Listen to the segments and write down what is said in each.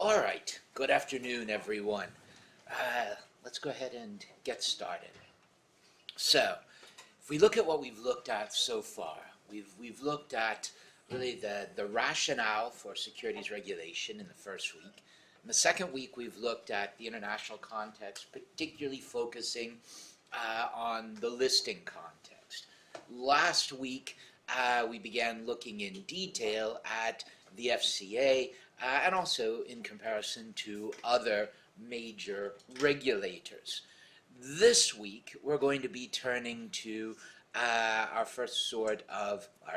All right, good afternoon, everyone. Let's go ahead and get started. So, if we look at what we've looked at so far, we've looked at really the rationale for securities regulation in the first week. In the second week, we've looked at the international context, particularly focusing on the listing context. Last week, we began looking in detail at the FCA and also in comparison to other major regulators. This week, we're going to be turning to our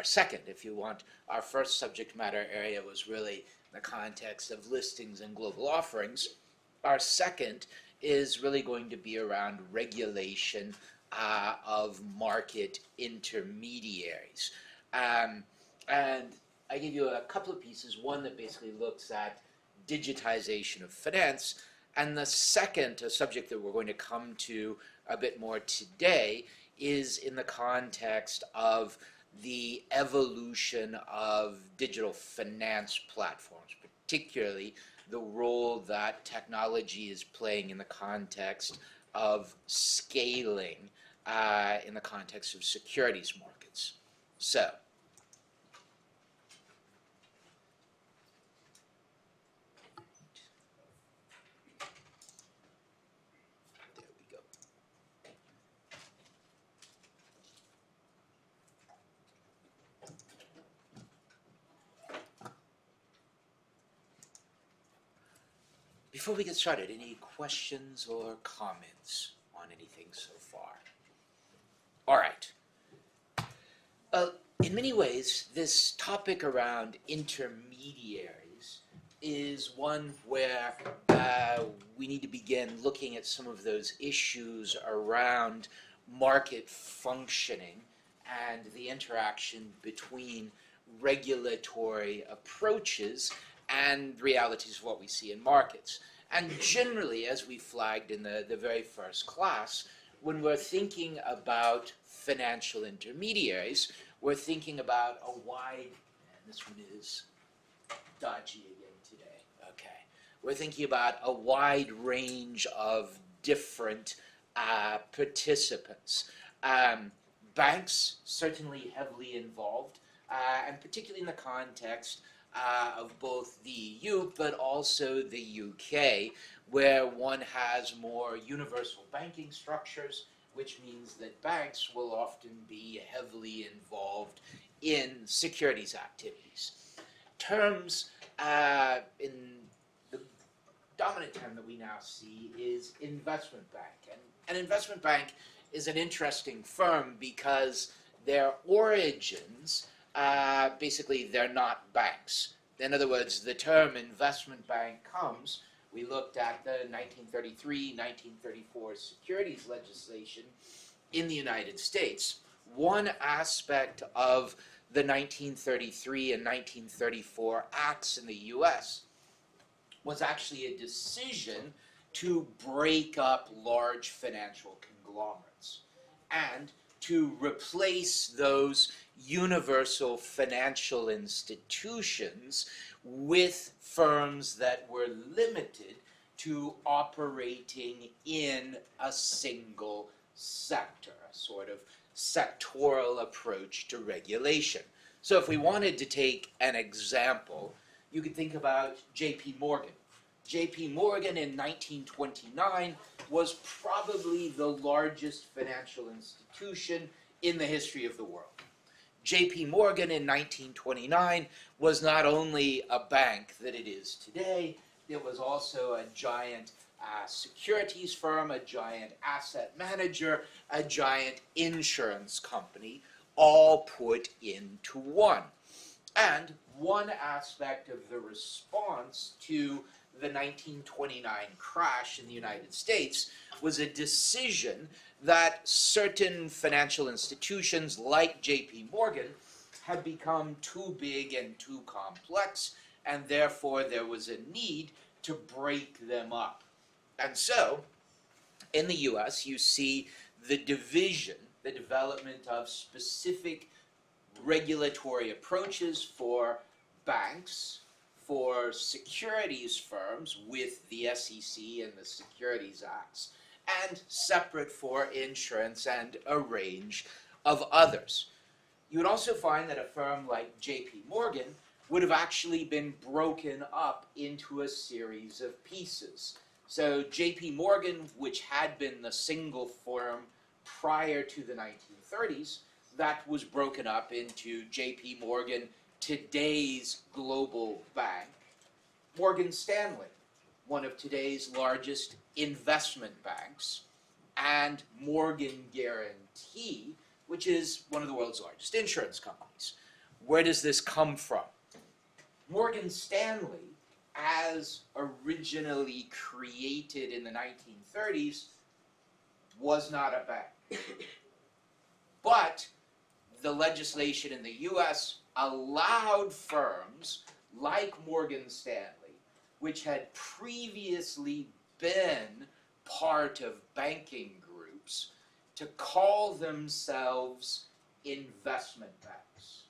second, if you want. Our first subject matter area was really the context of listings and global offerings. Our second is really going to be around regulation of market intermediaries. And I give you a couple of pieces, one that basically looks at digitization of finance, and the second, a subject that we're going to come to a bit more today, is in the context of the evolution of digital finance platforms, particularly the role that technology is playing in the context of scaling in the context of securities markets. So, there we go. Before we get started, any questions or comments on anything so far? All right. In many ways, this topic around intermediaries is one where we need to begin looking at some of those issues around market functioning and the interaction between regulatory approaches and realities of what we see in markets. And generally, as we flagged in the very first class, when we're thinking about financial intermediaries, we're thinking about a wide, and this one is dodgy again today, okay. We're thinking about a wide range of different participants. Banks, certainly heavily involved, and particularly in the context of both the EU, but also the UK, where one has more universal banking structures, which means that banks will often be heavily involved in securities activities. Terms in the dominant term that we now see is investment bank. And an investment bank is an interesting firm because their origins, basically they're not banks. In other words, the term investment bank comes, we looked at the 1933-1934 securities legislation in the United States. One aspect of the 1933 and 1934 acts in the US was actually a decision to break up large financial conglomerates and to replace those universal financial institutions with firms that were limited to operating in a single sector, a sort of sectoral approach to regulation. So if we wanted to take an example, you could think about J.P. Morgan. J.P. Morgan in 1929 was probably the largest financial institution in the history of the world. J.P. Morgan in 1929 was not only a bank that it is today, it was also a giant securities firm, a giant asset manager, a giant insurance company, all put into one. And one aspect of the response to the 1929 crash in the United States was a decision that certain financial institutions like J.P. Morgan had become too big and too complex, and therefore there was a need to break them up. And so, in the US, you see the division, the development of specific regulatory approaches for banks, for securities firms with the SEC and the Securities Acts, and separate for insurance and a range of others. You would also find that a firm like JP Morgan would have actually been broken up into a series of pieces. So JP Morgan, which had been the single firm prior to the 1930s, that was broken up into JP Morgan, today's global bank, Morgan Stanley, one of today's largest investment banks, and Morgan Guaranty, which is one of the world's largest insurance companies. Where does this come from? Morgan Stanley, as originally created in the 1930s, was not a bank. But the legislation in the US allowed firms like Morgan Stanley, which had previously been part of banking groups, to call themselves investment banks.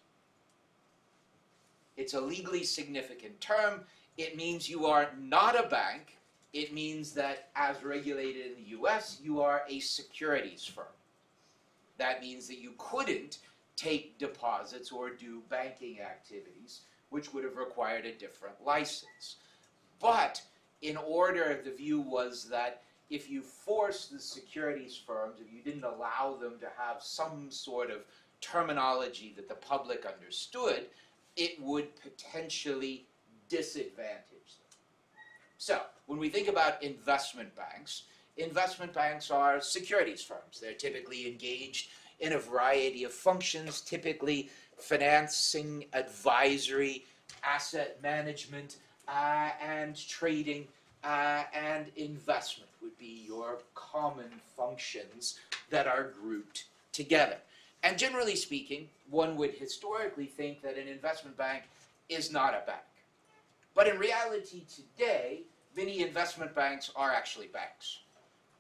It's a legally significant term. It means you are not a bank. It means that, as regulated in the US, you are a securities firm. That means that you couldn't take deposits or do banking activities, which would have required a different license. But in order, the view was that if you forced the securities firms, if you didn't allow them to have some sort of terminology that the public understood, it would potentially disadvantage them. So, when we think about investment banks are securities firms. They're typically engaged in a variety of functions, typically financing, advisory, asset management, and trading, and investment would be your common functions that are grouped together. And generally speaking, one would historically think that an investment bank is not a bank. But in reality today, many investment banks are actually banks.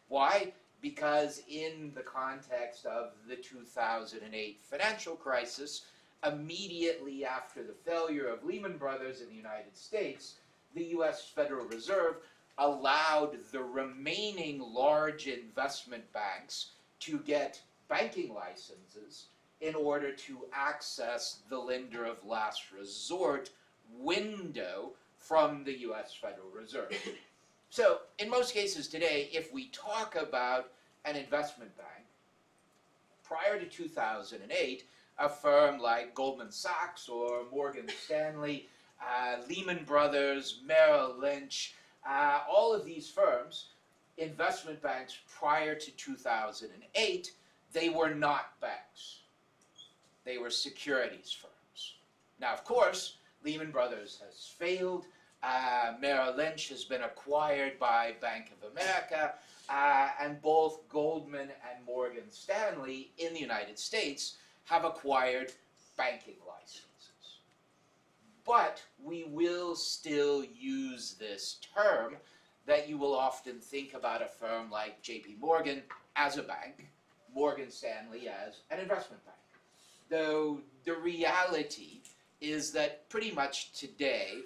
Why? Because in the context of the 2008 financial crisis, immediately after the failure of Lehman Brothers in the United States, the US Federal Reserve allowed the remaining large investment banks to get banking licenses in order to access the lender of last resort window from the US Federal Reserve. So, in most cases today, if we talk about an investment bank, prior to 2008, a firm like Goldman Sachs or Morgan Stanley, Lehman Brothers, Merrill Lynch, all of these firms, investment banks prior to 2008, they were not banks. They were securities firms. Now, of course, Lehman Brothers has failed. Merrill Lynch has been acquired by Bank of America, and both Goldman and Morgan Stanley in the United States have acquired banking licenses. But we will still use this term that you will often think about a firm like JP Morgan as a bank, Morgan Stanley as an investment bank. Though the reality is that pretty much today,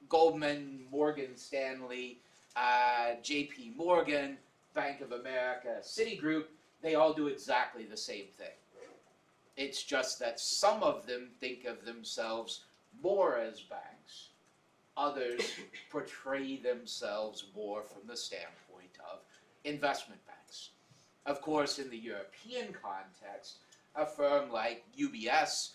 Goldman, Morgan Stanley, JP Morgan, Bank of America, Citigroup, they all do exactly the same thing. It's just that some of them think of themselves more as banks, others portray themselves more from the standpoint of investment banks. Of course, in the European context, a firm like UBS,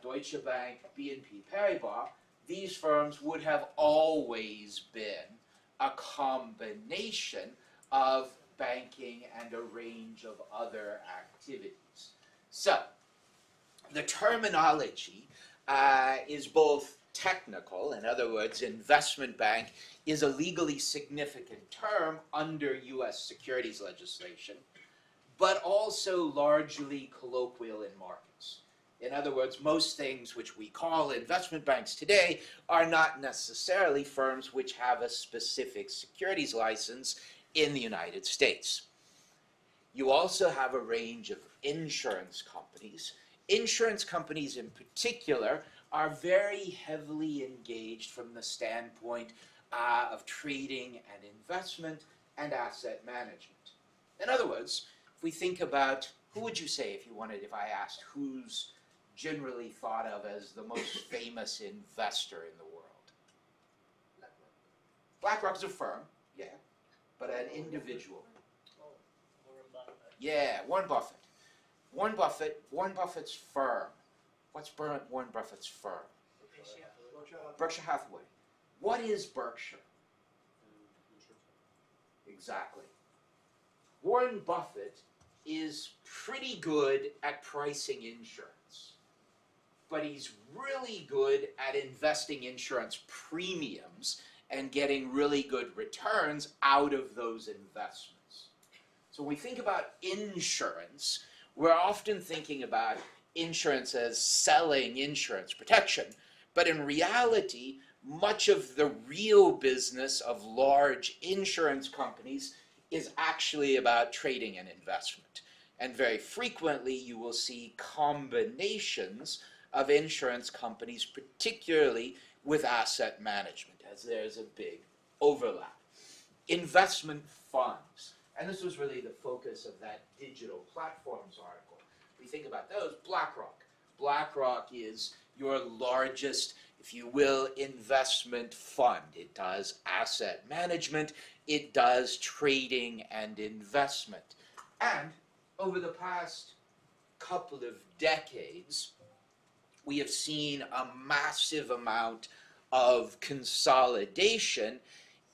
Deutsche Bank, BNP Paribas, these firms would have always been a combination of banking and a range of other activities. So, the terminology is both technical, in other words, investment bank is a legally significant term under US securities legislation, but also largely colloquial in markets. In other words, most things which we call investment banks today are not necessarily firms which have a specific securities license in the United States. You also have a range of insurance companies. Insurance companies in particular are very heavily engaged from the standpoint of trading and investment and asset management. In other words, if we think about, who would you say if I asked who's generally thought of as the most famous investor in the world? BlackRock's a firm, yeah, but an individual. Yeah, Warren Buffett. Warren Buffett's firm. What's Warren Buffett's firm? Berkshire Hathaway. What is Berkshire? Exactly. Warren Buffett is pretty good at pricing insurance, but he's really good at investing insurance premiums and getting really good returns out of those investments. So when we think about insurance, we're often thinking about insurance as selling insurance protection, but in reality, much of the real business of large insurance companies is actually about trading and investment. And very frequently, you will see combinations of insurance companies, particularly with asset management, as there's a big overlap. Investment funds, and this was really the focus of that digital platforms article. We think about those, BlackRock. BlackRock is your largest, if you will, investment fund. It does asset management, it does trading and investment. And over the past couple of decades, we have seen a massive amount of consolidation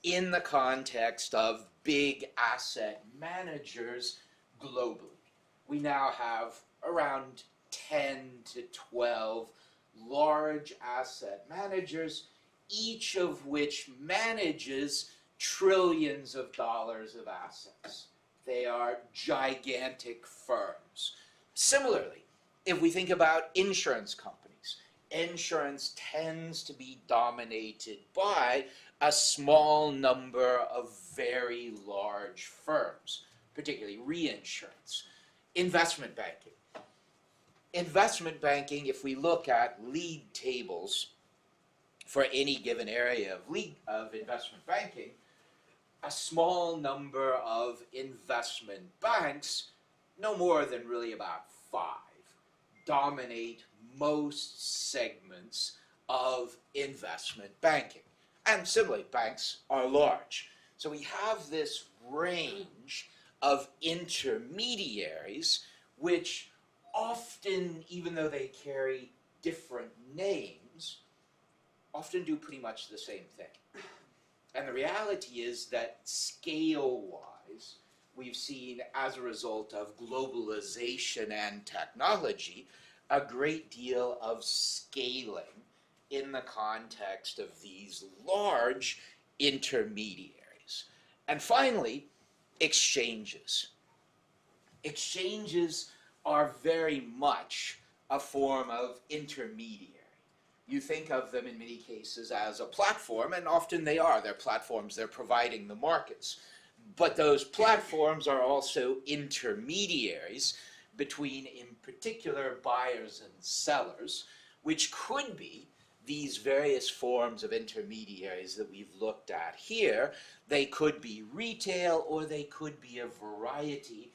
in the context of big asset managers globally. We now have around 10 to 12 large asset managers, each of which manages trillions of dollars of assets. They are gigantic firms. Similarly, if we think about insurance companies, insurance tends to be dominated by a small number of very large firms, particularly reinsurance. Investment banking. Investment banking, if we look at league tables for any given area of investment banking, a small number of investment banks, no more than really about 5, dominate most segments of investment banking. And similarly, banks are large. So we have this range of intermediaries which often, even though they carry different names, often do pretty much the same thing. And the reality is that scale-wise, we've seen, as a result of globalization and technology, a great deal of scaling in the context of these large intermediaries. And finally, exchanges. Exchanges are very much a form of intermediary. You think of them in many cases as a platform, and often they are. They're platforms, they're providing the markets. But those platforms are also intermediaries between, in particular, buyers and sellers, which could be these various forms of intermediaries that we've looked at here. They could be retail, or they could be a variety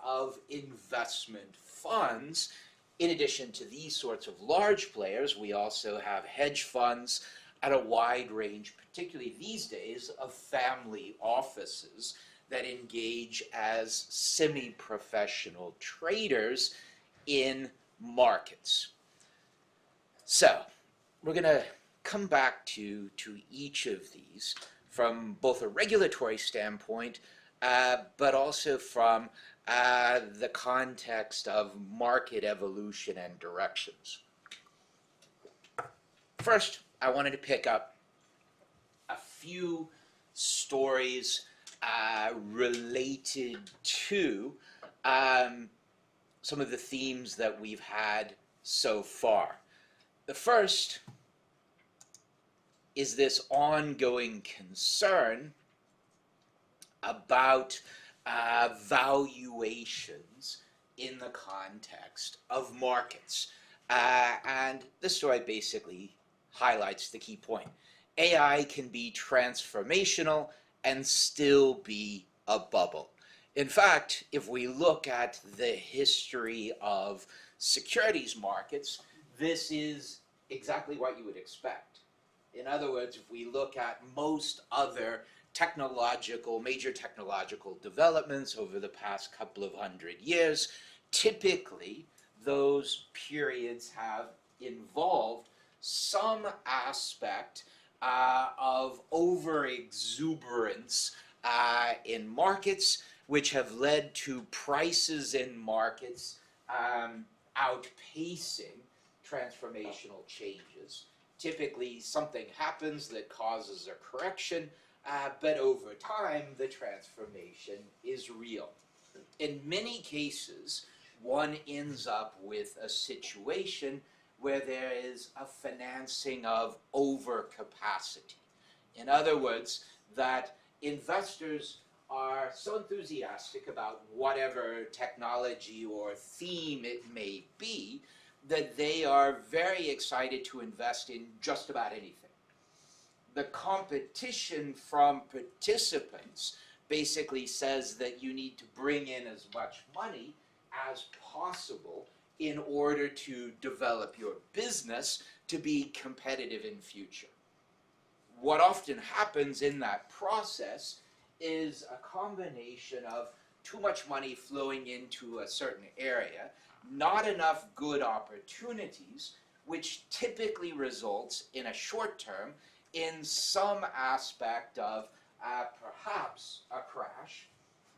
of investment funds. In addition to these sorts of large players, we also have hedge funds and a wide range, particularly these days, of family offices that engage as semi-professional traders in markets. So, we're going to come back to each of these from both a regulatory standpoint, but also from the context of market evolution and directions. First, I wanted to pick up a few stories related to some of the themes that we've had so far. The first is this ongoing concern about valuations in the context of markets. And this story basically highlights the key point. AI can be transformational and still be a bubble. In fact, if we look at the history of securities markets, this is exactly what you would expect. In other words, if we look at most other major technological developments over the past couple of 100 years, typically those periods have involved some aspect of over exuberance in markets, which have led to prices in markets outpacing transformational changes. Typically, something happens that causes a correction, but over time, the transformation is real. In many cases, one ends up with a situation where there is a financing of overcapacity. In other words, that investors are so enthusiastic about whatever technology or theme it may be that they are very excited to invest in just about anything. The competition from participants basically says that you need to bring in as much money as possible in order to develop your business to be competitive in future. What often happens in that process is a combination of too much money flowing into a certain area, not enough good opportunities, which typically results in a short term in some aspect of perhaps a crash,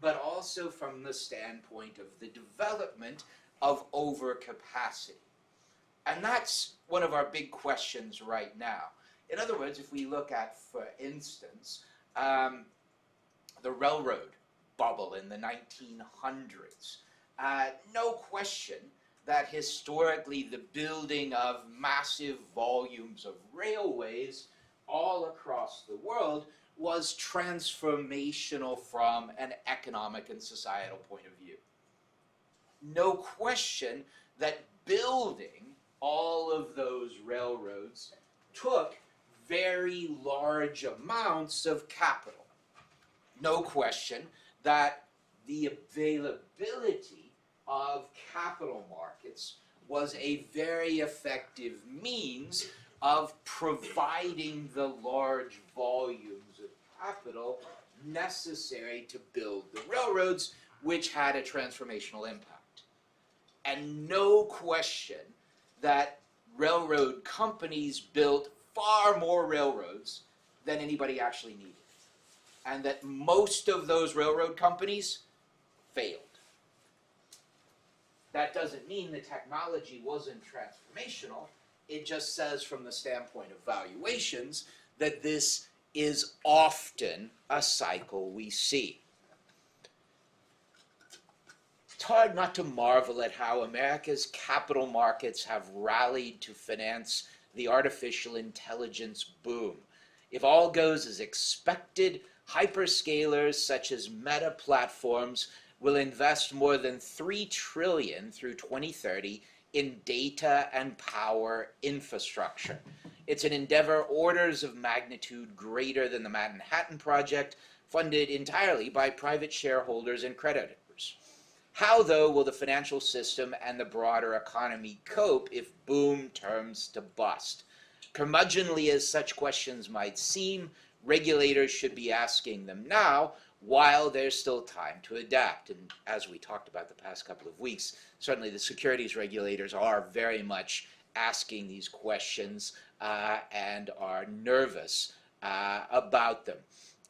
but also from the standpoint of the development of overcapacity. And that's one of our big questions right now. In other words, if we look at, for instance, the railroad bubble in the 1900s, no question that historically the building of massive volumes of railways all across the world was transformational from an economic and societal point of view. No question that building all of those railroads took very large amounts of capital. No question that the availability of capital markets was a very effective means of providing the large volumes of capital necessary to build the railroads, which had a transformational impact. And no question that railroad companies built far more railroads than anybody actually needed. And that most of those railroad companies failed. That doesn't mean the technology wasn't transformational. It just says from the standpoint of valuations that this is often a cycle we see. It's hard not to marvel at how America's capital markets have rallied to finance the artificial intelligence boom. If all goes as expected, hyperscalers such as Meta Platforms will invest more than $3 trillion through 2030 in data and power infrastructure. It's an endeavor orders of magnitude greater than the Manhattan Project, funded entirely by private shareholders and creditors. How, though, will the financial system and the broader economy cope if boom turns to bust? Curmudgeonly as such questions might seem, regulators should be asking them now while there's still time to adapt. And as we talked about the past couple of weeks, certainly the securities regulators are very much asking these questions and are nervous about them.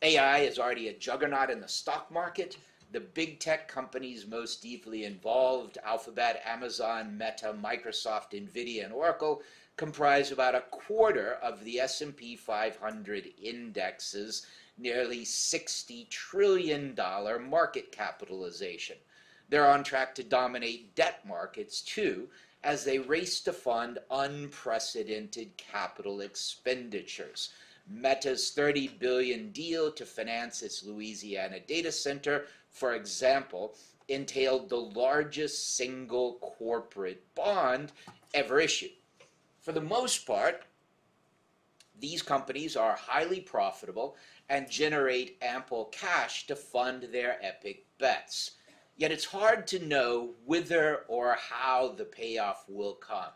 AI is already a juggernaut in the stock market. The big tech companies most deeply involved, Alphabet, Amazon, Meta, Microsoft, NVIDIA, and Oracle, comprise about a quarter of the S&P 500 index's nearly $60 trillion market capitalization. They're on track to dominate debt markets, too, as they race to fund unprecedented capital expenditures. Meta's $30 billion deal to finance its Louisiana data center, for example, entailed the largest single corporate bond ever issued. For the most part, these companies are highly profitable and generate ample cash to fund their epic bets. Yet it's hard to know whether or how the payoff will come.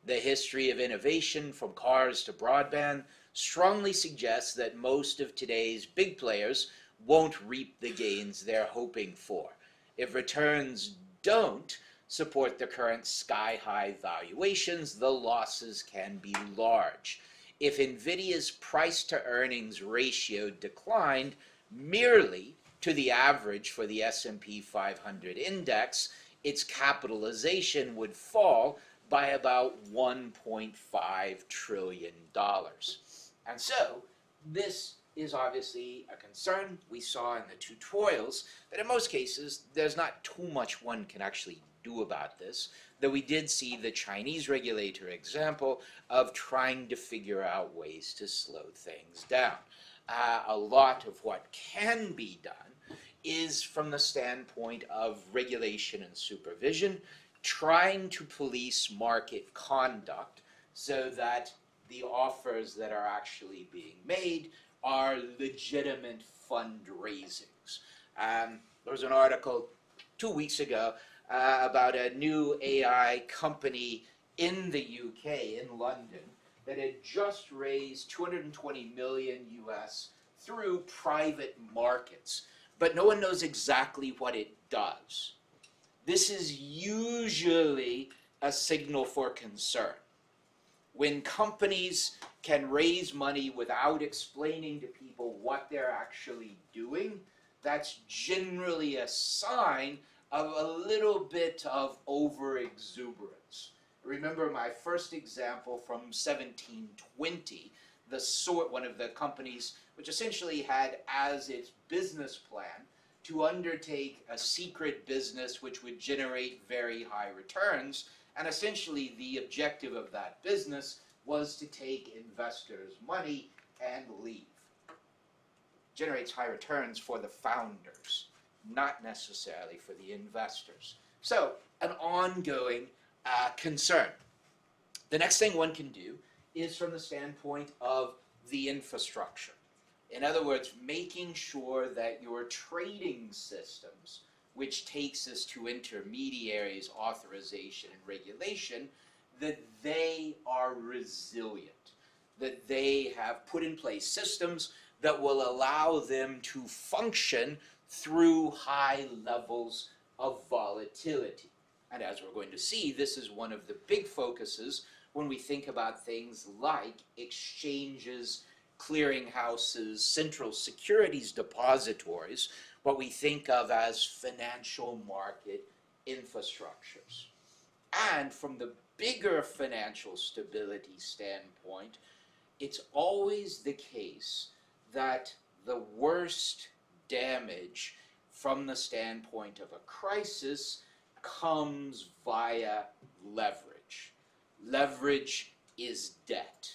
The history of innovation, from cars to broadband, strongly suggests that most of today's big players won't reap the gains they're hoping for. If returns don't support the current sky-high valuations, the losses can be large. If NVIDIA's price-to-earnings ratio declined merely to the average for the S&P 500 index, its capitalization would fall by about $1.5 trillion. And so, this is obviously a concern. We saw in the tutorials that in most cases, there's not too much one can actually do about this, though we did see the Chinese regulator example of trying to figure out ways to slow things down. A lot of what can be done is from the standpoint of regulation and supervision, trying to police market conduct so that the offers that are actually being made are legitimate fundraisings. There was an article 2 weeks ago about a new AI company in the UK, in London, that had just raised 220 million US through private markets, but no one knows exactly what it does. This is usually a signal for concern. When companies can raise money without explaining to people what they're actually doing, that's generally a sign of a little bit of over-exuberance. Remember my first example from 1720, one of the companies which essentially had as its business plan to undertake a secret business which would generate very high returns, and essentially the objective of that business was to take investors' money and leave. Generates high returns for the founders, not necessarily for the investors. So, an ongoing concern. The next thing one can do is from the standpoint of the infrastructure. In other words, making sure that your trading systems, which takes us to intermediaries, authorization, and regulation, that they are resilient, that they have put in place systems that will allow them to function through high levels of volatility. And as we're going to see, this is one of the big focuses when we think about things like exchanges, clearinghouses, central securities depositories, what we think of as financial market infrastructures. And from the bigger financial stability standpoint, it's always the case that the worst damage from the standpoint of a crisis comes via leverage. Leverage is debt.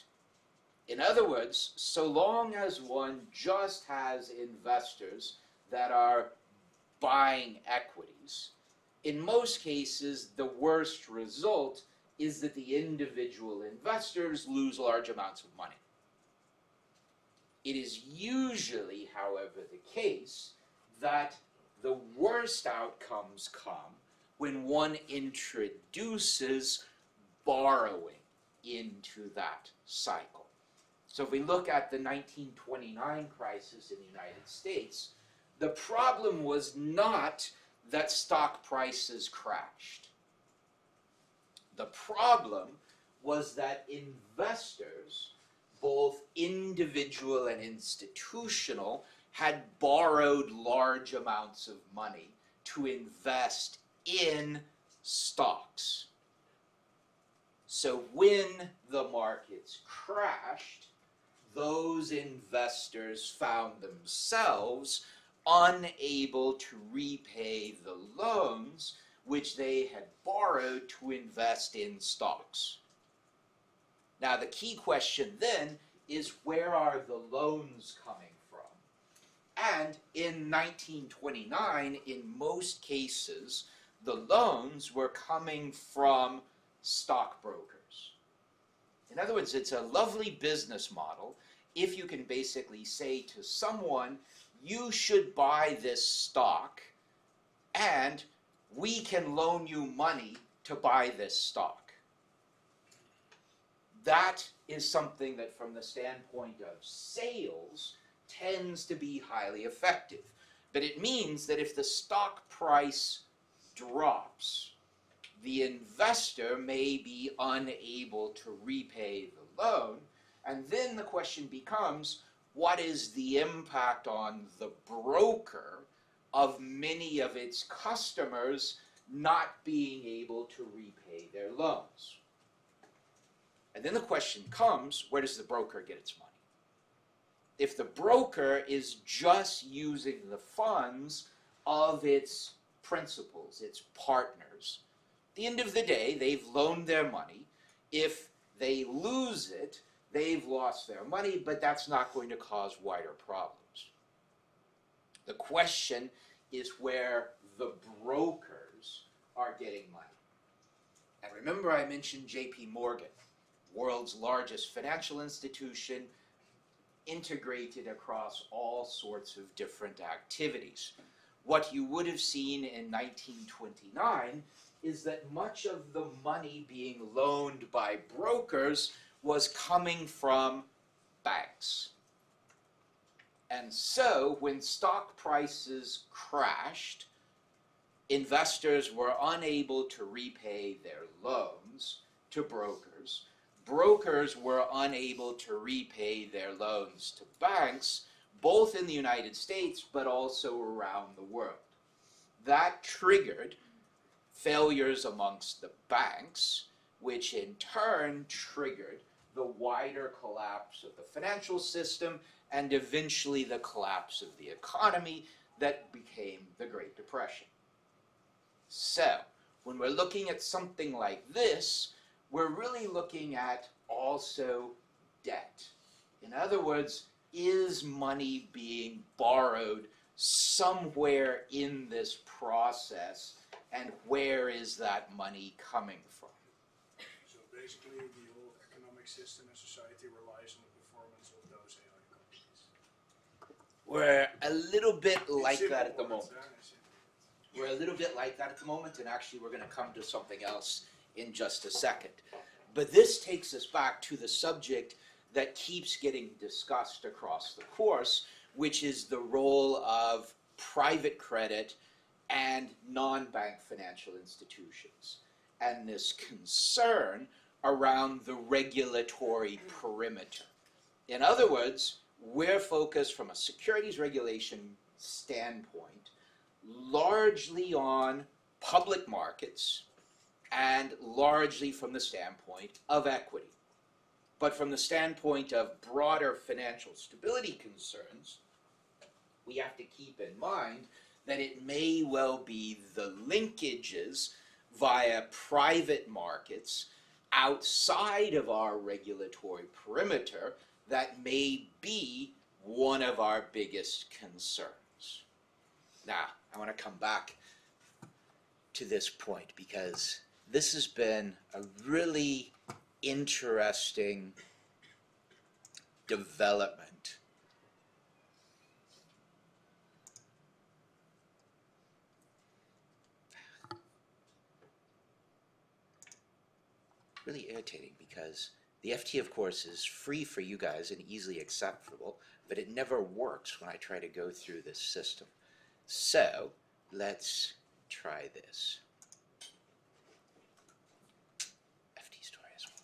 In other words, so long as one just has investors that are buying equities, in most cases, the worst result is that the individual investors lose large amounts of money. It is usually, however, the case that the worst outcomes come when one introduces borrowing into that cycle. So if we look at the 1929 crisis in the United States, the problem was not that stock prices crashed. The problem was that investors, both individual and institutional, had borrowed large amounts of money to invest in stocks. So when the markets crashed, those investors found themselves unable to repay the loans which they had borrowed to invest in stocks. Now the key question then is, where are the loans coming from? And in 1929, in most cases, the loans were coming from stockbrokers. In other words, it's a lovely business model if you can basically say to someone, you should buy this stock and we can loan you money to buy this stock. That is something that from the standpoint of sales tends to be highly effective. But it means that if the stock price drops, the investor may be unable to repay the loan, and then the question becomes, what is the impact on the broker of many of its customers not being able to repay their loans? And then the question comes, where does the broker get its money? If the broker is just using the funds of its principals, its partners, at the end of the day, they've loaned their money. If they lose it, they've lost their money, but that's not going to cause wider problems. The question is where the brokers are getting money. And remember I mentioned JP Morgan, world's largest financial institution, integrated across all sorts of different activities. What you would have seen in 1929 is that much of the money being loaned by brokers was coming from banks. And so when stock prices crashed, investors were unable to repay their loans to brokers. Brokers were unable to repay their loans to banks, both in the United States but also around the world. That triggered failures amongst the banks, which in turn triggered the wider collapse of the financial system and eventually the collapse of the economy that became the Great Depression. So, when we're looking at something like this, we're really looking at also debt. In other words, is money being borrowed somewhere in this process, and where is that money coming from? So basically the whole economic system and society relies on the performance of those AI companies. We're a little bit like that at the moment. Huh? We're a little bit like that at the moment, and actually we're going to come to something else in just a second. But this takes us back to the subject that keeps getting discussed across the course, which is the role of private credit and non-bank financial institutions, and this concern around the regulatory perimeter. In other words, we're focused from a securities regulation standpoint largely on public markets and largely from the standpoint of equity. But from the standpoint of broader financial stability concerns, we have to keep in mind that it may well be the linkages via private markets outside of our regulatory perimeter that may be one of our biggest concerns. Now, I want to come back to this point because this has been a really interesting development. Really irritating because the FT, of course, is free for you guys and easily acceptable, but it never works when I try to go through this system. So let's try this. FT story as well.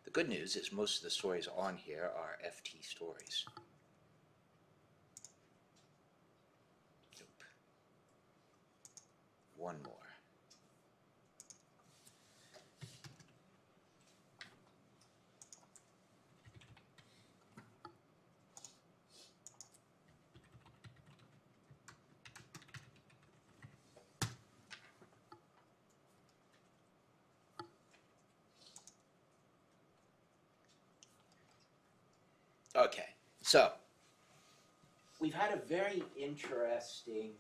The good news is most of the stories on here are FT stories. Nope. One more. Okay, so we've had a very interesting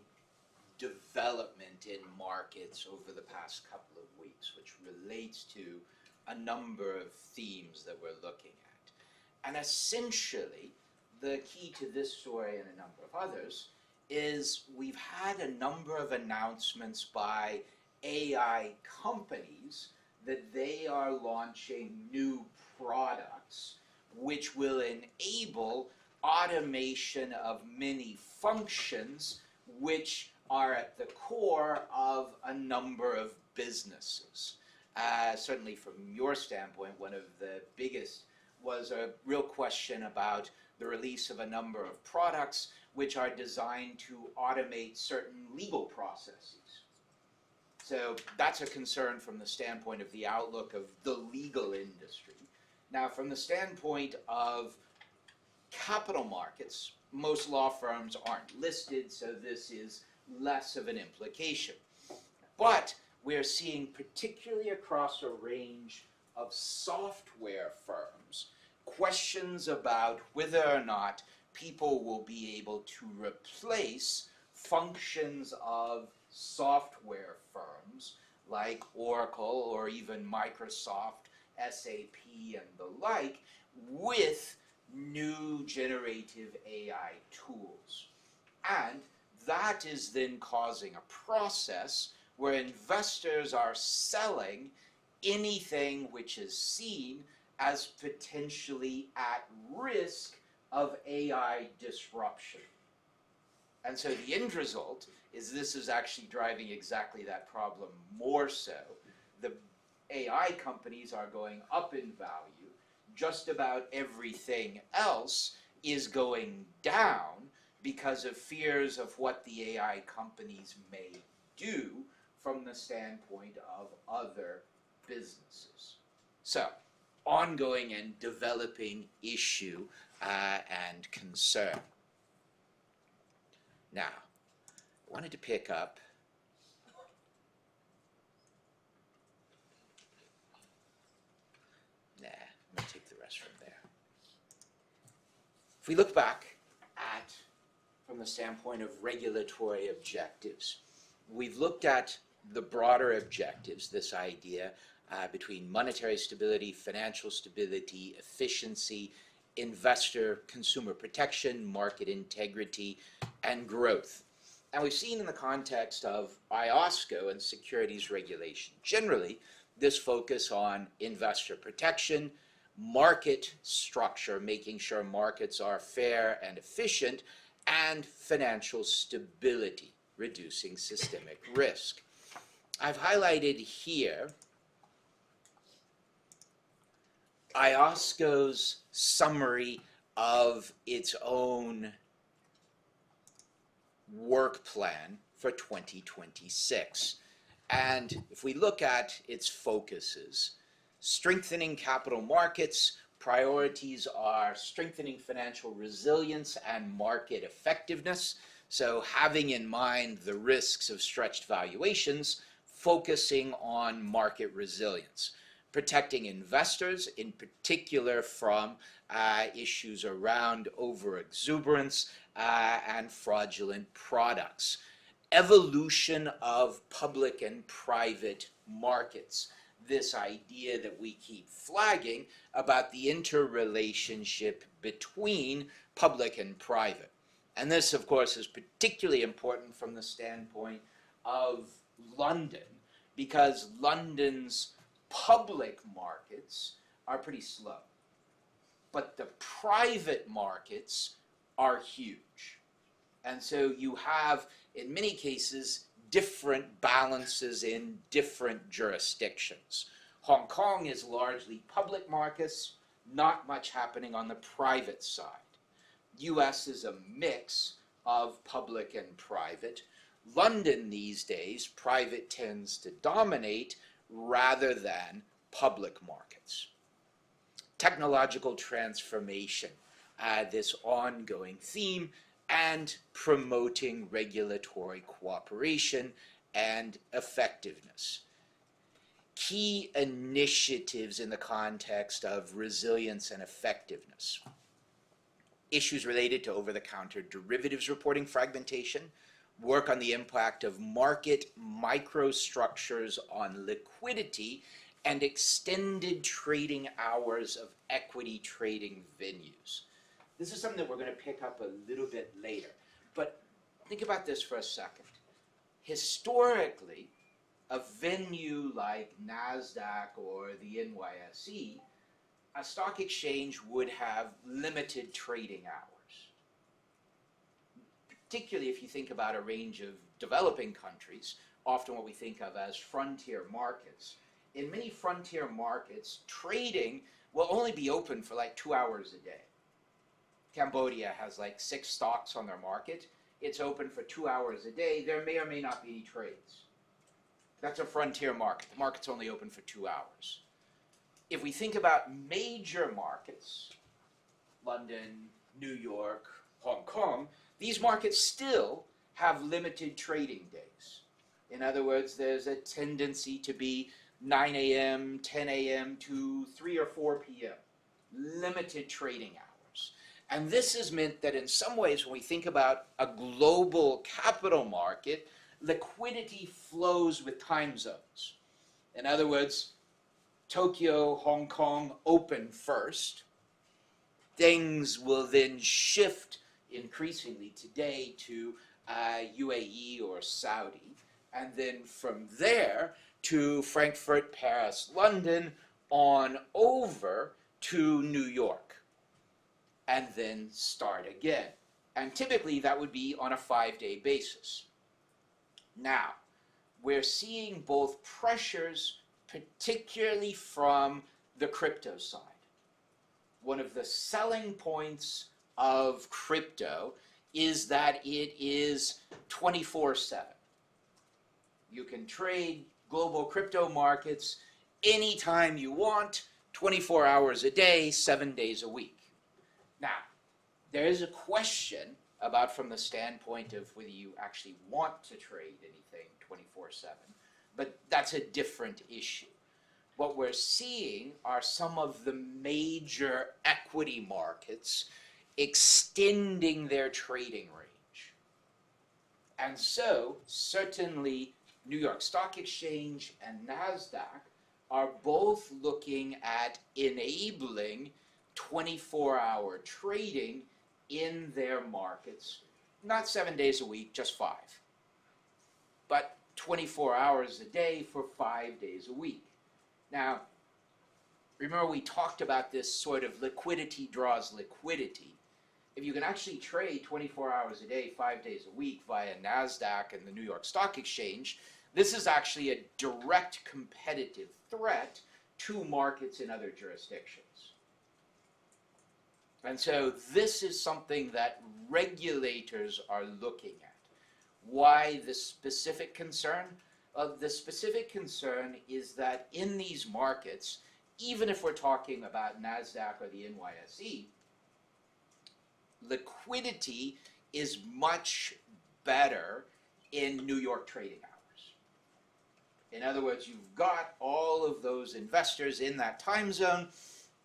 development in markets over the past couple of weeks, which relates to a number of themes that we're looking at. And essentially, the key to this story and a number of others is we've had a number of announcements by AI companies that they are launching new products which will enable automation of many functions which are at the core of a number of businesses. Certainly from your standpoint, one of the biggest was a real question about the release of a number of products which are designed to automate certain legal processes. So that's a concern from the standpoint of the outlook of the legal industry. Now, from the standpoint of capital markets, most law firms aren't listed, so this is less of an implication. But we're seeing, particularly across a range of software firms, questions about whether or not people will be able to replace functions of software firms like Oracle or even Microsoft, SAP, and the like with new generative AI tools. And that is then causing a process where investors are selling anything which is seen as potentially at risk of AI disruption. And so the end result is this is actually driving exactly that problem more so. The AI companies are going up in value. Just about everything else is going down because of fears of what the AI companies may do from the standpoint of other businesses. So, ongoing and developing issue and concern. Now, I wanted to pick up I'm going to take the rest from there. If we look back at, from the standpoint of regulatory objectives, we've looked at the broader objectives, this idea between monetary stability, financial stability, efficiency, investor, consumer protection, market integrity, and growth. And we've seen in the context of IOSCO and securities regulation, generally, this focus on investor protection, market structure, making sure markets are fair and efficient, and financial stability, reducing systemic risk. I've highlighted here IOSCO's summary of its own work plan for 2026. And if we look at its focuses, strengthening capital markets, priorities are strengthening financial resilience and market effectiveness. So having in mind the risks of stretched valuations, focusing on market resilience. Protecting investors, in particular from issues around overexuberance and fraudulent products. Evolution of public and private markets. This idea that we keep flagging about the interrelationship between public and private. And this, of course, is particularly important from the standpoint of London, because London's public markets are pretty slow, but the private markets are huge. And so you have, in many cases, different balances in different jurisdictions. Hong Kong is largely public markets, not much happening on the private side. US is a mix of public and private. London these days, private tends to dominate rather than public markets. Technological transformation, this ongoing theme, and promoting regulatory cooperation and effectiveness. Key initiatives in the context of resilience and effectiveness. Issues related to over-the-counter derivatives reporting fragmentation, work on the impact of market microstructures on liquidity and extended trading hours of equity trading venues. This is something that we're going to pick up a little bit later. But think about this for a second. Historically, a venue like NASDAQ or the NYSE, a stock exchange would have limited trading hours. Particularly if you think about a range of developing countries, often what we think of as frontier markets. In many frontier markets, trading will only be open for like 2 hours a day. Cambodia has like 6 stocks on their market. It's open for 2 hours a day. There may or may not be any trades. That's a frontier market. The market's only open for 2 hours. If we think about major markets, London, New York, Hong Kong, these markets still have limited trading days. In other words, there's a tendency to be 9 a.m., 10 a.m. to 3 or 4 p.m. Limited trading hours. And this has meant that in some ways, when we think about a global capital market, liquidity flows with time zones. In other words, Tokyo, Hong Kong open first. Things will then shift increasingly today to UAE or Saudi, and then from there to Frankfurt, Paris, London, on over to New York, and then start again. And typically that would be on a 5-day basis. Now, we're seeing both pressures, particularly from the crypto side. One of the selling points of crypto is that it is 24/7. You can trade global crypto markets anytime you want, 24 hours a day, 7 days a week. Now, there is a question about from the standpoint of whether you actually want to trade anything 24/7, but that's a different issue. What we're seeing are some of the major equity markets extending their trading range. And so, certainly, New York Stock Exchange and NASDAQ are both looking at enabling 24-hour trading in their markets, not 7 days a week, just 5, but 24 hours a day for 5 days a week. Now, remember we talked about this sort of liquidity draws liquidity. If you can actually trade 24 hours a day, 5 days a week via NASDAQ and the New York Stock Exchange, this is actually a direct competitive threat to markets in other jurisdictions. And so this is something that regulators are looking at. Why the specific concern? The specific concern is that in these markets, even if we're talking about NASDAQ or the NYSE, liquidity is much better in New York trading hours. In other words, you've got all of those investors in that time zone,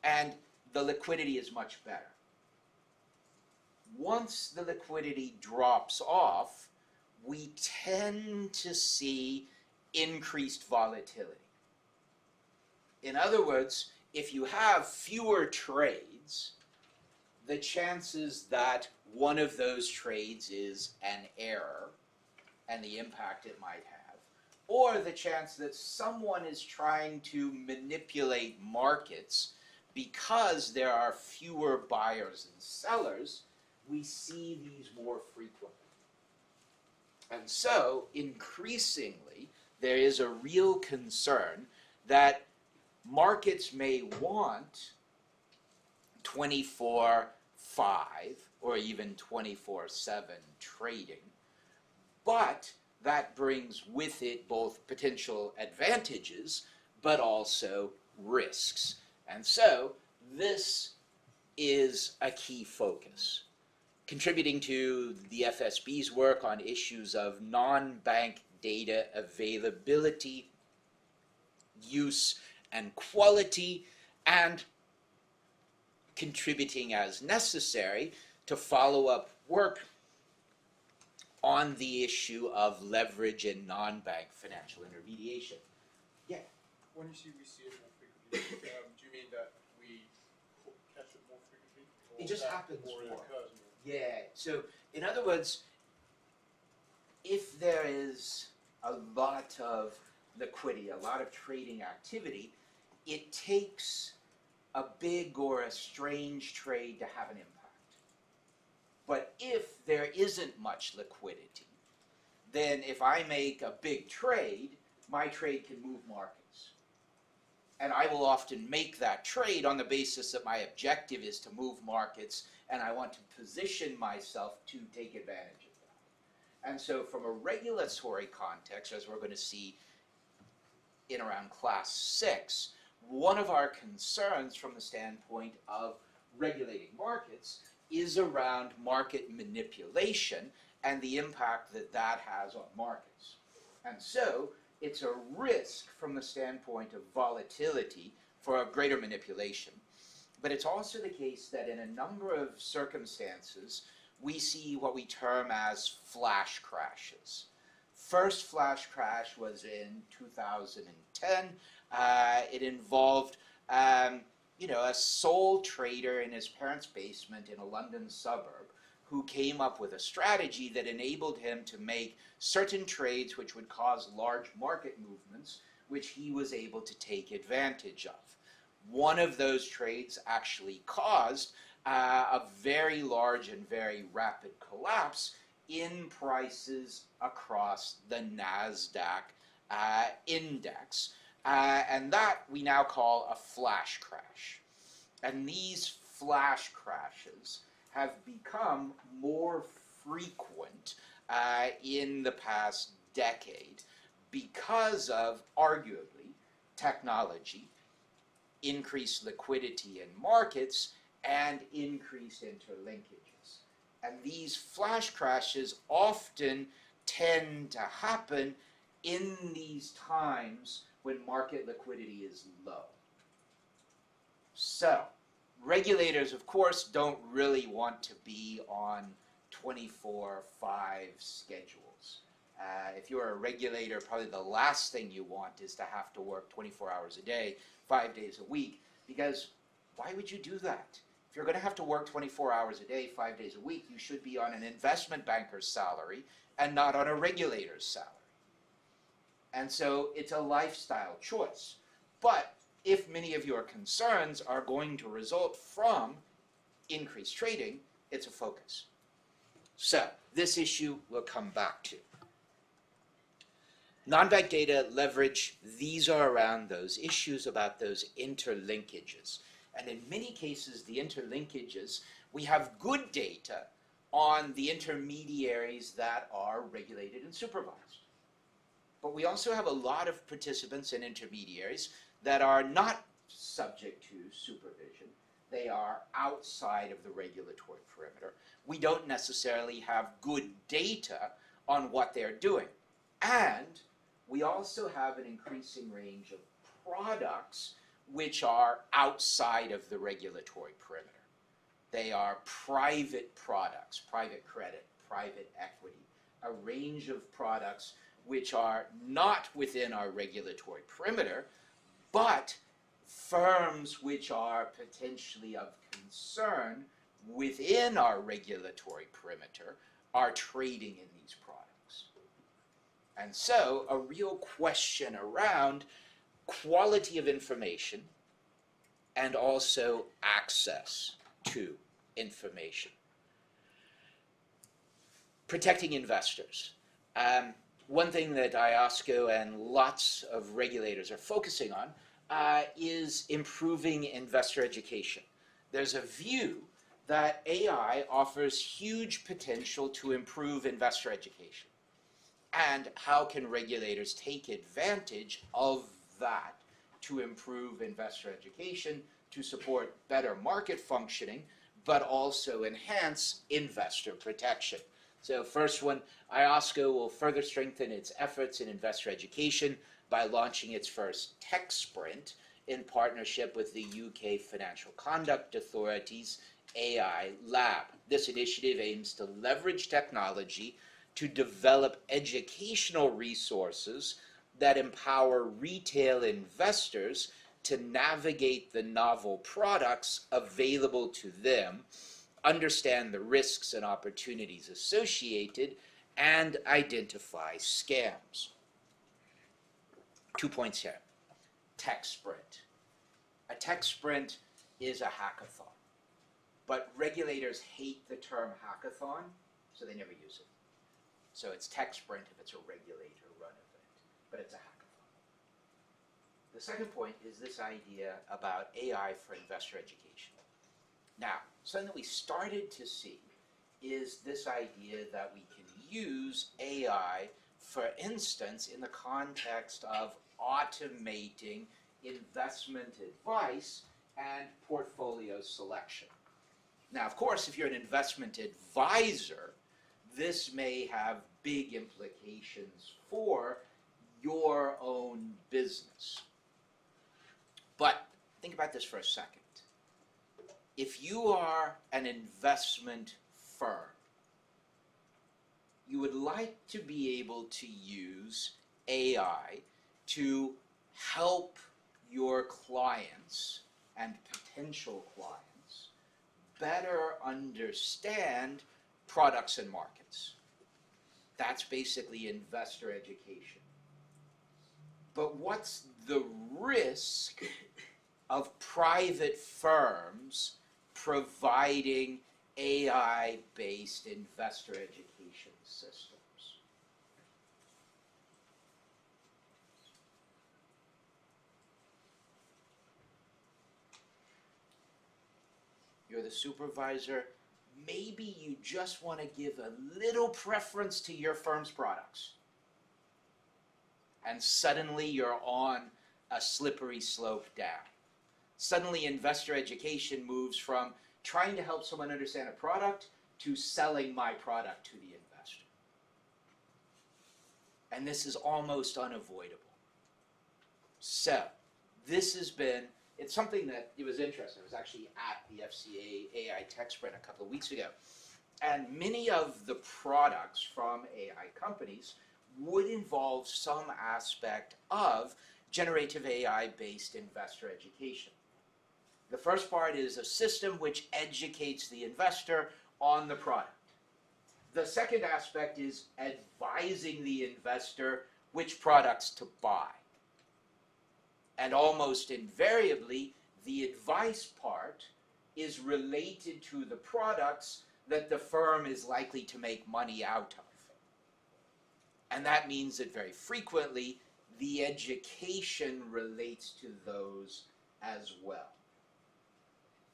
and the liquidity is much better. Once the liquidity drops off, we tend to see increased volatility. In other words, if you have fewer trades, the chances that one of those trades is an error and the impact it might have, or the chance that someone is trying to manipulate markets because there are fewer buyers and sellers, we see these more frequently. And so, increasingly, there is a real concern that markets may want 24/5 or even 24/7 trading, but that brings with it both potential advantages but also risks. And so this is a key focus. Contributing to the FSB's work on issues of non-bank data availability, use, and quality, and contributing as necessary to follow up work on the issue of leverage and non-bank financial intermediation. When you say we see it more frequently, do you mean that we catch it more frequently? Or It just that happens more. It more. occurs more? Yeah, so in other words, if there is a lot of liquidity, a lot of trading activity, it takes a big or a strange trade to have an impact. But if there isn't much liquidity, then if I make a big trade, my trade can move markets. And I will often make that trade on the basis that my objective is to move markets and I want to position myself to take advantage of that. And so from a regulatory context, as we're going to see in around class 6, one of our concerns from the standpoint of regulating markets is around market manipulation and the impact that that has on markets. And so it's a risk from the standpoint of volatility for a greater manipulation. But it's also the case that in a number of circumstances, we see what we term as flash crashes. First flash crash was in 2010. It involved a sole trader in his parents' basement in a London suburb who came up with a strategy that enabled him to make certain trades which would cause large market movements, which he was able to take advantage of. One of those trades actually caused a very large and very rapid collapse in prices across the NASDAQ index. And that we now call a flash crash. And these flash crashes have become more frequent in the past decade because of, arguably, technology, increased liquidity in markets, and increased interlinkages. And these flash crashes often tend to happen in these times when market liquidity is low. So, regulators, of course, don't really want to be on 24/5 schedules. If you're a regulator, probably the last thing you want is to have to work 24 hours a day, 5 days a week, because why would you do that? If you're going to have to work 24 hours a day, 5 days a week, you should be on an investment banker's salary and not on a regulator's salary. And so it's a lifestyle choice. But if many of your concerns are going to result from increased trading, it's a focus. So this issue we'll come back to. Non-bank data, leverage, these are around those issues about those interlinkages. And in many cases, the interlinkages, we have good data on the intermediaries that are regulated and supervised. But we also have a lot of participants and intermediaries that are not subject to supervision. They are outside of the regulatory perimeter. We don't necessarily have good data on what they're doing. And we also have an increasing range of products which are outside of the regulatory perimeter. They are private products, private credit, private equity, a range of products which are not within our regulatory perimeter, but firms which are potentially of concern within our regulatory perimeter are trading in these products. And so a real question around quality of information and also access to information. Protecting investors. One thing that IOSCO and lots of regulators are focusing on is improving investor education. There's a view that AI offers huge potential to improve investor education. And how can regulators take advantage of that to improve investor education, to support better market functioning, but also enhance investor protection? So first one, IOSCO will further strengthen its efforts in investor education by launching its first tech sprint in partnership with the UK Financial Conduct Authority's AI Lab. This initiative aims to leverage technology to develop educational resources that empower retail investors to navigate the novel products available to them, understand the risks and opportunities associated, and identify scams. 2 points here. Tech sprint. A tech sprint is a hackathon, but regulators hate the term hackathon, so they never use it. So it's tech sprint if it's a regulator run event, but it's a hackathon. The second point is this idea about AI for investor education. Now, something that we started to see is this idea that we can use AI, for instance, in the context of automating investment advice and portfolio selection. Now, of course, if you're an investment advisor, this may have big implications for your own business. But think about this for a second. If you are an investment firm, you would like to be able to use AI to help your clients and potential clients better understand products and markets. That's basically investor education. But what's the risk of private firms providing AI-based investor education systems? You're the supervisor. Maybe you just want to give a little preference to your firm's products. And suddenly you're on a slippery slope down. Suddenly investor education moves from trying to help someone understand a product to selling my product to the investor. And this is almost unavoidable. So, this has been, it's something that, it was interesting. I was actually at the FCA AI Tech Sprint a couple of weeks ago. And many of the products from AI companies would involve some aspect of generative AI-based investor education. The first part is a system which educates the investor on the product. The second aspect is advising the investor which products to buy. And almost invariably, the advice part is related to the products that the firm is likely to make money out of. And that means that very frequently, the education relates to those as well.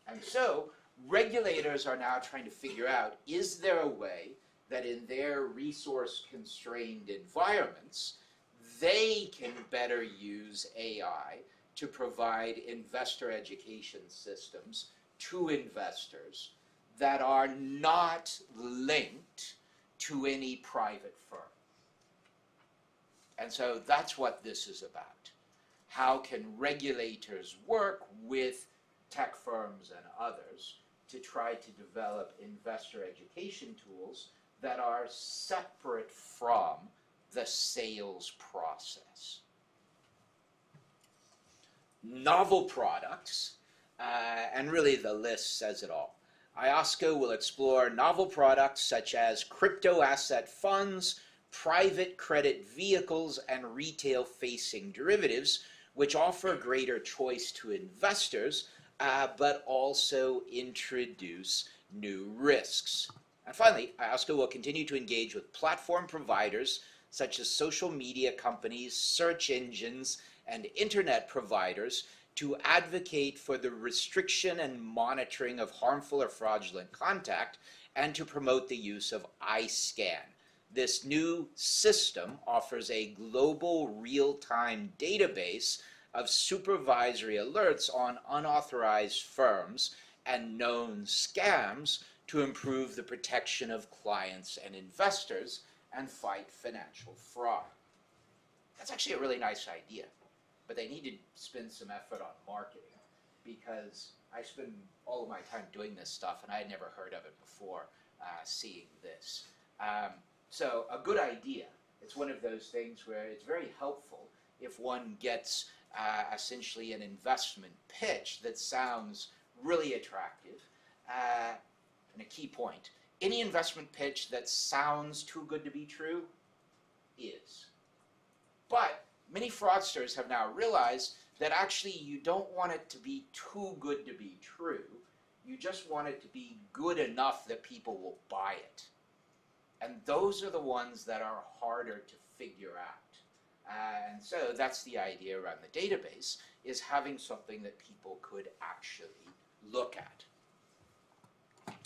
And so, regulators are now trying to figure out, is there a way that in their resource-constrained environments, they can better use AI to provide investor education systems to investors that are not linked to any private firm. And so that's what this is about. How can regulators work with tech firms and others to try to develop investor education tools that are separate from the sales process? Novel products, and really the list says it all. IOSCO will explore novel products such as crypto asset funds, private credit vehicles, and retail-facing derivatives, which offer greater choice to investors, but also introduce new risks. And finally, IOSCO will continue to engage with platform providers such as social media companies, search engines, and internet providers to advocate for the restriction and monitoring of harmful or fraudulent contact and to promote the use of iScan. This new system offers a global real-time database of supervisory alerts on unauthorized firms and known scams to improve the protection of clients and investors and fight financial fraud. That's actually a really nice idea, but they need to spend some effort on marketing, because I spend all of my time doing this stuff and I had never heard of it before seeing this. So a good idea, it's one of those things where it's very helpful if one gets essentially an investment pitch that sounds really attractive. And a key point, any investment pitch that sounds too good to be true is. But many fraudsters have now realized that actually you don't want it to be too good to be true. You just want it to be good enough that people will buy it. And those are the ones that are harder to figure out. And so that's the idea around the database, is having something that people could actually look at.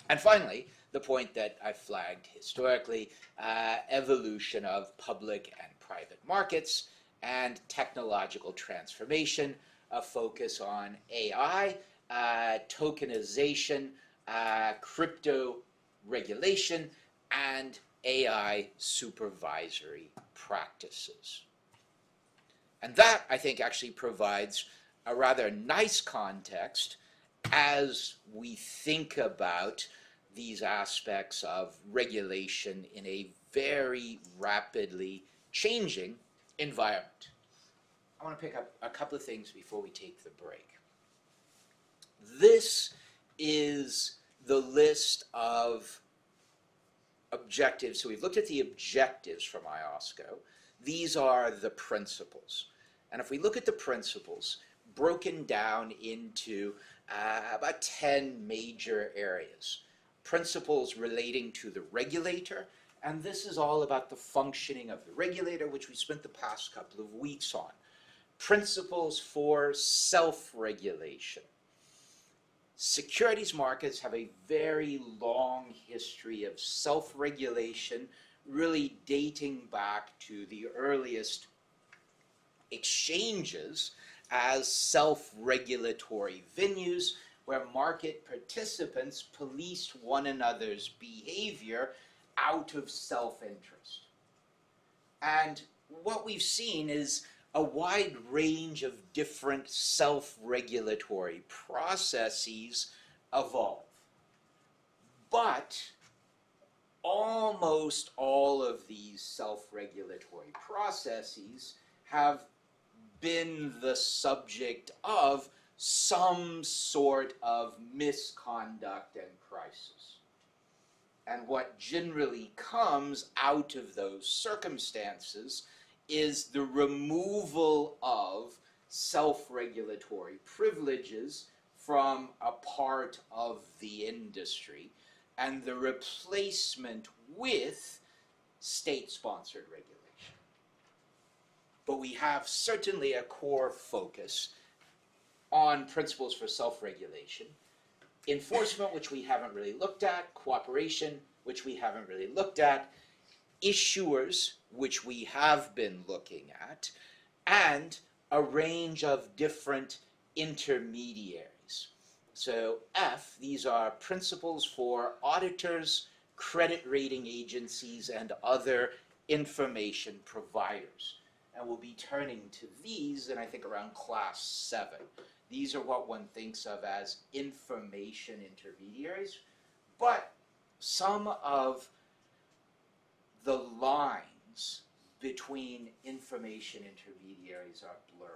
And finally, the point that I flagged historically, evolution of public and private markets and technological transformation, a focus on AI, tokenization, crypto regulation, and AI supervisory practices. And that, I think, actually provides a rather nice context as we think about these aspects of regulation in a very rapidly changing environment. I want to pick up a couple of things before we take the break. This is the list of objectives. So we've looked at the objectives from IOSCO. These are the principles. And if we look at the principles, broken down into about 10 major areas. Principles relating to the regulator, and this is all about the functioning of the regulator, which we spent the past couple of weeks on. Principles for self-regulation. Securities markets have a very long history of self-regulation, really dating back to the earliest exchanges as self-regulatory venues where market participants policed one another's behavior out of self-interest. And what we've seen is a wide range of different self-regulatory processes evolve. But almost all of these self-regulatory processes have been the subject of some sort of misconduct and crisis. And what generally comes out of those circumstances is the removal of self-regulatory privileges from a part of the industry and the replacement with state-sponsored regulation. But we have certainly a core focus on principles for self-regulation, enforcement, which we haven't really looked at, cooperation, which we haven't really looked at, issuers, which we have been looking at, and a range of different intermediaries. So F, these are principles for auditors, credit rating agencies, and other information providers. And we'll be turning to these, and I think around class 7. These are what one thinks of as information intermediaries, but some of the lines between information intermediaries are blurring.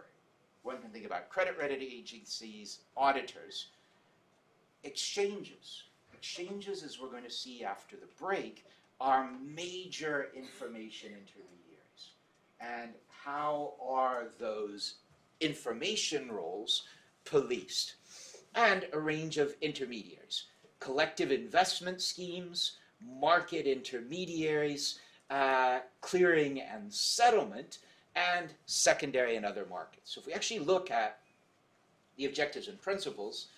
One can think about credit rating agencies, auditors, exchanges. Exchanges, as we're going to see after the break, are major information intermediaries. And how are those information roles policed? And a range of intermediaries. Collective investment schemes, market intermediaries, clearing and settlement, and secondary and other markets. So if we actually look at the objectives and principles,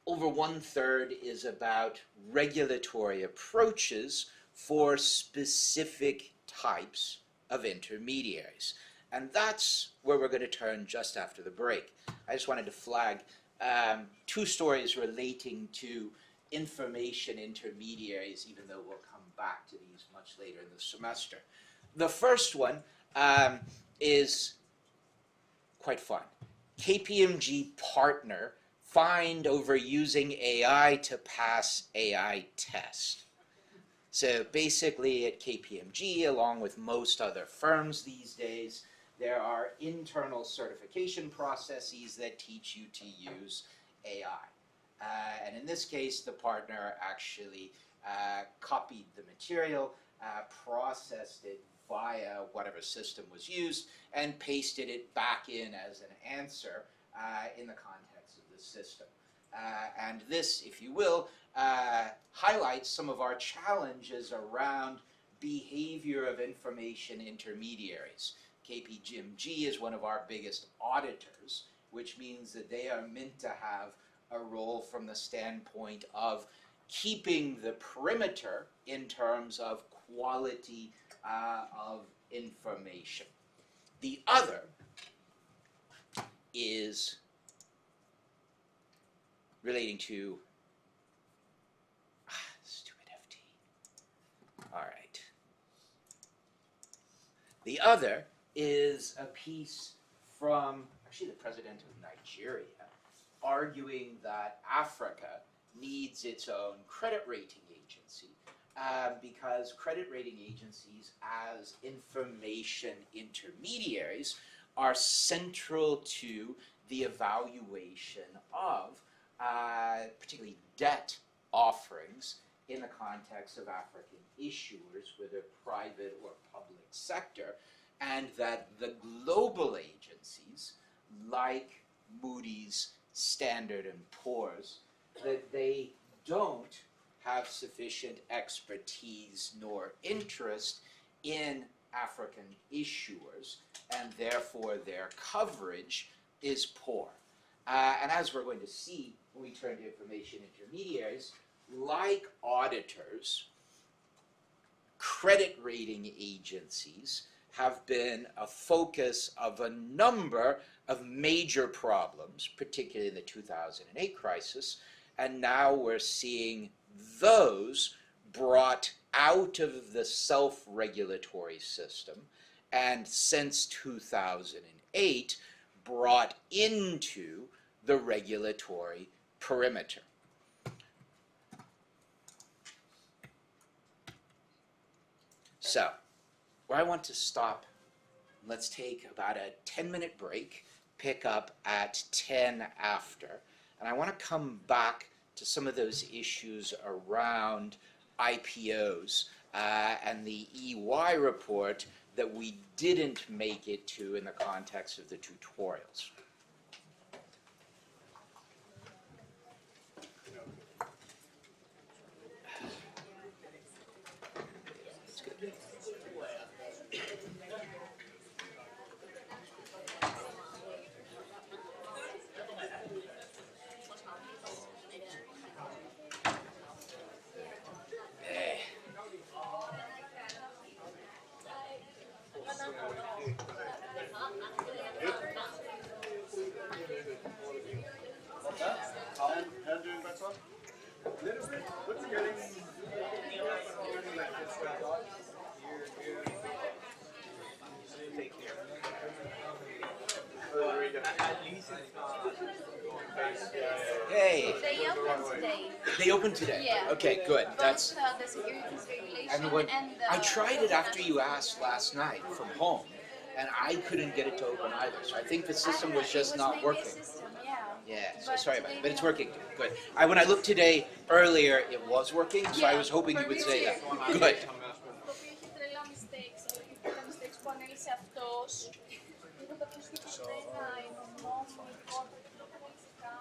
over 1/3 is about regulatory approaches for specific types of intermediaries. And that's where we're going to turn just after the break. I just wanted to flag 2 stories relating to information intermediaries, even though we'll come back to these much later in the semester. The first one is quite fun. KPMG partner fined over using AI to pass AI test. So basically at KPMG, along with most other firms these days, there are internal certification processes that teach you to use AI. And in this case, the partner actually copied the material, processed it via whatever system was used, and pasted it back in as an answer in the context of the system. And this, if you will, highlights some of our challenges around behavior of information intermediaries. KPMG is one of our biggest auditors, which means that they are meant to have a role from the standpoint of keeping the perimeter in terms of quality of information. The other is relating to stupid FT. All right. The other is a piece from actually the president of Nigeria arguing that Africa needs its own credit rating agency because credit rating agencies as information intermediaries are central to the evaluation of particularly debt offerings in the context of African issuers, whether private or public sector, and that the global agencies like Moody's, Standard and Poor's, that they don't have sufficient expertise nor interest in African issuers, and therefore their coverage is poor. And as we're going to see when we turn to information intermediaries, like auditors, credit rating agencies have been a focus of a number of major problems, particularly in the 2008 crisis, and now we're seeing those brought out of the self-regulatory system, and since 2008, brought into the regulatory perimeter. So, where I want to stop, let's take about a 10-minute break, pick up at 10 after, and I want to come back to some of those issues around IPOs and the EY report that we didn't make it to in the context of the tutorials. That's good. Little bit, but you're getting like this right here. Take care. At least Hey, They open today. they opened today? Yeah. Okay, good. Both That's the securities regulation and what and I tried it after you asked last night from home, and I couldn't get it to open either. So I think the system was just not working. System, yeah. Yeah, so But sorry about today it, but it's we working. Good. When I looked today earlier, it was working, so I was hoping you would say that. Good. Το οποίο έχει τρελά mistakes, αλλά και τα mistakes που ανέλησε αυτός. Είναι κάποιος τύπος που λέει να είναι νομικό, φυσικά.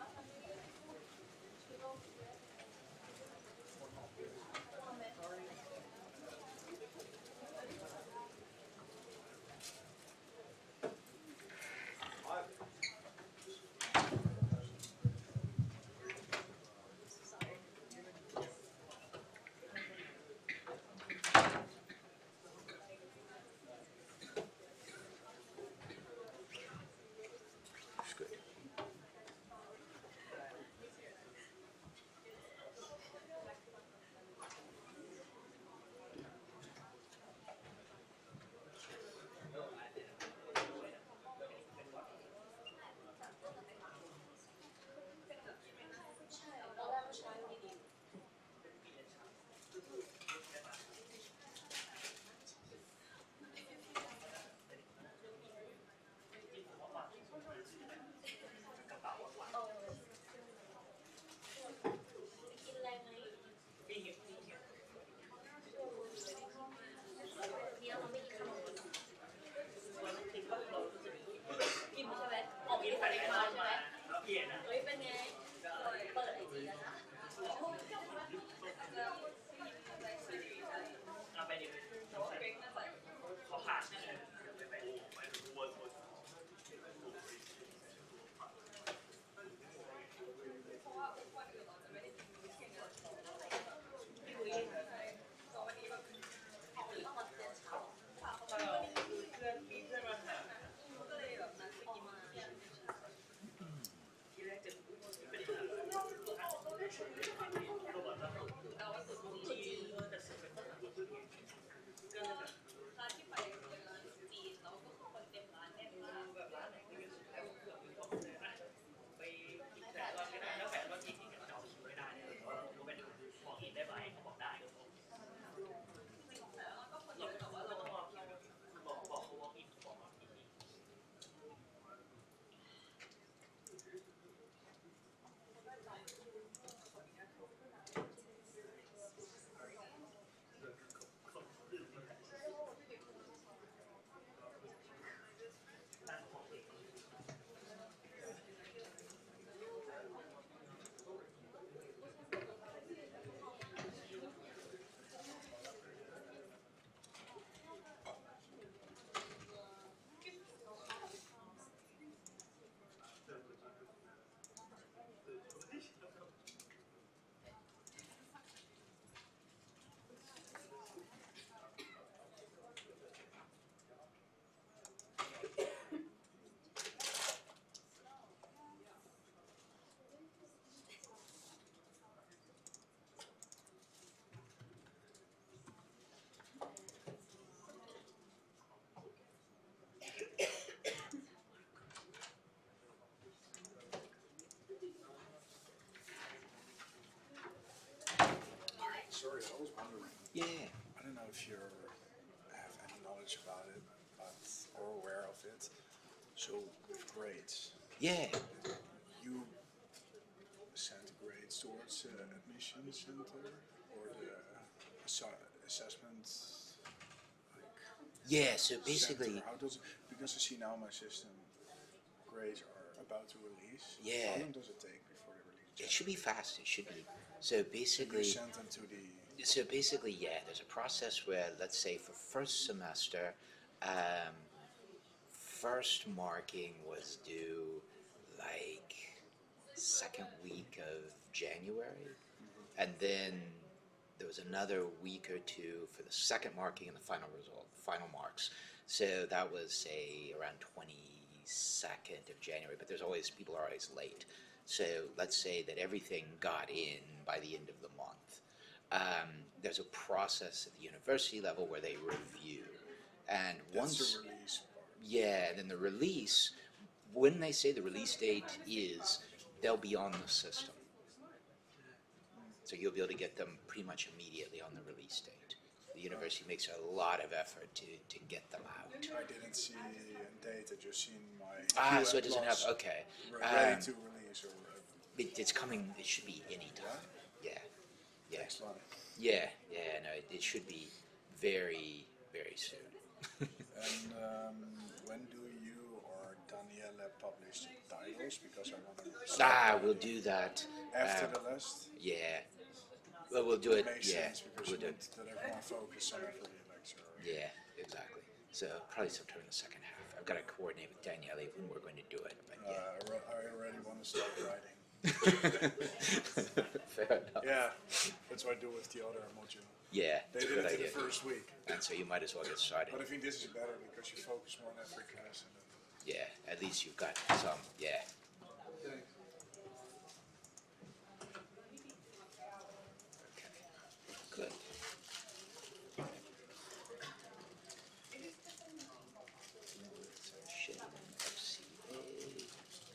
if you have any knowledge about it, or aware of it. So with grades, Yeah. you send grades towards admission center or the assessment like Yeah, so basically, center. How does it, because I see now my system grades are about to release. Yeah. How long does it take before they release? it should be fast. It should be. So You basically, send them to the yeah, there's a process where, let's say, for first semester, um, first marking was due like second week of January, and then there was another week or two for the second marking and the final result, final marks. So that was say around 22nd of January, but there's always people are always late. So let's say that everything got in by the end of the month. There's a process at the university level where they review, and that's once the release part. yeah, and then the release, when they say the release date is, they'll be on the system. So you'll be able to get them pretty much immediately on the release date. The university makes a lot of effort to get them out. I didn't see a date. I just seen my So it doesn't have, QM okay. ready to release or It's coming, it should be any time. Yeah, yeah, next one. yeah, no, it should be very, very soon. And when do you or Daniela publish the titles? Because I want to We'll do that. after um, the list. Yeah. Well, we'll do it, Makes yeah, sense because we'll you do want it. that everyone focus on every lecture. Yeah, exactly. So probably sometime in the second half. I've got to coordinate with Danielle when we're going to do it, but yeah. I already want to start writing. Fair enough. Yeah, that's what I do with the other module. Yeah, They it's a did good it in idea. the first week, And so you might as well get started. but I think this is better because you focus more on every class. And Yeah, at least you've got some, yeah. Okay, good. So Shannon, FCA,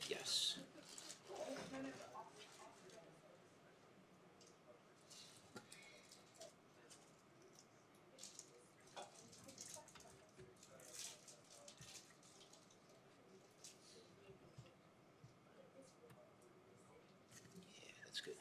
yes. Yeah, that's good.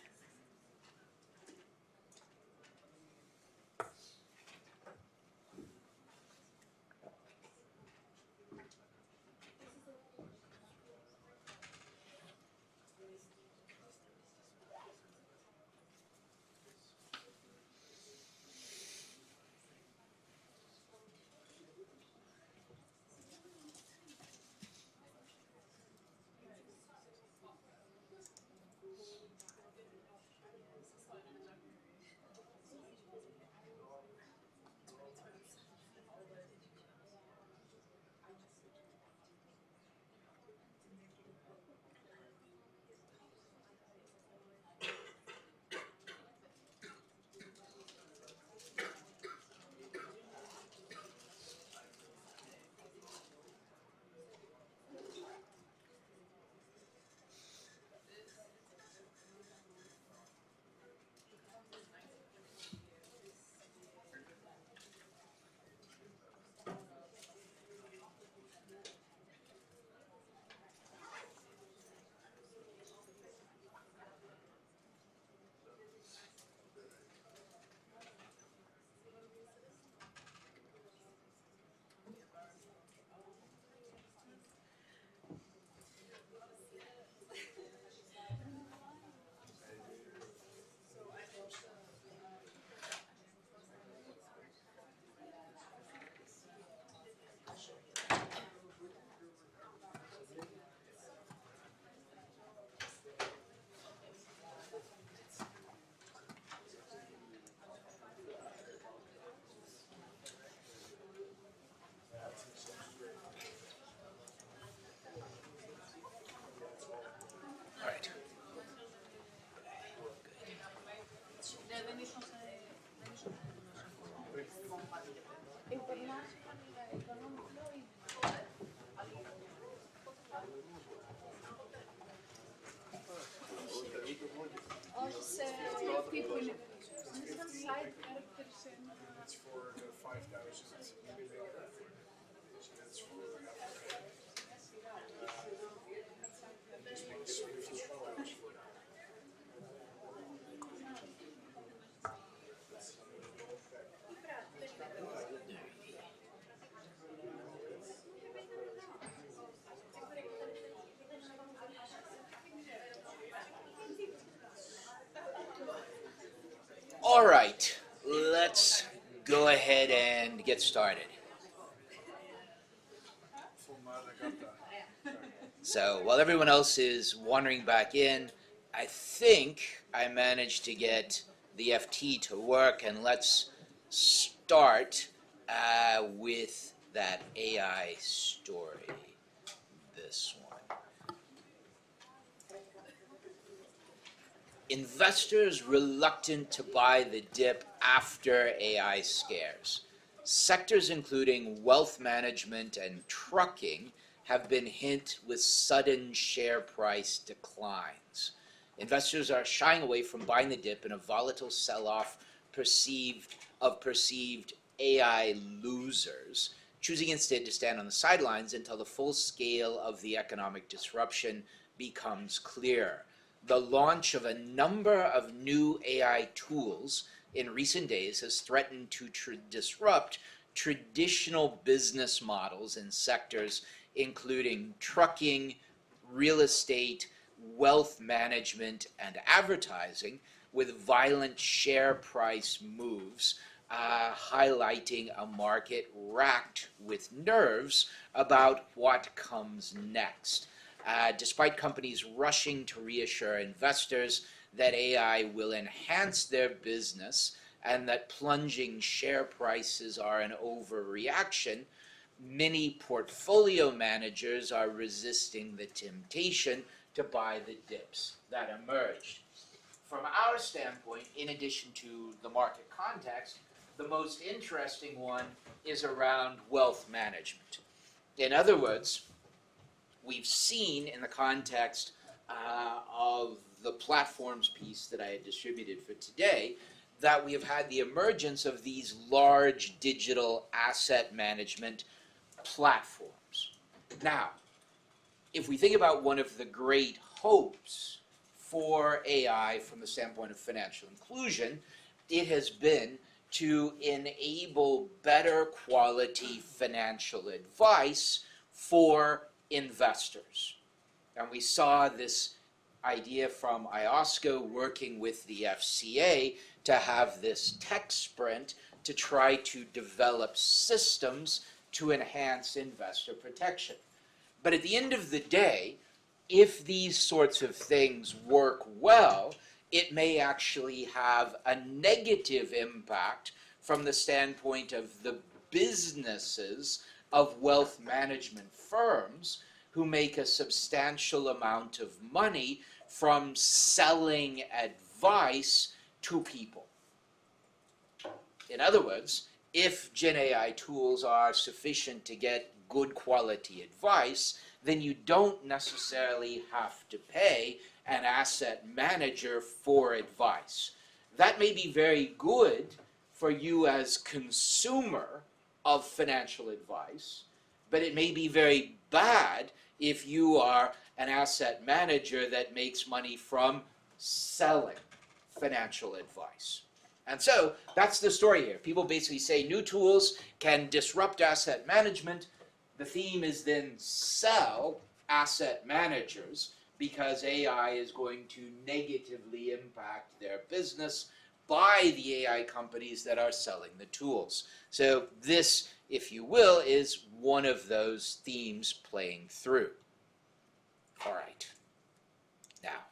All right. Όχι σε τύπου είναι. Είναι σαν side characters σε ένα... it's for the 5,000 million. So that's for Africa. This one's 54,000. All right, let's go ahead and get started. For Madagascar. So while everyone else is wandering back in, I think I managed to get the FT to work, and let's start with that AI story. This one. Investors reluctant to buy the dip after AI scares. Sectors including wealth management and trucking have been hit with sudden share price declines. Investors are shying away from buying the dip in a volatile sell-off perceived AI losers, choosing instead to stand on the sidelines until the full scale of the economic disruption becomes clear. The launch of a number of new AI tools in recent days has threatened to disrupt traditional business models in sectors including trucking, real estate, wealth management, and advertising, with violent share price moves highlighting a market racked with nerves about what comes next. Despite companies rushing to reassure investors that AI will enhance their business and that plunging share prices are an overreaction, many portfolio managers are resisting the temptation to buy the dips that emerged. From our standpoint, in addition to the market context, the most interesting one is around wealth management. In other words, we've seen in the context of the platforms piece that I had distributed for today that we have had the emergence of these large digital asset management platforms. Now, if we think about one of the great hopes for AI from the standpoint of financial inclusion, it has been to enable better quality financial advice for investors. And we saw this idea from IOSCO working with the FCA to have this tech sprint to try to develop systems to enhance investor protection. But at the end of the day, if these sorts of things work well, it may actually have a negative impact from the standpoint of the businesses of wealth management firms who make a substantial amount of money from selling advice to people. In other words, if Gen AI tools are sufficient to get good quality advice, then you don't necessarily have to pay an asset manager for advice. That may be very good for you as consumer of financial advice, but it may be very bad if you are an asset manager that makes money from selling financial advice. And so that's the story here. People basically say new tools can disrupt asset management. The theme is then sell asset managers because AI is going to negatively impact their business by the AI companies that are selling the tools. So this, if you will, is one of those themes playing through. All right. Now,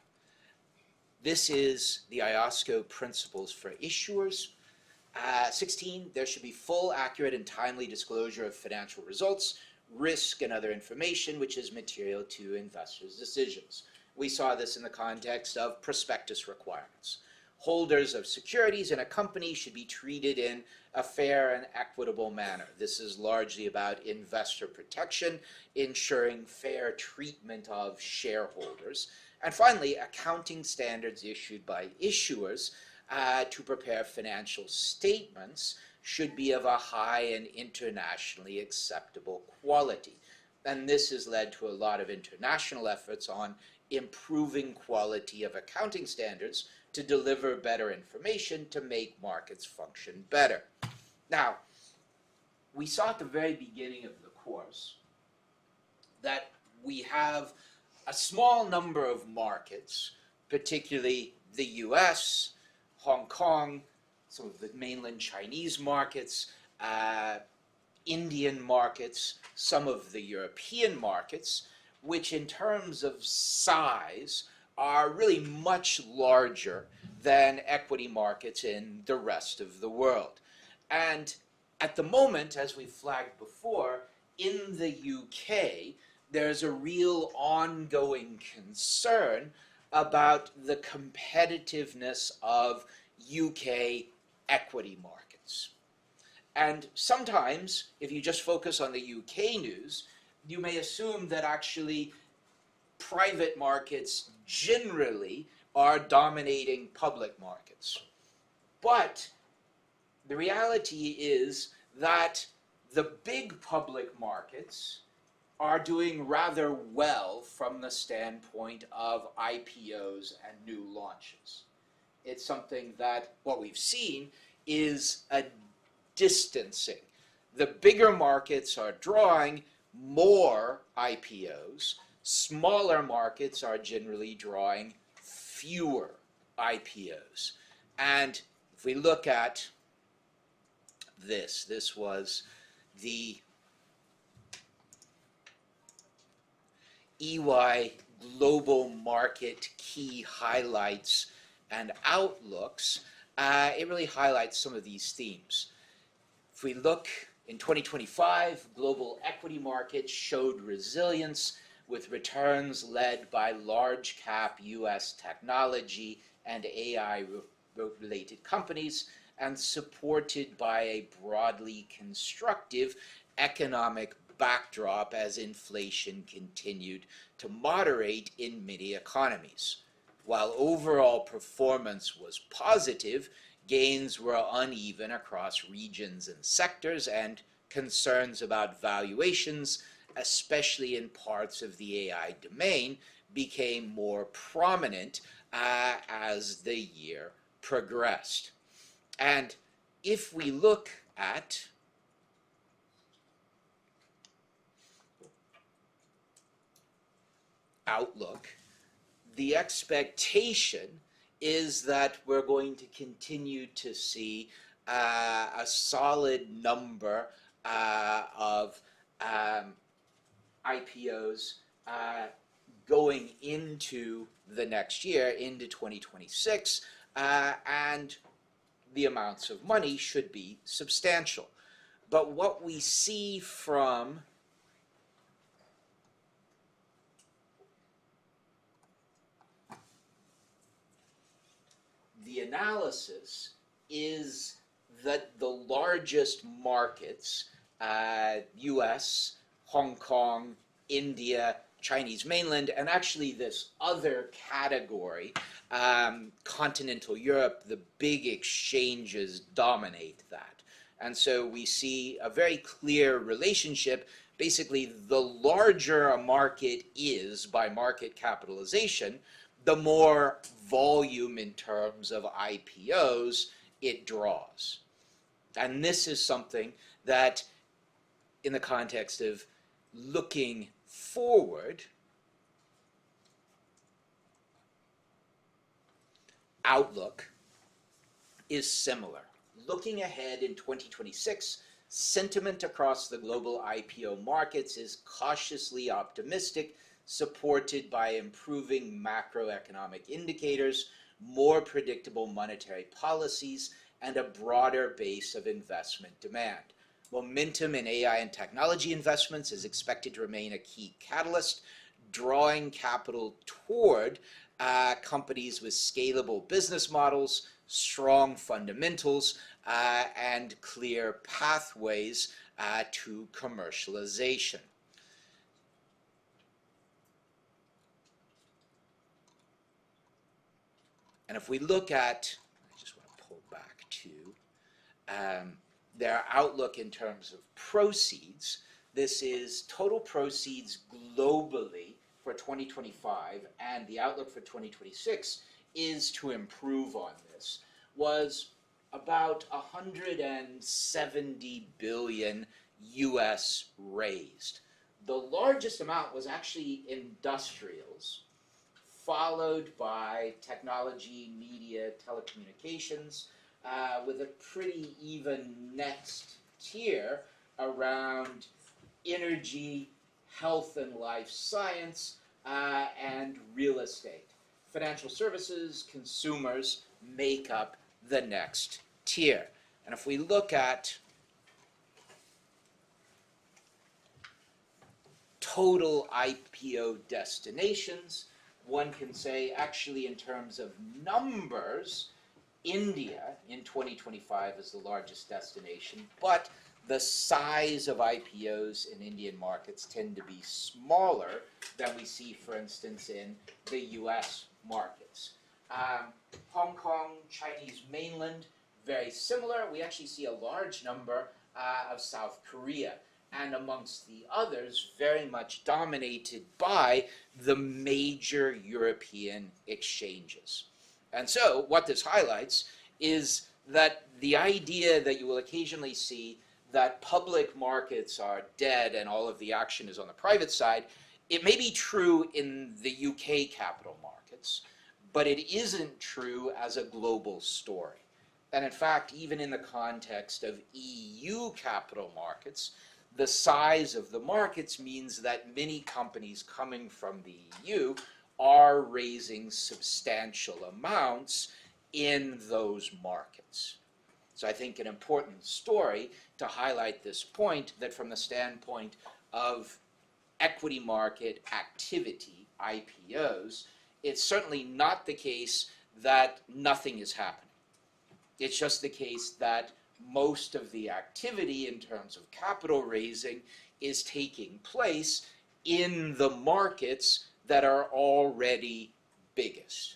this is the IOSCO principles for issuers. 16, there should be full, accurate, and timely disclosure of financial results, risk, and other information which is material to investors' decisions. We saw this in the context of prospectus requirements. Holders of securities in a company should be treated in a fair and equitable manner. This is largely about investor protection, ensuring fair treatment of shareholders. And finally, accounting standards issued by issuers to prepare financial statements should be of a high and internationally acceptable quality. And this has led to a lot of international efforts on improving quality of accounting standards to deliver better information to make markets function better. Now, we saw at the very beginning of the course that we have a small number of markets, particularly the US, Hong Kong, some of the mainland Chinese markets, Indian markets, some of the European markets, which in terms of size are really much larger than equity markets in the rest of the world. And at the moment, as we flagged before, in the UK, there's a real ongoing concern about the competitiveness of UK equity markets. And sometimes, if you just focus on the UK news, you may assume that actually private markets generally are dominating public markets. But the reality is that the big public markets are doing rather well from the standpoint of IPOs and new launches. It's something that what we've seen is a distancing. The bigger markets are drawing more IPOs. Smaller markets are generally drawing fewer IPOs. And if we look at this was the EY Global Market Key Highlights and Outlooks. It really highlights some of these themes. If we look in 2025, global equity markets showed resilience with returns led by large cap US technology and AI related companies and supported by a broadly constructive economic backdrop as inflation continued to moderate in many economies. While overall performance was positive, gains were uneven across regions and sectors, and concerns about valuations, especially in parts of the AI domain, became more prominent as the year progressed. And if we look at outlook, the expectation is that we're going to continue to see a solid number of IPOs going into the next year, into 2026, and the amounts of money should be substantial. But what we see from the analysis is that the largest markets, US, Hong Kong, India, Chinese mainland, and actually this other category, continental Europe, the big exchanges dominate that. And so we see a very clear relationship. Basically, the larger a market is by market capitalization, the more volume in terms of IPOs it draws. And this is something that, in the context of looking forward, outlook is similar. Looking ahead in 2026, sentiment across the global IPO markets is cautiously optimistic, supported by improving macroeconomic indicators, more predictable monetary policies, and a broader base of investment demand. Momentum in AI and technology investments is expected to remain a key catalyst, drawing capital toward companies with scalable business models, strong fundamentals, and clear pathways to commercialization. And if we look at, I just want to pull back to their outlook in terms of proceeds. This is total proceeds globally for 2025, and the outlook for 2026 is to improve on this, was about 170 billion US raised. The largest amount was actually industrials, followed by technology, media, telecommunications, with a pretty even next tier around energy, health and life science, and real estate. Financial services, consumers make up the next tier. And if we look at total IPO destinations, one can say actually in terms of numbers, India in 2025 is the largest destination, but the size of IPOs in Indian markets tend to be smaller than we see, for instance, in the US markets. Hong Kong, Chinese mainland, very similar. We actually see a large number of South Korea, and amongst the others, very much dominated by the major European exchanges. And so what this highlights is that the idea that you will occasionally see that public markets are dead and all of the action is on the private side, it may be true in the UK capital markets, but it isn't true as a global story. And in fact, even in the context of EU capital markets, the size of the markets means that many companies coming from the EU are raising substantial amounts in those markets. So I think an important story to highlight this point, that from the standpoint of equity market activity, IPOs, it's certainly not the case that nothing is happening. It's just the case that most of the activity in terms of capital raising is taking place in the markets that are already biggest.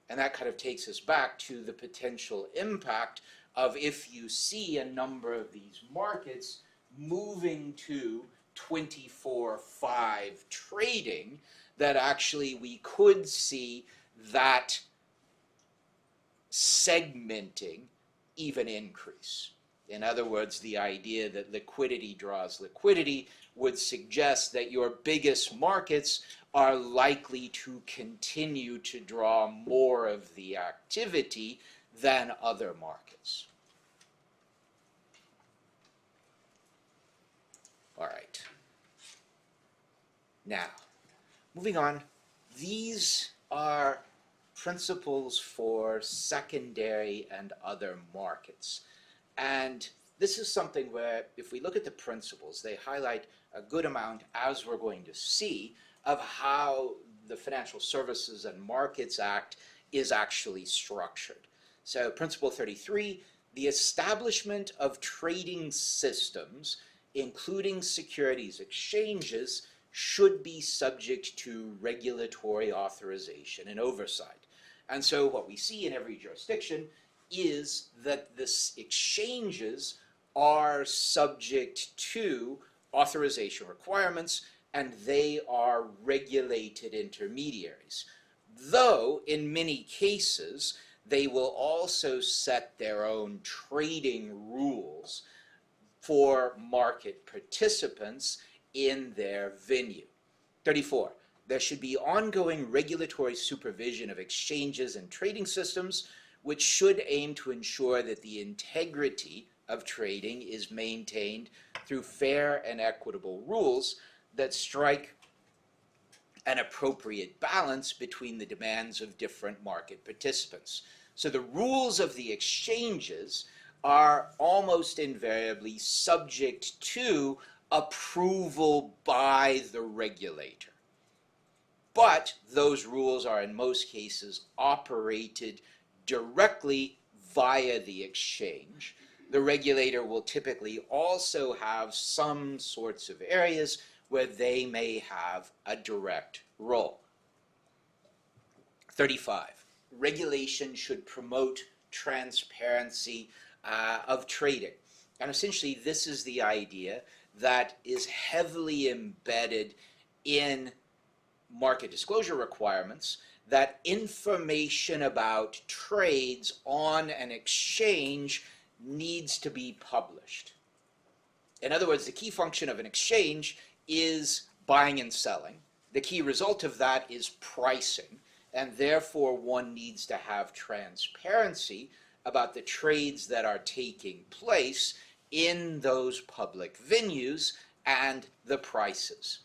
And that kind of takes us back to the potential impact of if you see a number of these markets moving to 24/5 trading, that actually we could see that segmenting even increase. In other words, the idea that liquidity draws liquidity would suggest that your biggest markets are likely to continue to draw more of the activity than other markets. All right. Now, moving on, these are principles for secondary and other markets. And this is something where, if we look at the principles, they highlight a good amount, as we're going to see, of how the Financial Services and Markets Act is actually structured. So Principle 33, the establishment of trading systems, including securities exchanges, should be subject to regulatory authorization and oversight. And so what we see in every jurisdiction is that the exchanges are subject to authorization requirements, and they are regulated intermediaries. Though, in many cases, they will also set their own trading rules for market participants in their venue. 34. There should be ongoing regulatory supervision of exchanges and trading systems, which should aim to ensure that the integrity of trading is maintained through fair and equitable rules that strike an appropriate balance between the demands of different market participants. So the rules of the exchanges are almost invariably subject to approval by the regulator. But those rules are in most cases operated directly via the exchange. The regulator will typically also have some sorts of areas where they may have a direct role. 35. Regulation should promote transparency of trading. And essentially, this is the idea that is heavily embedded in market disclosure requirements, that information about trades on an exchange needs to be published. In other words, the key function of an exchange is buying and selling. The key result of that is pricing, and therefore one needs to have transparency about the trades that are taking place in those public venues and the prices.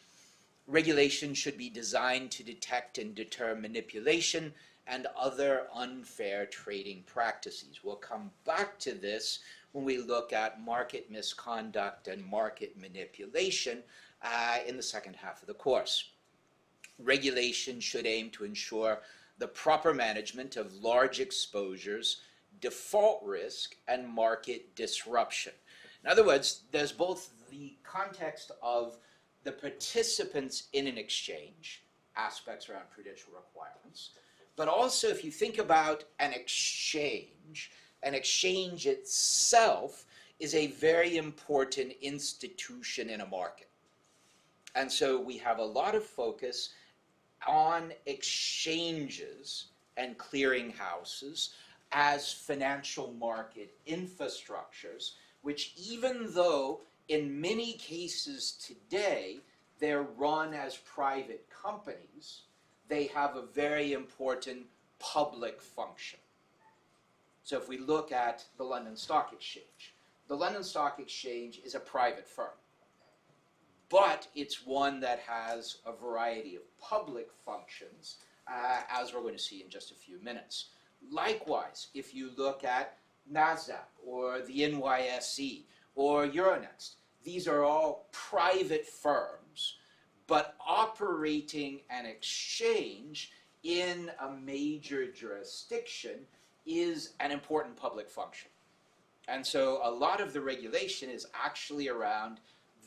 Regulation should be designed to detect and deter manipulation and other unfair trading practices. We'll come back to this when we look at market misconduct and market manipulation in the second half of the course. Regulation should aim to ensure the proper management of large exposures, default risk, and market disruption. In other words, there's both the context of the participants in an exchange, aspects around prudential requirements, but also if you think about an exchange itself is a very important institution in a market. And so we have a lot of focus on exchanges and clearinghouses as financial market infrastructures, which even though in many cases today they're run as private companies, they have a very important public function. So if we look at the London Stock Exchange, the London Stock Exchange is a private firm, but it's one that has a variety of public functions, as we're going to see in just a few minutes. Likewise, if you look at NASDAQ or the NYSE or Euronext, these are all private firms, but operating an exchange in a major jurisdiction is an important public function. And so a lot of the regulation is actually around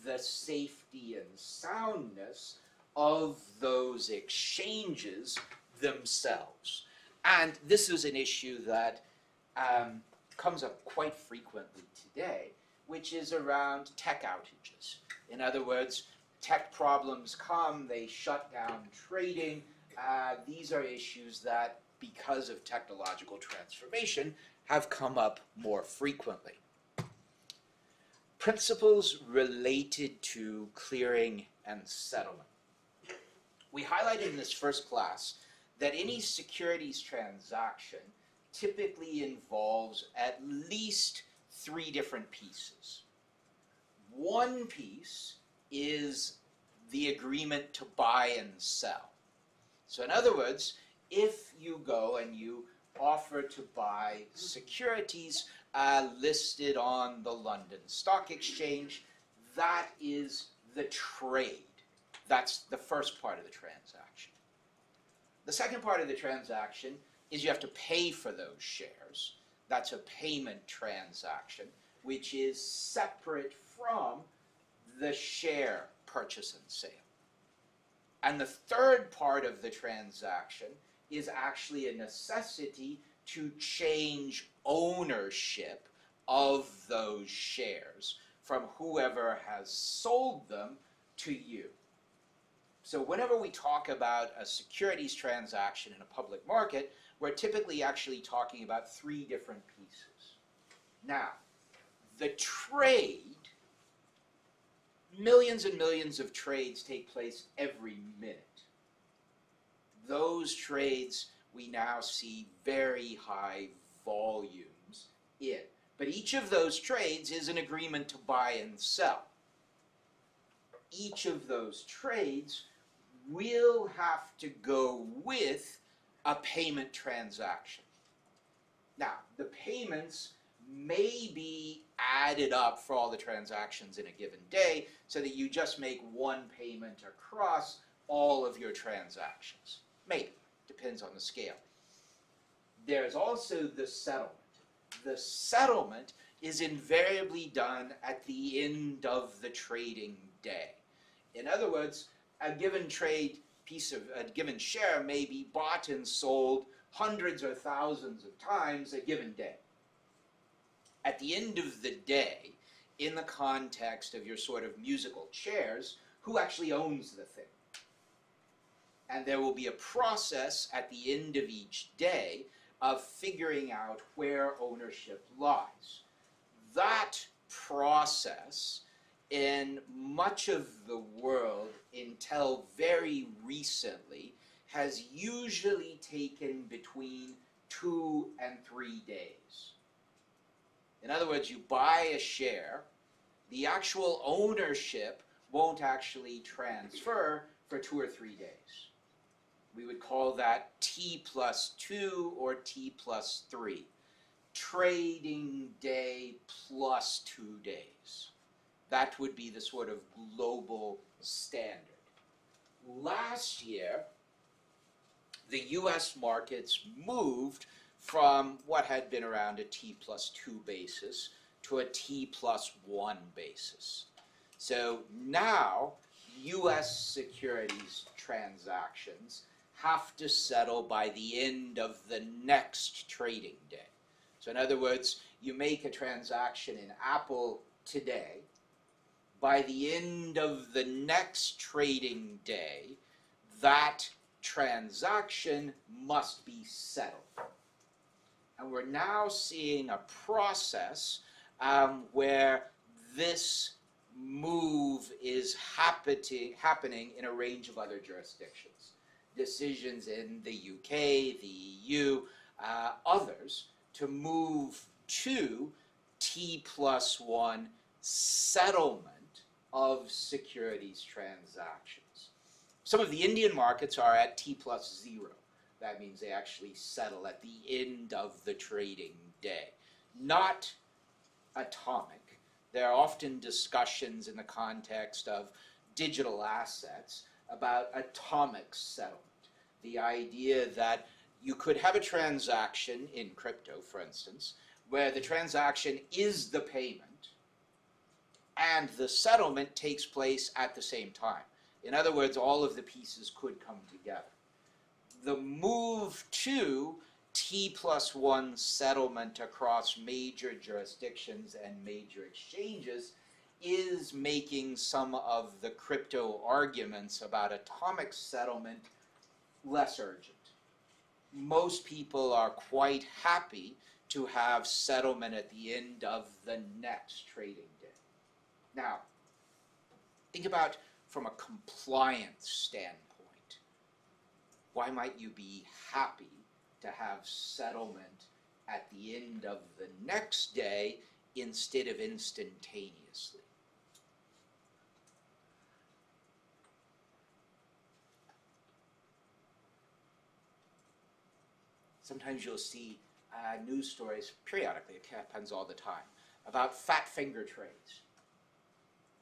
the safety and soundness of those exchanges themselves. And this is an issue that comes up quite frequently today, which is around tech outages. In other words, tech problems come, they shut down trading. These are issues that, because of technological transformation, have come up more frequently. Principles related to clearing and settlement. We highlighted in this first class that any securities transaction typically involves at least 3 different pieces. One piece is the agreement to buy and sell. So in other words, if you go and you offer to buy securities listed on the London Stock Exchange, that is the trade. That's the first part of the transaction. The second part of the transaction is you have to pay for those shares. That's a payment transaction, which is separate from the share purchase and sale. And the third part of the transaction is actually a necessity to change ownership of those shares from whoever has sold them to you. So whenever we talk about a securities transaction in a public market, we're typically actually talking about 3 different pieces. Now, the trade, millions and millions of trades take place every minute. Those trades we now see very high volumes in. But each of those trades is an agreement to buy and sell. Each of those trades will have to go with a payment transaction. Now, the payments may be added up for all the transactions in a given day so that you just make one payment across all of your transactions. Maybe, depends on the scale. There's also the settlement. The settlement is invariably done at the end of the trading day. In other words, a given a given share may be bought and sold hundreds or thousands of times a given day. at the end of the day, in the context of your sort of musical chairs, who actually owns the thing? And there will be a process at the end of each day of figuring out where ownership lies. That process, in much of the world until very recently, has usually taken between 2 and 3 days. In other words, you buy a share, the actual ownership won't actually transfer for 2 or 3 days. We would call that T+2 or T+3. Trading day plus 2 days. That would be the sort of global standard. Last year, the US markets moved from what had been around a T+2 basis to a T+1 basis. So now, US securities transactions have to settle by the end of the next trading day. So in other words, you make a transaction in Apple today, by the end of the next trading day, that transaction must be settled. And we're now seeing a process where this move is happening in a range of other jurisdictions. Decisions in the UK, the EU, others, to move to T+1 settlement of securities transactions. Some of the Indian markets are at T+0. That means they actually settle at the end of the trading day. Not atomic. There are often discussions in the context of digital assets about atomic settlement. The idea that you could have a transaction in crypto, for instance, where the transaction is the payment and the settlement takes place at the same time. In other words, all of the pieces could come together. The move to T+1 settlement across major jurisdictions and major exchanges is making some of the crypto arguments about atomic settlement less urgent. Most people are quite happy to have settlement at the end of the next trading day. Now, think about from a compliance standpoint. Why might you be happy to have settlement at the end of the next day instead of instantaneously? Sometimes you'll see news stories periodically, it happens all the time, about fat finger trades.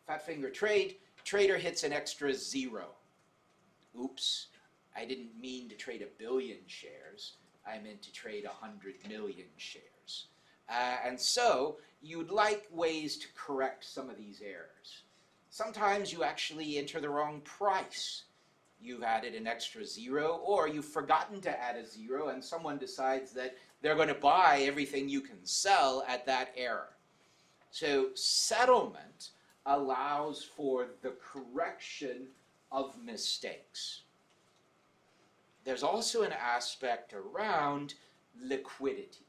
Fat finger trade, trader hits an extra 0. Oops, I didn't mean to trade 1 billion shares, I meant to trade 100 million shares. And so, you'd like ways to correct some of these errors. Sometimes you actually enter the wrong price. You've added an extra 0, or you've forgotten to add a 0, and someone decides that they're going to buy everything you can sell at that error. So settlement allows for the correction of mistakes. There's also an aspect around liquidity.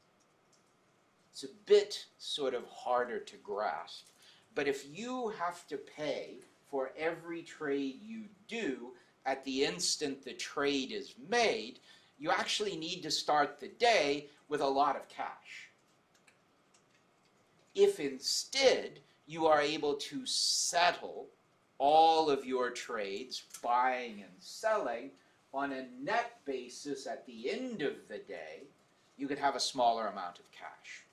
It's a bit sort of harder to grasp, but if you have to pay for every trade you do at the instant the trade is made, you actually need to start the day with a lot of cash. If instead you are able to settle all of your trades, buying and selling, on a net basis at the end of the day, you could have a smaller amount of cash.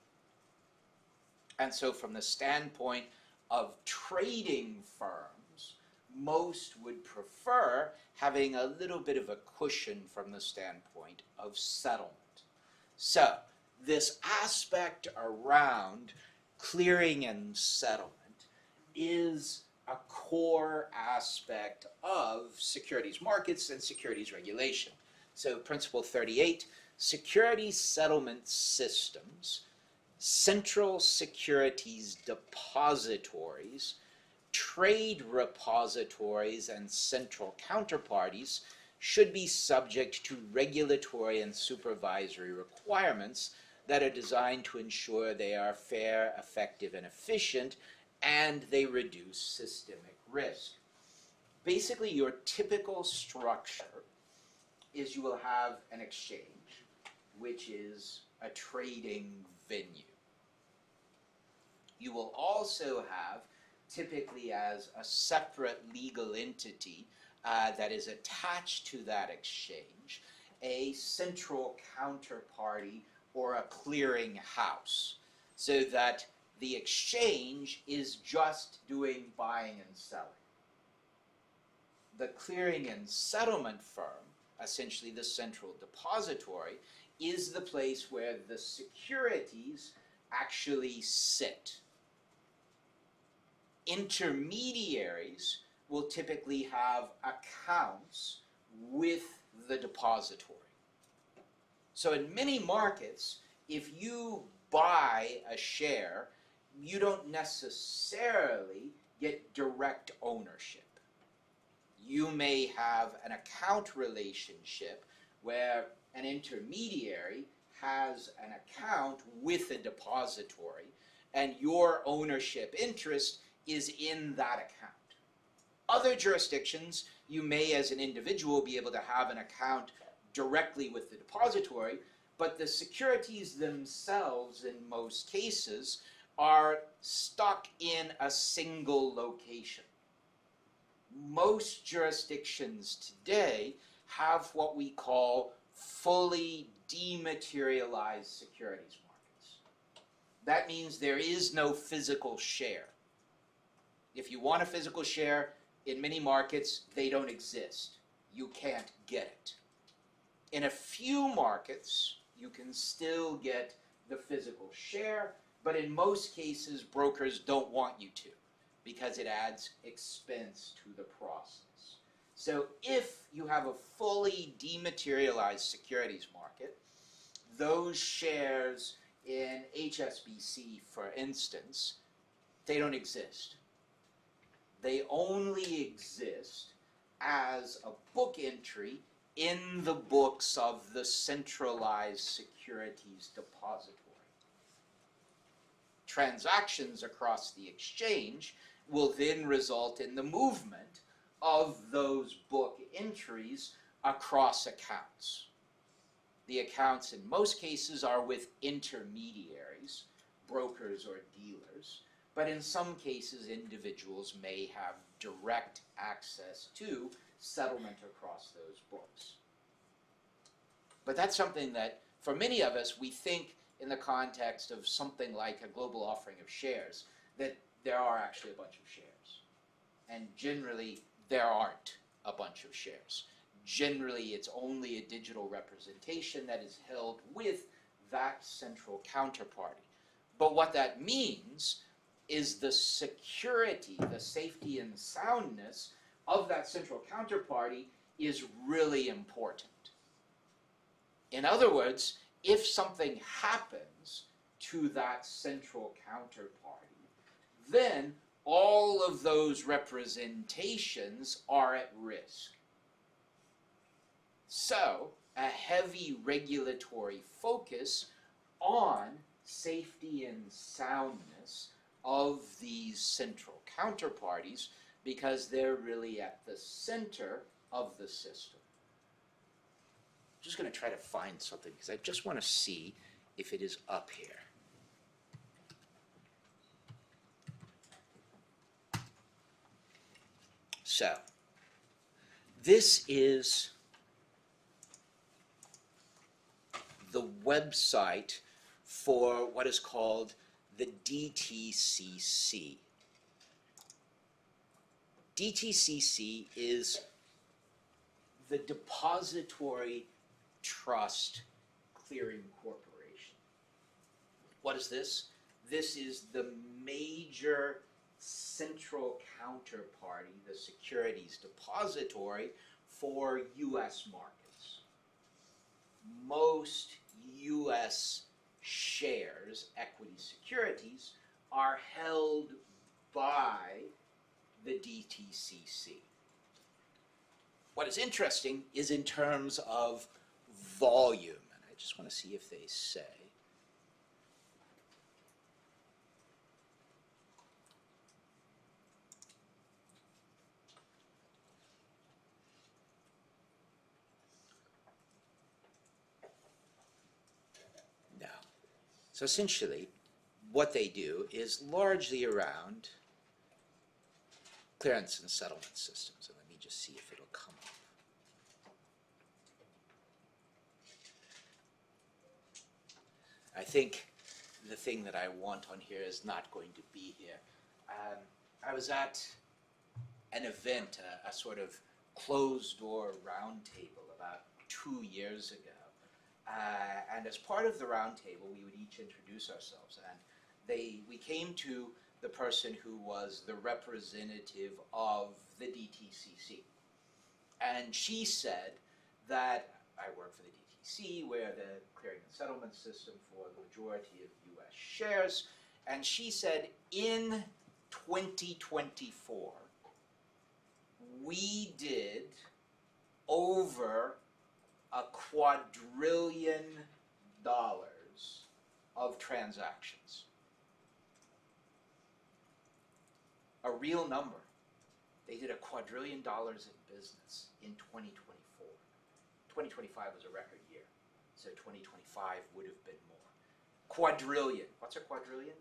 And so from the standpoint of trading firms, most would prefer having a little bit of a cushion from the standpoint of settlement. So, this aspect around clearing and settlement is a core aspect of securities markets and securities regulation. So, Principle 38, securities settlement systems central securities depositories, trade repositories, and central counterparties should be subject to regulatory and supervisory requirements that are designed to ensure they are fair, effective, and efficient, and they reduce systemic risk. Basically, your typical structure is you will have an exchange, which is a trading venue. You will also have, typically as a separate legal entity that is attached to that exchange, a central counterparty or a clearing house, so that the exchange is just doing buying and selling. The clearing and settlement firm, essentially the central depository, is the place where the securities actually sit. Intermediaries will typically have accounts with the depository. So in many markets, if you buy a share, you don't necessarily get direct ownership. You may have an account relationship where an intermediary has an account with a depository, and your ownership interest is in that account. Other jurisdictions, you may as an individual be able to have an account directly with the depository, but the securities themselves in most cases are stuck in a single location. Most jurisdictions today have what we call fully dematerialized securities markets. That means there is no physical share. If you want a physical share, in many markets, they don't exist. You can't get it. In a few markets, you can still get the physical share, but in most cases, brokers don't want you to, because it adds expense to the process. So if you have a fully dematerialized securities market, those shares in HSBC, for instance, they don't exist. They only exist as a book entry in the books of the centralized securities depository. Transactions across the exchange will then result in the movement of those book entries across accounts. The accounts in most cases are with intermediaries, brokers or dealers, but in some cases individuals may have direct access to settlement across those books. But that's something that, for many of us, we think in the context of something like a global offering of shares, that there are actually a bunch of shares. And generally, there aren't a bunch of shares. Generally, it's only a digital representation that is held with that central counterparty. But what that means is the security, the safety and soundness of that central counterparty is really important. In other words, if something happens to that central counterparty, then all of those representations are at risk. So, a heavy regulatory focus on safety and soundness of these central counterparties, because they're really at the center of the system. I'm just going to try to find something because I just want to see if it is up here. So, this is the website for what is called the DTCC. DTCC is the Depository Trust Clearing Corporation. What is this? This is the major central counterparty, the securities depository for U.S. markets. Most U.S. shares, equity securities, are held by the DTCC. What is interesting is in terms of volume, and I just want to see if they say. No. So essentially, what they do is largely around clearance and settlement systems. And let me just see if it'll come up. I think the thing that I want on here is not going to be here. I was at an event, a sort of closed-door roundtable about 2 years ago. And as part of the roundtable, we would each introduce ourselves. And we came to the person who was the representative of the DTCC. And she said that I work for the DTCC, we're the clearing and settlement system for the majority of US shares. And she said in 2024, we did over $2 quadrillion of transactions. A real number. They did $2 quadrillion in business in 2024. 2025 was a record year, so 2025 would have been more. Quadrillion. What's a quadrillion?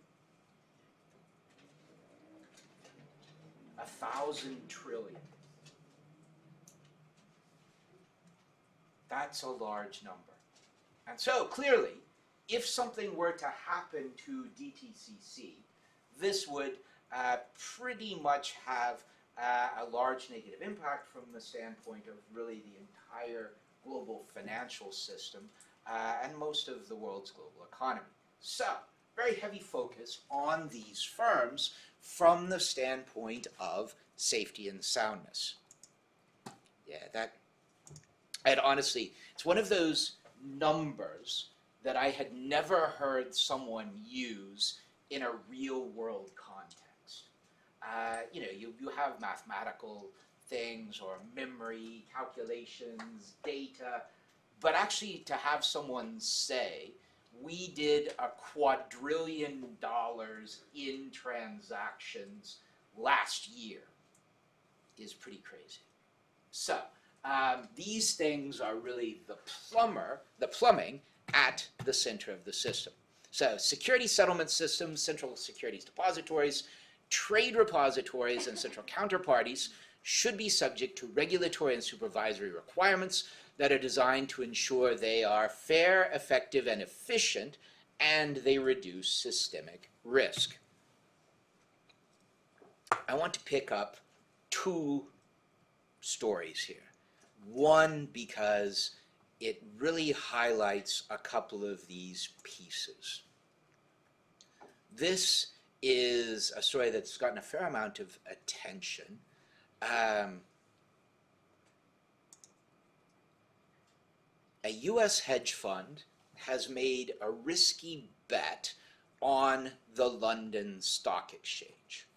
1,000 trillion. That's a large number. And so clearly, if something were to happen to DTCC, this would pretty much have a large negative impact from the standpoint of really the entire global financial system and most of the world's global economy. So, very heavy focus on these firms from the standpoint of safety and soundness. Yeah, and honestly, it's one of those numbers that I had never heard someone use in a real world context. You have mathematical things or memory, calculations, data, but actually to have someone say, we did $2 quadrillion in transactions last year is pretty crazy. So, these things are really the plumbing at the center of the system. So, security settlement systems, central securities depositories, trade repositories, and central counterparties should be subject to regulatory and supervisory requirements that are designed to ensure they are fair, effective, and efficient, and they reduce systemic risk. I want to pick up 2 stories here. One, because it really highlights a couple of these pieces. This is a story that's gotten a fair amount of attention. A US hedge fund has made a risky bet on the London Stock Exchange.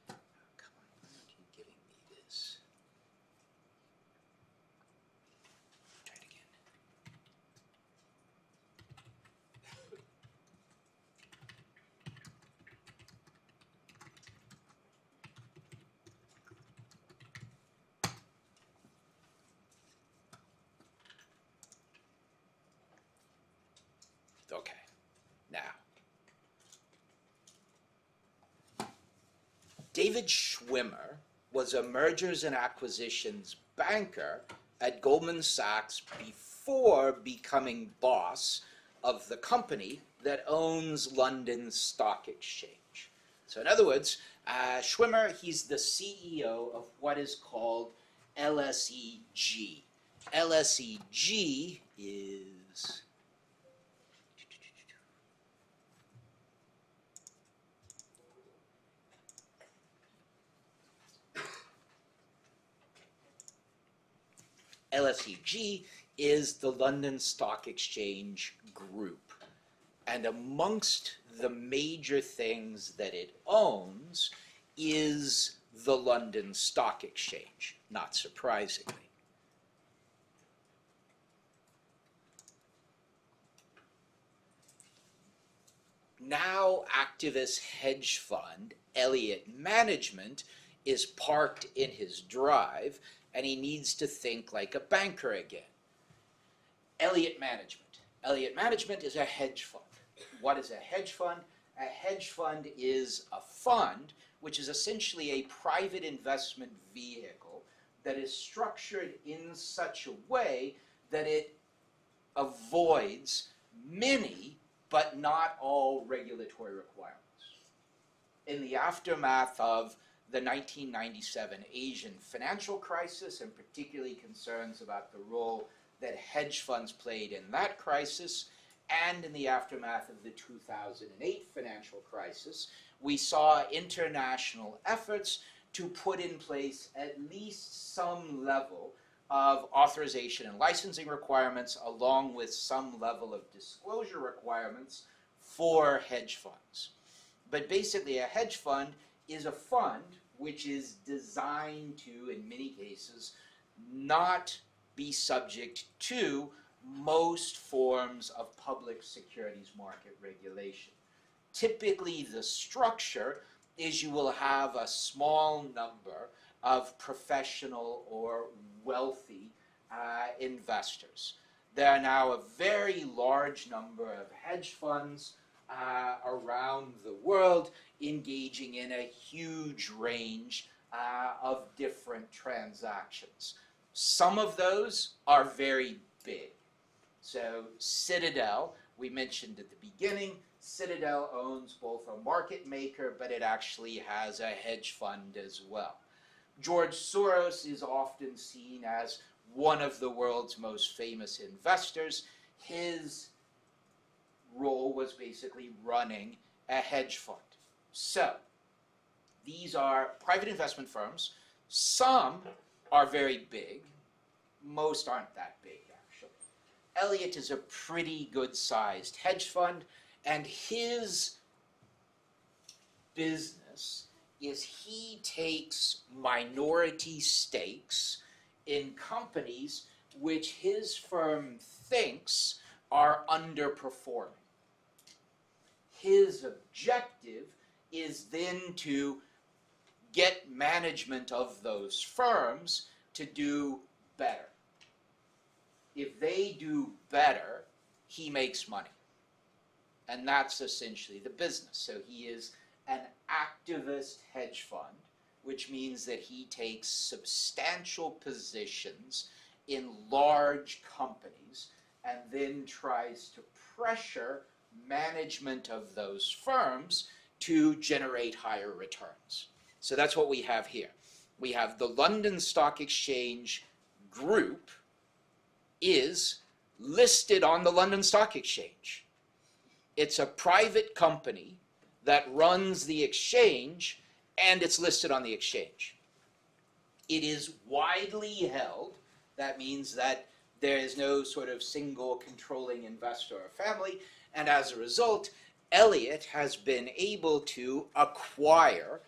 Oh, come on, why aren't you giving me this? Try it again. Okay, now, David Schwimmer was a mergers and acquisitions banker at Goldman Sachs before becoming boss of the company that owns London Stock Exchange. So in other words, Schwimmer, he's the CEO of what is called LSEG. LSEG is... LSEG is the London Stock Exchange Group. And amongst the major things that it owns is the London Stock Exchange, not surprisingly. Now activist hedge fund Elliott Management is parked in his drive, and he needs to think like a banker again. Elliott Management. Elliott Management is a hedge fund. What is a hedge fund? A hedge fund is a fund which is essentially a private investment vehicle that is structured in such a way that it avoids many but not all regulatory requirements. In the aftermath of the 1997 Asian financial crisis, and particularly concerns about the role that hedge funds played in that crisis, and in the aftermath of the 2008 financial crisis, we saw international efforts to put in place at least some level of authorization and licensing requirements, along with some level of disclosure requirements for hedge funds. But basically, a hedge fund is a fund which is designed to, in many cases, not be subject to most forms of public securities market regulation. Typically, the structure is you will have a small number of professional or wealthy investors. There are now a very large number of hedge funds around the world engaging in a huge range of different transactions. Some of those are very big. So Citadel, we mentioned at the beginning, Citadel owns both a market maker, but it actually has a hedge fund as well. George Soros is often seen as one of the world's most famous investors. His role was basically running a hedge fund. So these are private investment firms. Some are very big. Most aren't that big, actually. Elliott is a pretty good-sized hedge fund, and his business is he takes minority stakes in companies which his firm thinks are underperforming. His objective is then to get management of those firms to do better. If they do better, he makes money. And that's essentially the business. So he is an activist hedge fund, which means that he takes substantial positions in large companies and then tries to pressure management of those firms to generate higher returns. So that's what we have here. We have the London Stock Exchange Group is listed on the London Stock Exchange. It's a private company that runs the exchange, and it's listed on the exchange. It is widely held. That means that there is no sort of single controlling investor or family, and as a result, Elliott has been able to acquire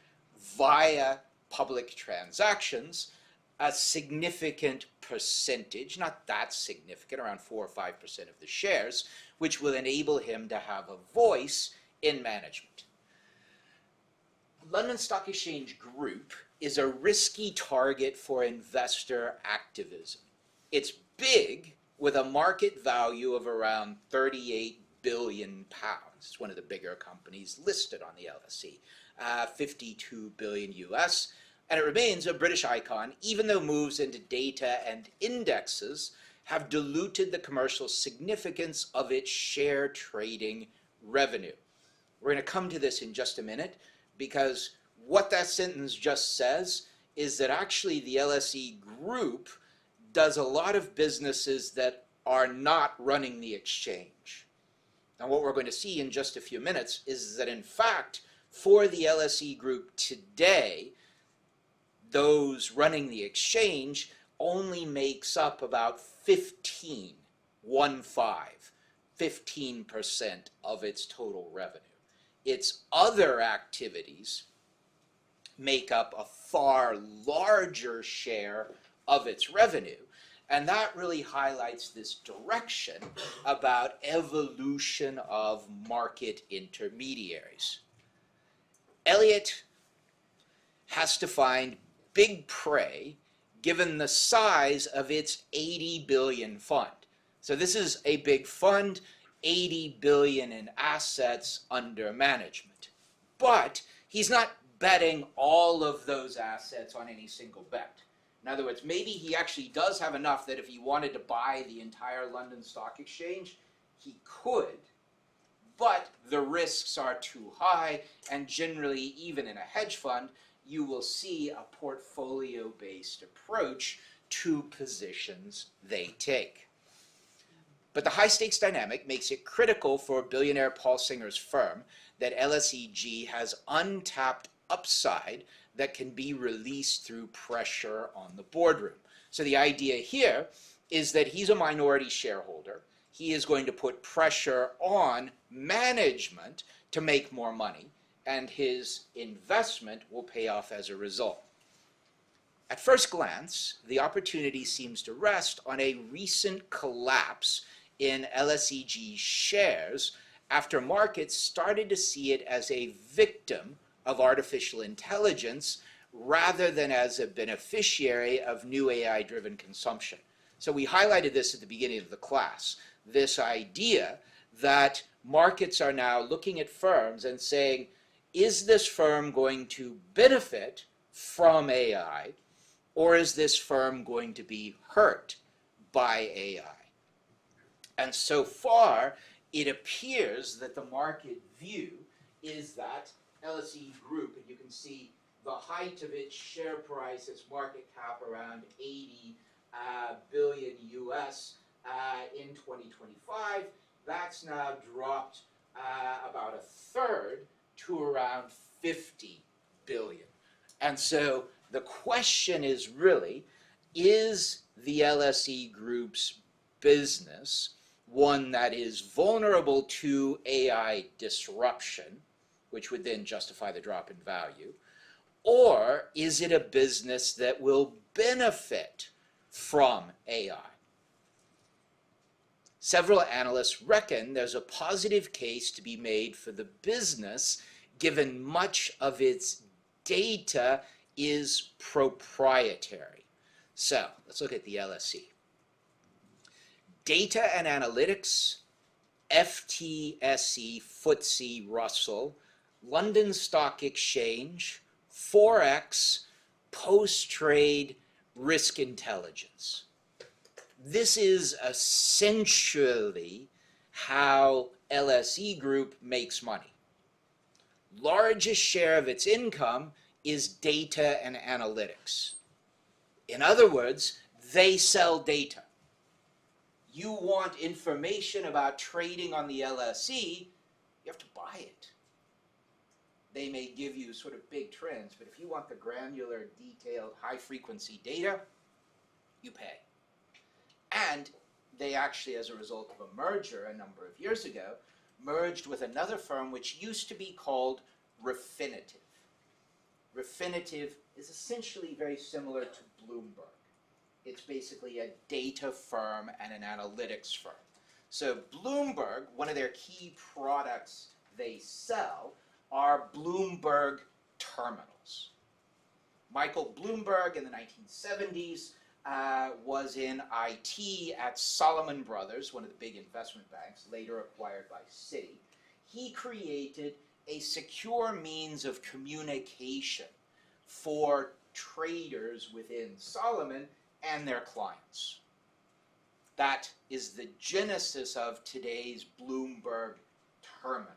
via public transactions a significant percentage, not that significant, around 4 or 5% of the shares, which will enable him to have a voice in management. London Stock Exchange Group is a risky target for investor activism. It's big, with a market value of around £38 billion. It's one of the bigger companies listed on the LSE, 52 billion US, and it remains a British icon, even though moves into data and indexes have diluted the commercial significance of its share trading revenue. We're going to come to this in just a minute, because what that sentence just says is that actually the LSE Group does a lot of businesses that are not running the exchange. Now, what we're going to see in just a few minutes is that, in fact, for the LSE Group today, those running the exchange only makes up about 15 15% of its total revenue. Its other activities make up a far larger share of its revenue. And that really highlights this direction about evolution of market intermediaries. Elliott has to find big prey given the size of its 80 billion fund. So this is a big fund, 80 billion in assets under management. But he's not betting all of those assets on any single bet. In other words, maybe he actually does have enough that if he wanted to buy the entire London Stock Exchange, he could, but the risks are too high, and generally, even in a hedge fund, you will see a portfolio-based approach to positions they take. But the high-stakes dynamic makes it critical for billionaire Paul Singer's firm that LSEG has untapped upside that can be released through pressure on the boardroom. So the idea here is that he's a minority shareholder. He is going to put pressure on management to make more money, and his investment will pay off as a result. At first glance, the opportunity seems to rest on a recent collapse in LSEG shares after markets started to see it as a victim of artificial intelligence rather than as a beneficiary of new AI-driven consumption. So we highlighted this at the beginning of the class, this idea that markets are now looking at firms and saying, is this firm going to benefit from AI, or is this firm going to be hurt by AI? And so far, it appears that the market view is that LSE Group, and you can see the height of its share price, its market cap around 80 billion US in 2025. That's now dropped about a third to around 50 billion. And so the question is really, is the LSE Group's business one that is vulnerable to AI disruption, which would then justify the drop in value, or is it a business that will benefit from AI? Several analysts reckon there's a positive case to be made for the business given much of its data is proprietary. So let's look at the LSE. Data and analytics, FTSE, FTSE Russell, London Stock Exchange, Forex, post-trade risk intelligence. This is essentially how LSE Group makes money. Largest share of its income is data and analytics. In other words, they sell data. You want information about trading on the LSE, you have to buy it. They may give you sort of big trends, but if you want the granular, detailed, high-frequency data, you pay. And they actually, as a result of a merger a number of years ago, merged with another firm which used to be called Refinitiv. Refinitiv is essentially very similar to Bloomberg. It's basically a data firm and an analytics firm. So Bloomberg, one of their key products they sell are Bloomberg terminals. Michael Bloomberg in the 1970s was in IT at Salomon Brothers, one of the big investment banks, later acquired by Citi. He created a secure means of communication for traders within Salomon and their clients. That is the genesis of today's Bloomberg terminal,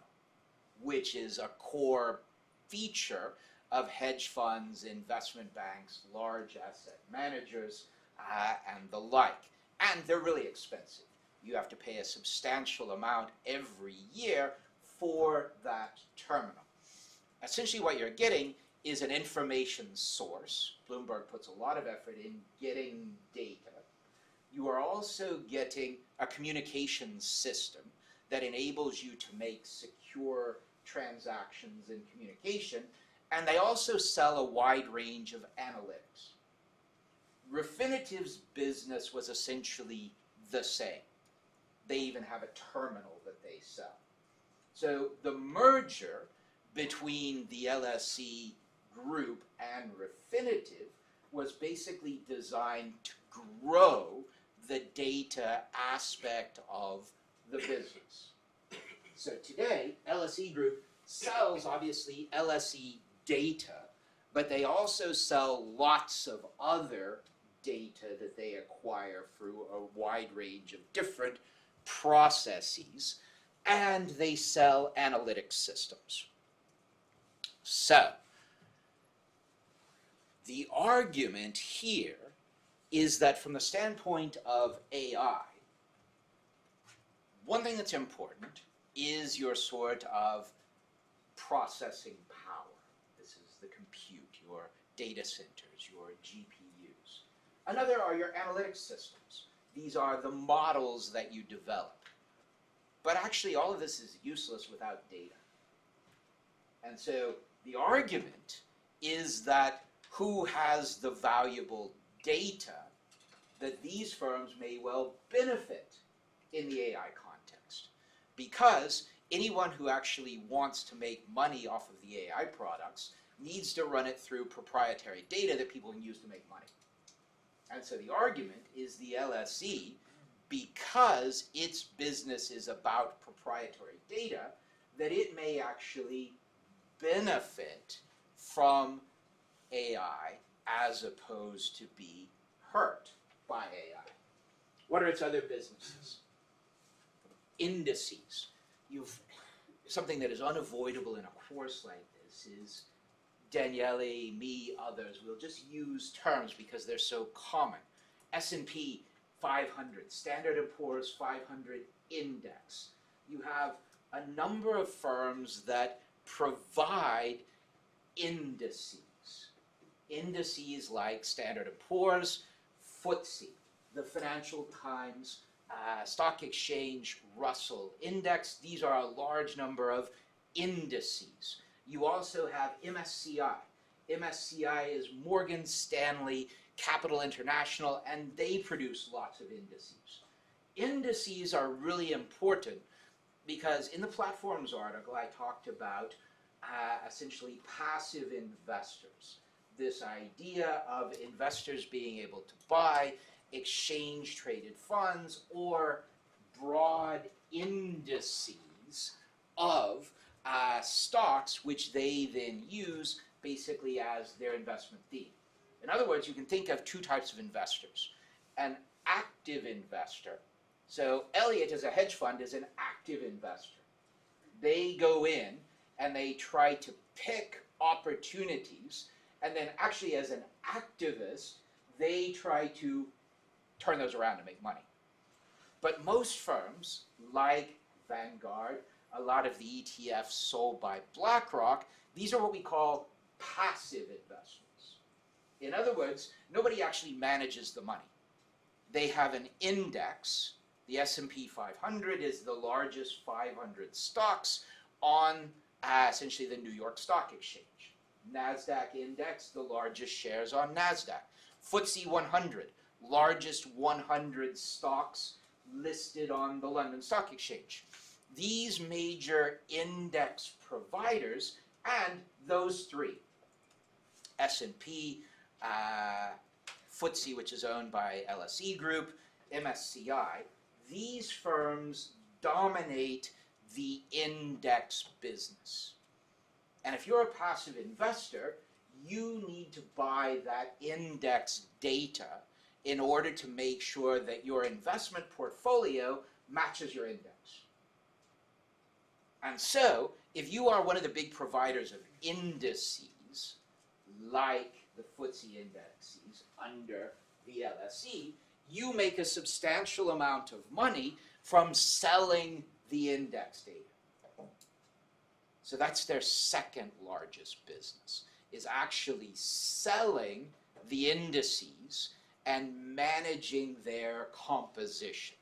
which is a core feature of hedge funds, investment banks, large asset managers, and the like. And they're really expensive. You have to pay a substantial amount every year for that terminal. Essentially what you're getting is an information source. Bloomberg puts a lot of effort in getting data. You are also getting a communications system that enables you to make secure transactions and communication, and they also sell a wide range of analytics. Refinitive's business was essentially the same. They even have a terminal that they sell. So the merger between the LSE group and Refinitiv was basically designed to grow the data aspect of the business. So today, LSE Group sells, obviously, LSE data, but they also sell lots of other data that they acquire through a wide range of different processes, and they sell analytics systems. So, the argument here is that from the standpoint of AI, one thing that's important is your sort of processing power. This is the compute, your data centers, your GPUs. Another are your analytics systems. These are the models that you develop. But actually, all of this is useless without data. And so the argument is that who has the valuable data, that these firms may well benefit in the AI context. Because anyone who actually wants to make money off of the AI products needs to run it through proprietary data that people can use to make money. And so the argument is the LSE, because its business is about proprietary data, that it may actually benefit from AI as opposed to be hurt by AI. What are its other businesses? Indices. Something that is unavoidable in a course like this is Daniele, me, others will just use terms because they're so common. S&P 500, Standard & Poor's 500 index. You have a number of firms that provide indices. Indices like Standard & Poor's, FTSE, the Financial Times, Stock Exchange, Russell Index. These are a large number of indices. You also have MSCI. MSCI is Morgan Stanley Capital International, and they produce lots of indices. Indices are really important because in the platforms article I talked about essentially passive investors. This idea of investors being able to buy exchange-traded funds or broad indices of stocks, which they then use basically as their investment theme. In other words, you can think of two types of investors. An active investor. So Elliott, as a hedge fund, is an active investor. They go in and they try to pick opportunities, and then actually as an activist, they try to turn those around to make money. But most firms, like Vanguard, a lot of the ETFs sold by BlackRock, these are what we call passive investments. In other words, nobody actually manages the money. They have an index. The S&P 500 is the largest 500 stocks on essentially the New York Stock Exchange. NASDAQ index, the largest shares on NASDAQ. FTSE 100, largest 100 stocks listed on the London Stock Exchange. These major index providers and those three, S&P, FTSE, which is owned by LSE Group, MSCI, these firms dominate the index business. And if you're a passive investor, you need to buy that index data in order to make sure that your investment portfolio matches your index. And so, if you are one of the big providers of indices, like the FTSE indexes under the LSE, you make a substantial amount of money from selling the index data. So that's their second largest business, is actually selling the indices and managing their composition.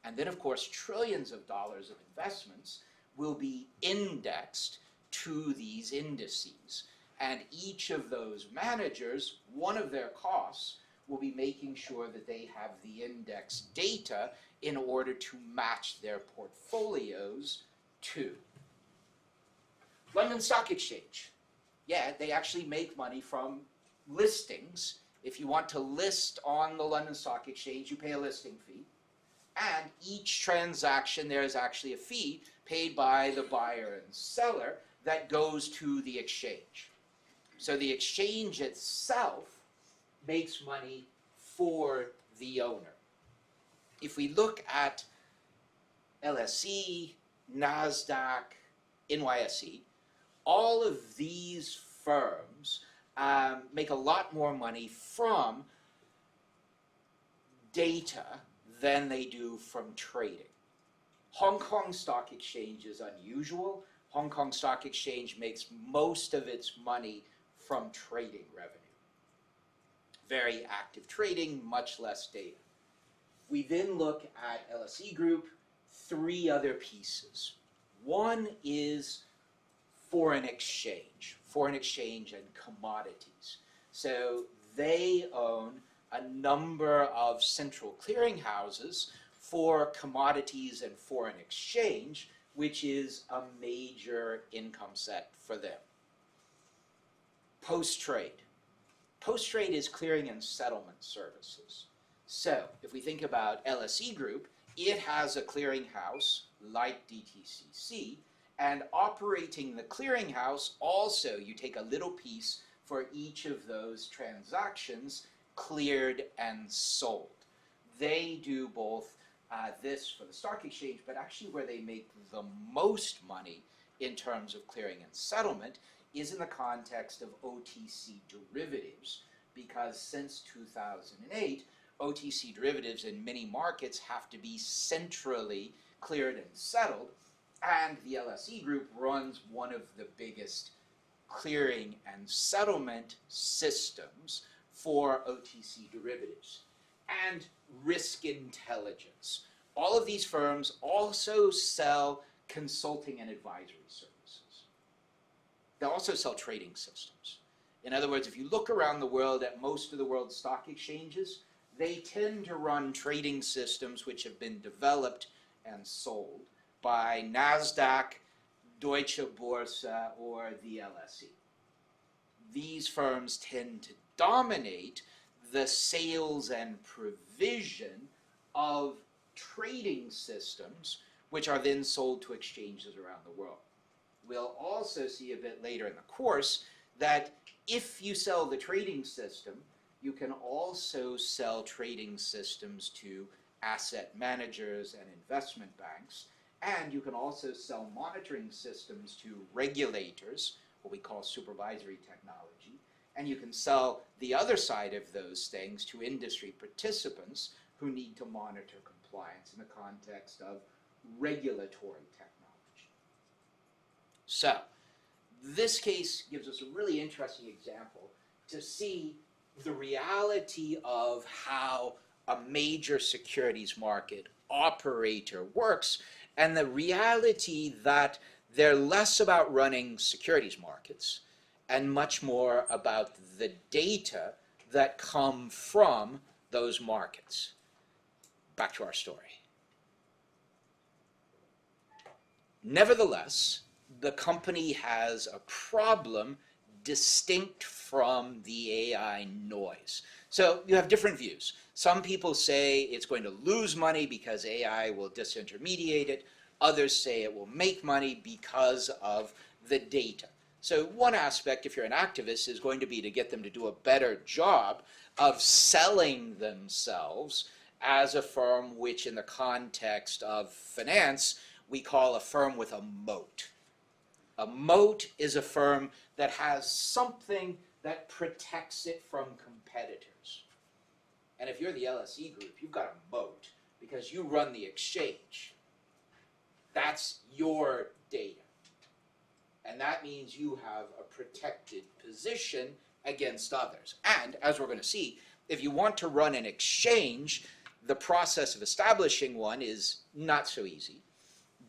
And then, of course, trillions of dollars of investments will be indexed to these indices. And each of those managers, one of their costs will be making sure that they have the index data in order to match their portfolios to. London Stock Exchange. Yeah, they actually make money from listings. If you want to list on the London Stock Exchange, you pay a listing fee. And each transaction, there is actually a fee paid by the buyer and seller that goes to the exchange. So the exchange itself makes money for the owner. If we look at LSE, NASDAQ, NYSE, all of these firms make a lot more money from data than they do from trading. Hong Kong Stock Exchange is unusual. Hong Kong Stock Exchange makes most of its money from trading revenue. Very active trading, much less data. We then look at LSE Group, three other pieces. One is foreign exchange and commodities. So they own a number of central clearing houses for commodities and foreign exchange, which is a major income set for them. Post-trade. Post-trade is clearing and settlement services. So if we think about LSE Group, it has a clearinghouse like DTCC, and operating the clearinghouse also, you take a little piece for each of those transactions cleared and sold. They do both this for the stock exchange, but actually where they make the most money in terms of clearing and settlement is in the context of OTC derivatives, because since 2008, OTC derivatives in many markets have to be centrally cleared and settled, and the LSE Group runs one of the biggest clearing and settlement systems for OTC derivatives. And risk intelligence. All of these firms also sell consulting and advisory services. They also sell trading systems. In other words, if you look around the world at most of the world's stock exchanges, they tend to run trading systems which have been developed and sold by NASDAQ, Deutsche Börse, or the LSE. These firms tend to dominate the sales and provision of trading systems, which are then sold to exchanges around the world. We'll also see a bit later in the course that if you sell the trading system, you can also sell trading systems to asset managers and investment banks, and you can also sell monitoring systems to regulators, what we call supervisory technology, and you can sell the other side of those things to industry participants who need to monitor compliance in the context of regulatory technology. So, this case gives us a really interesting example to see the reality of how a major securities market operator works, and the reality that they're less about running securities markets and much more about the data that come from those markets. Back to our story. Nevertheless, the company has a problem distinct from the AI noise. So you have different views. Some people say it's going to lose money because AI will disintermediate it. Others say it will make money because of the data. So one aspect, if you're an activist, is going to be to get them to do a better job of selling themselves as a firm which, in the context of finance, we call a firm with a moat. A moat is a firm that has something that protects it from competitors. And if you're the LSE Group, you've got a moat because you run the exchange. That's your data. And that means you have a protected position against others. And as we're going to see, if you want to run an exchange, the process of establishing one is not so easy,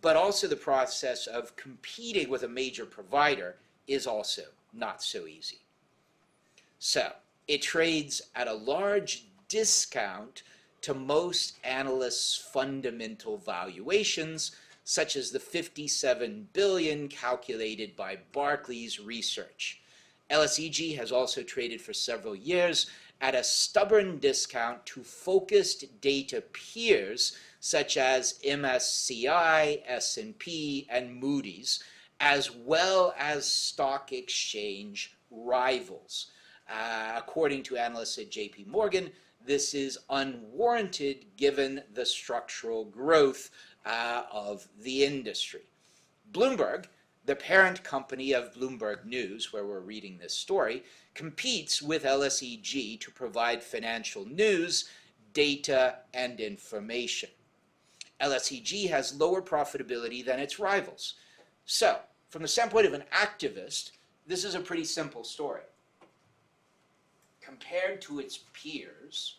but also the process of competing with a major provider is also not so easy. So it trades at a large discount to most analysts' fundamental valuations, such as the $57 billion calculated by Barclays Research. LSEG has also traded for several years at a stubborn discount to focused data peers such as MSCI, S&P, and Moody's, as well as stock exchange rivals. According to analysts at JP Morgan, this is unwarranted given the structural growth of the industry. Bloomberg, the parent company of Bloomberg News, where we're reading this story, competes with LSEG to provide financial news, data, and information. LSEG has lower profitability than its rivals. So, from the standpoint of an activist, this is a pretty simple story. Compared to its peers,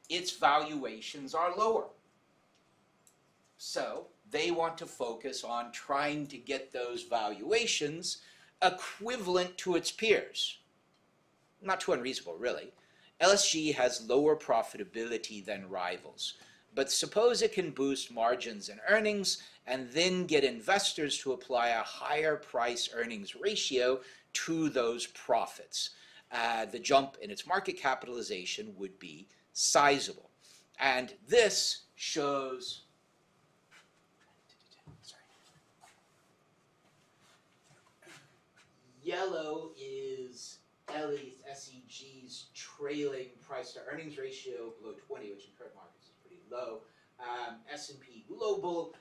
its valuations are lower. So, they want to focus on trying to get those valuations equivalent to its peers. Not too unreasonable, really. LSG has lower profitability than rivals, but suppose it can boost margins and earnings and then get investors to apply a higher price-earnings ratio to those profits. The jump in its market capitalization would be sizable. And this shows yellow is SEG's trailing price to earnings ratio below 20, which in current markets is pretty low. S&P Global,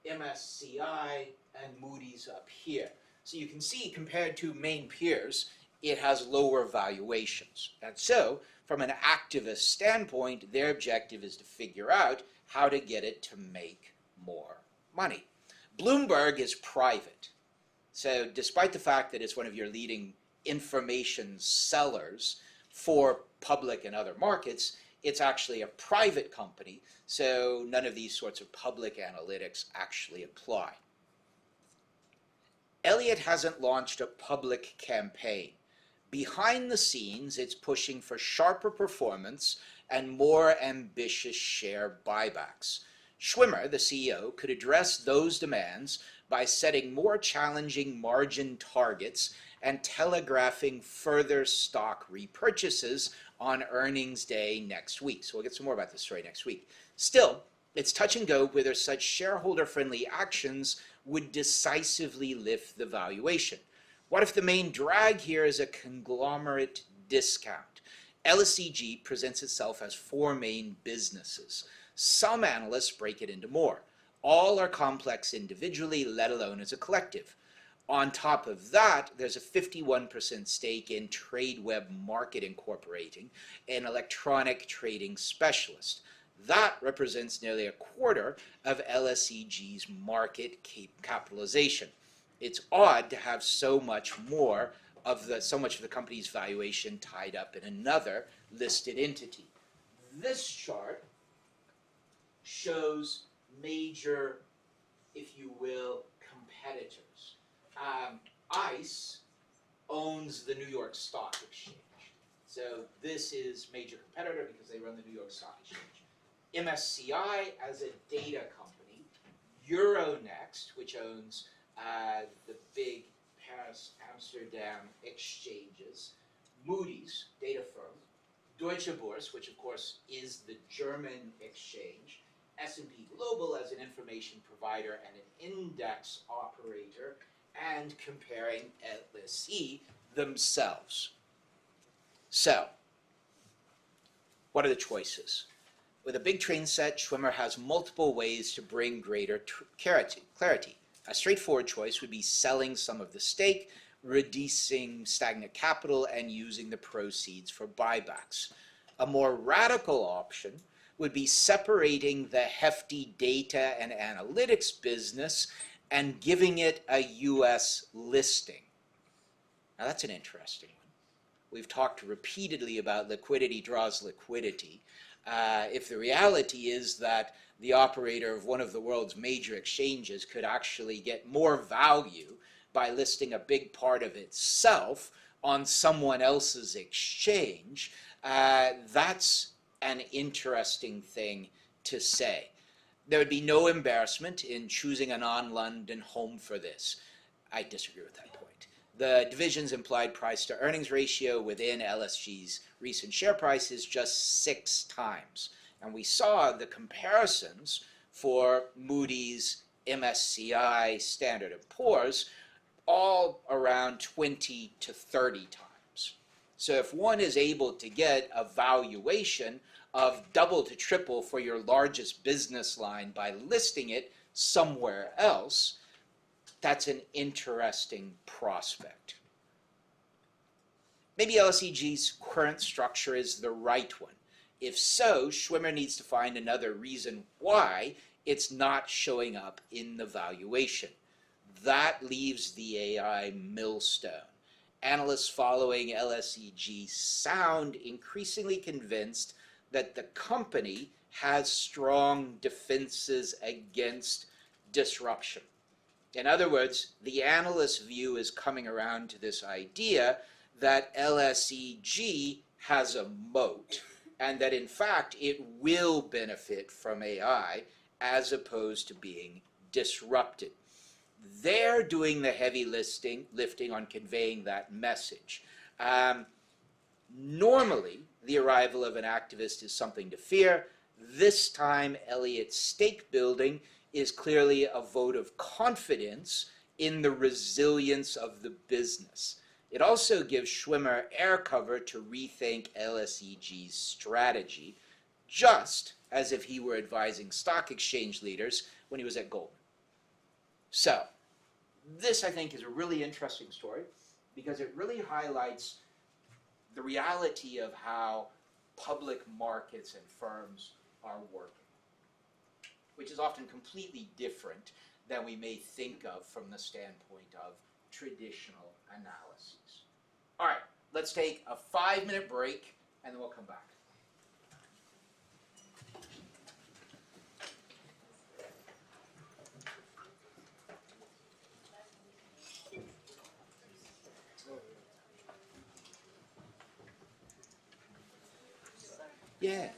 MSCI, and Moody's up here. So you can see, compared to main peers, it has lower valuations. And so, from an activist standpoint, their objective is to figure out how to get it to make more money. Bloomberg is private. So despite the fact that it's one of your leading information sellers for public and other markets, it's actually a private company, so none of these sorts of public analytics actually apply. Elliott hasn't launched a public campaign. Behind the scenes, it's pushing for sharper performance and more ambitious share buybacks. Schwimmer, the CEO, could address those demands by setting more challenging margin targets and telegraphing further stock repurchases on earnings day next week. So we'll get some more about this story next week. Still, it's touch and go whether such shareholder-friendly actions would decisively lift the valuation. What if the main drag here is a conglomerate discount? LSEG presents itself as four main businesses. Some analysts break it into more. All are complex individually, let alone as a collective. On top of that, there's a 51% stake in Tradeweb Market Incorporating, an electronic trading specialist. That represents nearly a quarter of LSEG's market capitalization. It's odd to have so much of the company's valuation tied up in another listed entity. This chart shows major, if you will, competitors. ICE owns the New York Stock Exchange. So this is major competitor because they run the New York Stock Exchange. MSCI as a data company, Euronext, which owns the big Paris, Amsterdam exchanges, Moody's, data firm, Deutsche Börse, which of course is the German exchange, S&P Global as an information provider and an index operator, and comparing LSE themselves. So, what are the choices? With a big train set, Schwimmer has multiple ways to bring greater clarity. A straightforward choice would be selling some of the stake, reducing stagnant capital, and using the proceeds for buybacks. A more radical option would be separating the hefty data and analytics business and giving it a U.S. listing. Now that's an interesting one. We've talked repeatedly about liquidity draws liquidity. If the reality is that the operator of one of the world's major exchanges could actually get more value by listing a big part of itself on someone else's exchange, that's an interesting thing to say. There would be no embarrassment in choosing a non-London home for this. I disagree with that point. The division's implied price to earnings ratio within LSG's recent share price is just 6 times. And we saw the comparisons for Moody's, MSCI, Standard & Poor's, all around 20 to 30 times. So if one is able to get a valuation of double to triple for your largest business line by listing it somewhere else, that's an interesting prospect. Maybe LSEG's current structure is the right one. If so, Schwimmer needs to find another reason why it's not showing up in the valuation. That leaves the AI millstone. Analysts following LSEG sound increasingly convinced that the company has strong defenses against disruption. In other words, the analyst's view is coming around to this idea that LSEG has a moat, and that in fact it will benefit from AI as opposed to being disrupted. They're doing the heavy lifting on conveying that message. Normally, the arrival of an activist is something to fear. This time, Elliott's stake building is clearly a vote of confidence in the resilience of the business. It also gives Schwimmer air cover to rethink LSEG's strategy, just as if he were advising stock exchange leaders when he was at Goldman. So, this I think is a really interesting story because it really highlights the reality of how public markets and firms are working, which is often completely different than we may think of from the standpoint of traditional analyses. All right, let's take a 5-minute break and then we'll come back. Yeah.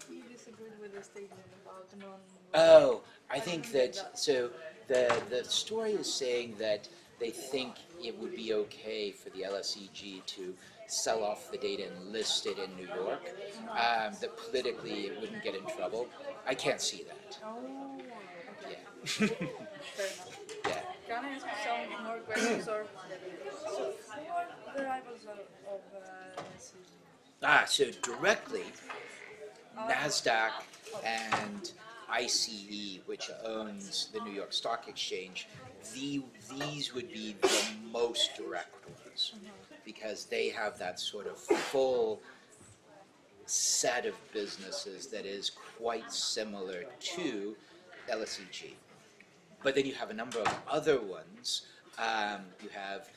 You disagreed with the statement about non. Oh, I think that, so the story is saying that they think it would be okay for the LSEG to sell off the data and list it in New York, that politically it wouldn't get in trouble. I can't see that. Oh, okay. Yeah. Fair enough. Yeah. Can I ask you some more questions or so for the rivals of LSEG? So directly, NASDAQ and ICE, which owns the New York Stock Exchange, these would be the most direct ones because they have that sort of full set of businesses that is quite similar to LSEG. But then you have a number of other ones. You have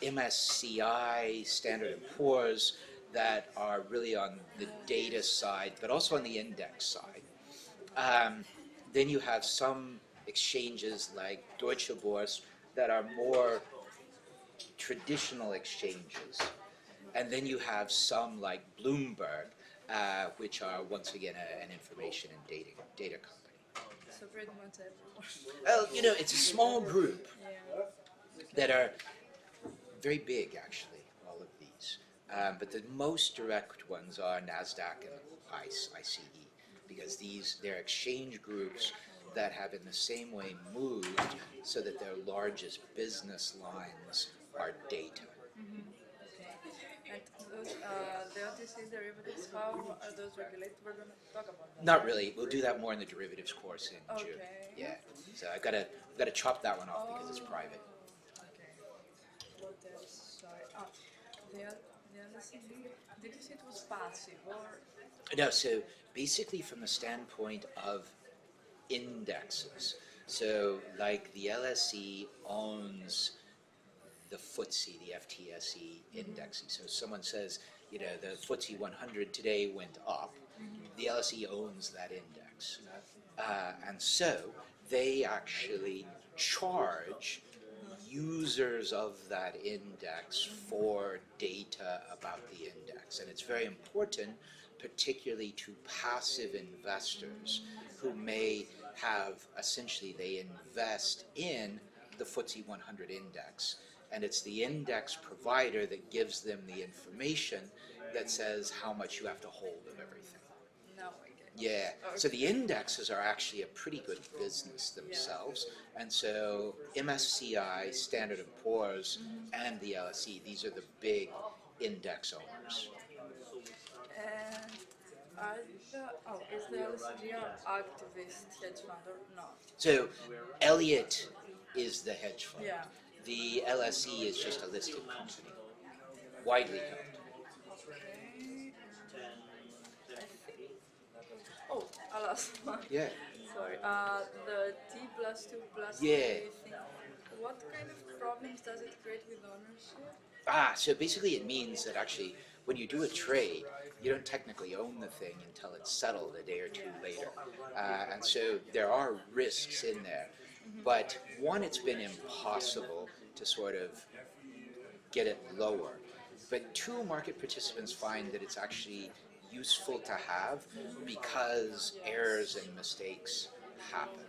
MSCI, Standard & Poor's, that are really on the data side, but also on the index side. Then you have some exchanges like Deutsche Börse that are more traditional exchanges. And then you have some like Bloomberg, which are once again an information and data company. So pretty much everyone. Well, you know, it's a small group Yeah. that are very big, actually, all of these. But the most direct ones are NASDAQ and ICE, because they're exchange groups that have in the same way moved so that their largest business lines are data. Okay. And those, the OTC derivatives, how are those regulated? We're going to talk about that. Not really. We'll do that more in the derivatives course in June. Okay. Yeah. So I've got to chop that one off because it's private. Okay. What else? Sorry. The LSEG, did you say it was passive or? No, so basically from the standpoint of indexes, so like the LSE owns the FTSE, the FTSE indexes. So someone says, the FTSE 100 today went up. The LSE owns that index. And so they actually charge users of that index for data about the index. And it's very important, particularly to passive investors who may have, essentially, they invest in the FTSE 100 index. And it's the index provider that gives them the information that says how much you have to hold of everything. No, I get it. Yeah, so the indexes are actually a pretty good business themselves. And so MSCI, Standard & Poor's, and the LSE, these are the big index owners. And is the LSG an activist hedge fund or not? So Elliott is the hedge fund. Yeah. The LSE is just a listed company, widely held. Okay. I think. Oh, a last one. Yeah. Sorry. The T+2+3 Yeah. thing. What kind of problems does it create with ownership? So basically it means that actually when you do a trade, you don't technically own the thing until it's settled a day or two later. And so there are risks in there. But one, it's been impossible to sort of get it lower. But two, market participants find that it's actually useful to have because errors and mistakes happen.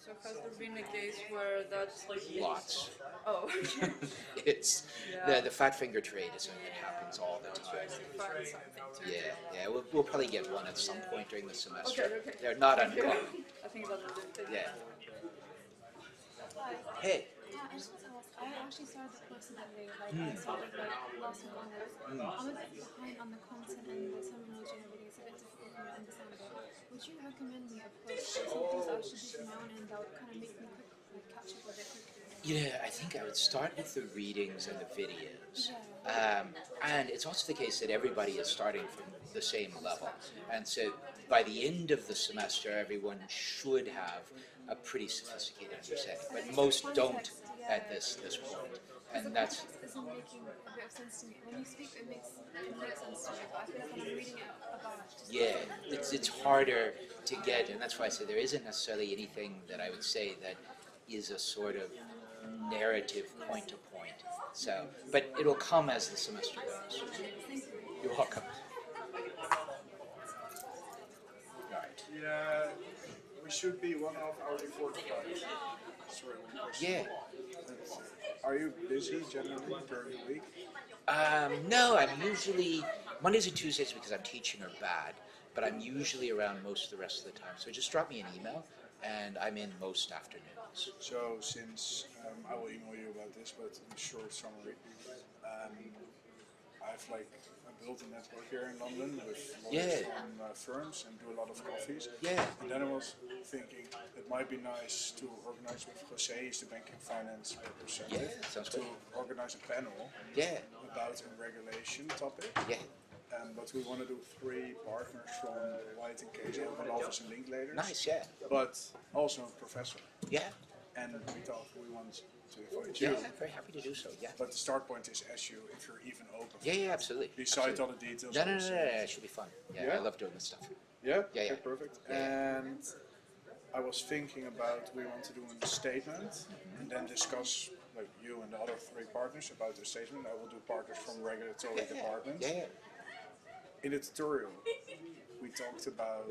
So has there been a case where that's Lots. Oh, It's Yeah. the fat finger trade is something that happens all the time. find something to do. Yeah, we'll probably get one at some point during the semester. Okay. They're not Thank you. uncommon. I think that was it. Yeah. Hi. Hey. Yeah, I just want to ask, I actually started the course today, I started last week onwards. I'm a bit behind on the content and the terminology and everything, it's a bit difficult for me to understand it. Would you recommend me a post or some things I should do from my own end that would kind of make me catch up with it quickly? I think I would start with the readings and the videos. Yeah. And it's also the case that everybody is starting from the same level. And so by the end of the semester, everyone should have a pretty sophisticated understanding. But most don't at this point. And that's, Context isn't making a bit of sense to me. When you speak, it makes sense to me, but I feel like when I'm reading it about it, just it's harder to get, and that's why I say there isn't necessarily anything that I would say that is a sort of narrative point to point. So, but it'll come as the semester goes. You're welcome. Right. Yeah, we should be 1.5 hours before the flight. Sorry, one question. Yeah. Are you busy generally during the week? No, I'm usually Mondays and Tuesdays because I'm teaching are bad, but I'm usually around most of the rest of the time. So just drop me an email, and I'm in most afternoons. So since I will email you about this, but in short summary, I've built a network here in London with lawyers from firms and do a lot of coffees. Yeah. And then I was thinking it might be nice to organize with Jose, he's the banking finance representative, Yeah, sounds to good. organize a panel Yeah. about a regulation topic. Yeah. But we want to do 3 partners from White and Case, one office in Linklater. Nice. Yeah. But also a professor. Yeah. And we thought we want to invite Yeah. you. Very happy to do so. Yeah. But the start point is if you're even open. Yeah. Yeah. Absolutely. Beside Absolutely. all the details. No, also. it should be fun. Yeah, Yeah? I love doing this stuff. Yeah? Yeah, Okay, yeah. perfect. Yeah. And I was thinking about we want to do a statement and then discuss you and the other 3 partners about the statement. I will do partners from regulatory departments. Yeah. In the tutorial, we talked about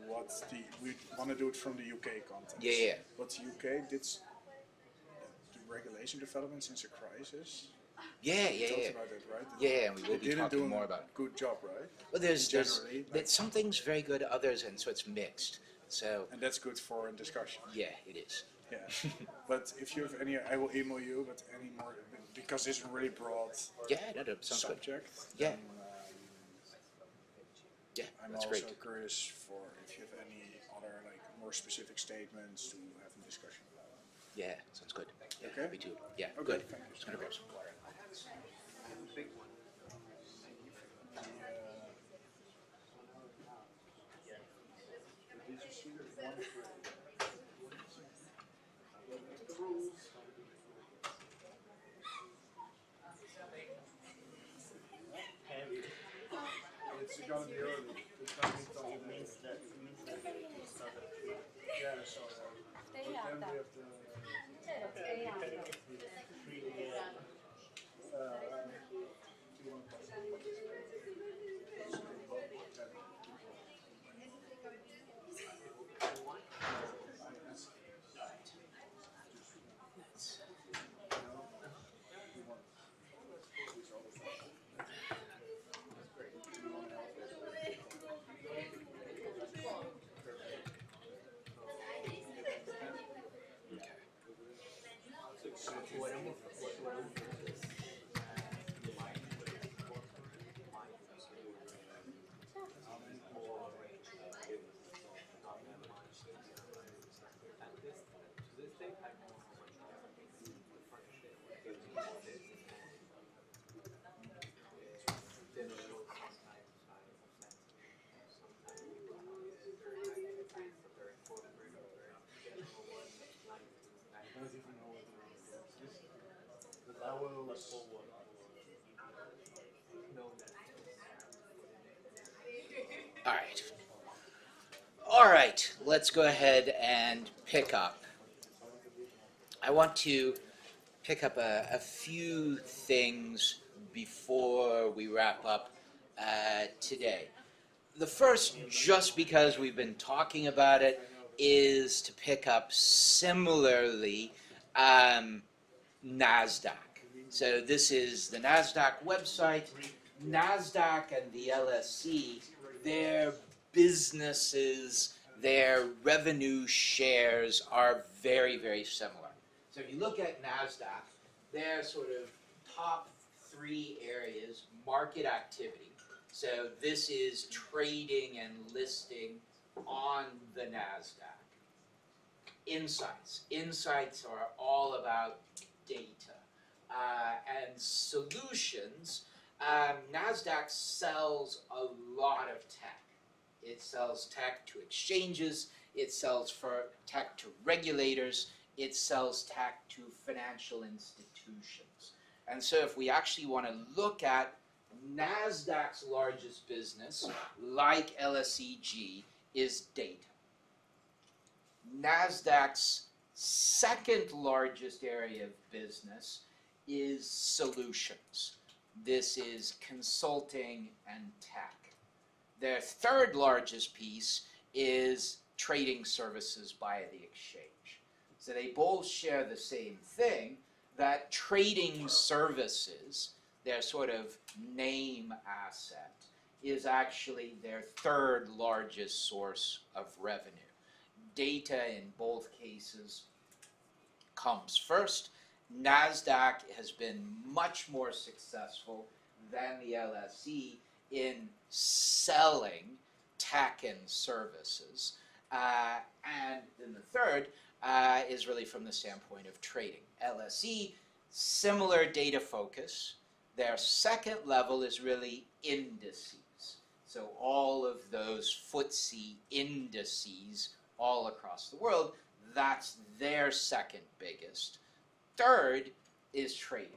we want to do it from the UK context. Yeah. But the UK did the regulation development since a crisis. Yeah. We Yeah. talked Yeah. about that, right? Yeah, and we will They be didn't talking do more a about it. good job, right? Well, there's Generally, some things very good, others, and so it's mixed. So and that's good for a discussion. yeah, it is. Yeah. But if you have any, I will email you. But any more, because this is a really broad Yeah, no, sounds good. subject. Yeah. then, Yeah, I'm that's also great. curious for if you have any other more specific statements to have a discussion about. Yeah, sounds good. Yeah, Okay. me too. Yeah, Okay, good. thank you. Just gonna grab some water. gotta be early. It's gotta be done today. Yeah, so but then we have the I don't even know what the is. But I will. All right, let's go ahead and pick up. I want to pick up a few things before we wrap up today. The first, just because we've been talking about it, is to pick up similarly NASDAQ. So this is the NASDAQ website. NASDAQ and the LSE, their businesses, their revenue shares are very, very similar. So if you look at NASDAQ, their sort of top three areas: market activity. So this is trading and listing on the NASDAQ. Insights. Insights are all about data. And solutions. NASDAQ sells a lot of tech. It sells tech to exchanges. It sells tech to regulators. It sells tech to financial institutions. And so if we actually want to look at NASDAQ's largest business, like LSEG, is data. NASDAQ's second largest area of business is solutions. This is consulting and tech. Their third largest piece is trading services via the exchange. So they both share the same thing, that trading services, their sort of name asset, is actually their third largest source of revenue. Data in both cases comes first. NASDAQ has been much more successful than the LSE in selling tech and services. And then the third is really from the standpoint of trading. LSE, similar data focus. Their second level is really indices. So all of those FTSE indices all across the world, that's their second biggest. Third is trading.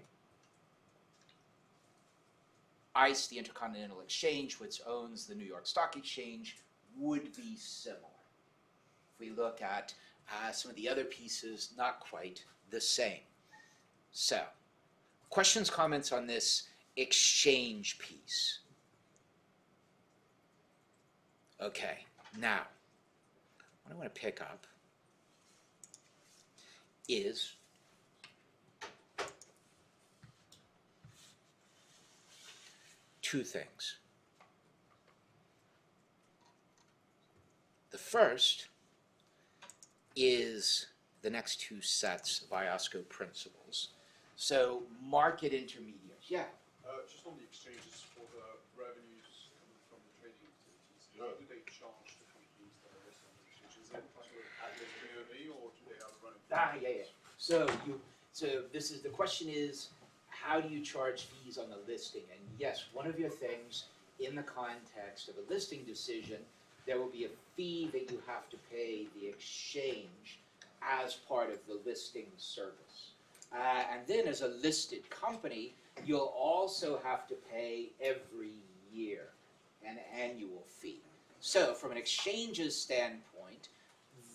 ICE, the Intercontinental Exchange, which owns the New York Stock Exchange, would be similar. If we look at some of the other pieces, not quite the same. So, questions, comments on this exchange piece? Okay, now, what I want to pick up is two things. The first is the next two sets of IOSCO principles. So market intermediaries. Yeah. Just on the exchanges for the revenues coming from the trading activities, how do they charge the companies that are listed on the exchanges? Is it like a BOV or do they have a running? Yeah. So this is the question is, how do you charge fees on the listing? And yes, one of your things in the context of a listing decision, there will be a fee that you have to pay the exchange as part of the listing service. And then as a listed company, you'll also have to pay every year an annual fee. So from an exchange's standpoint,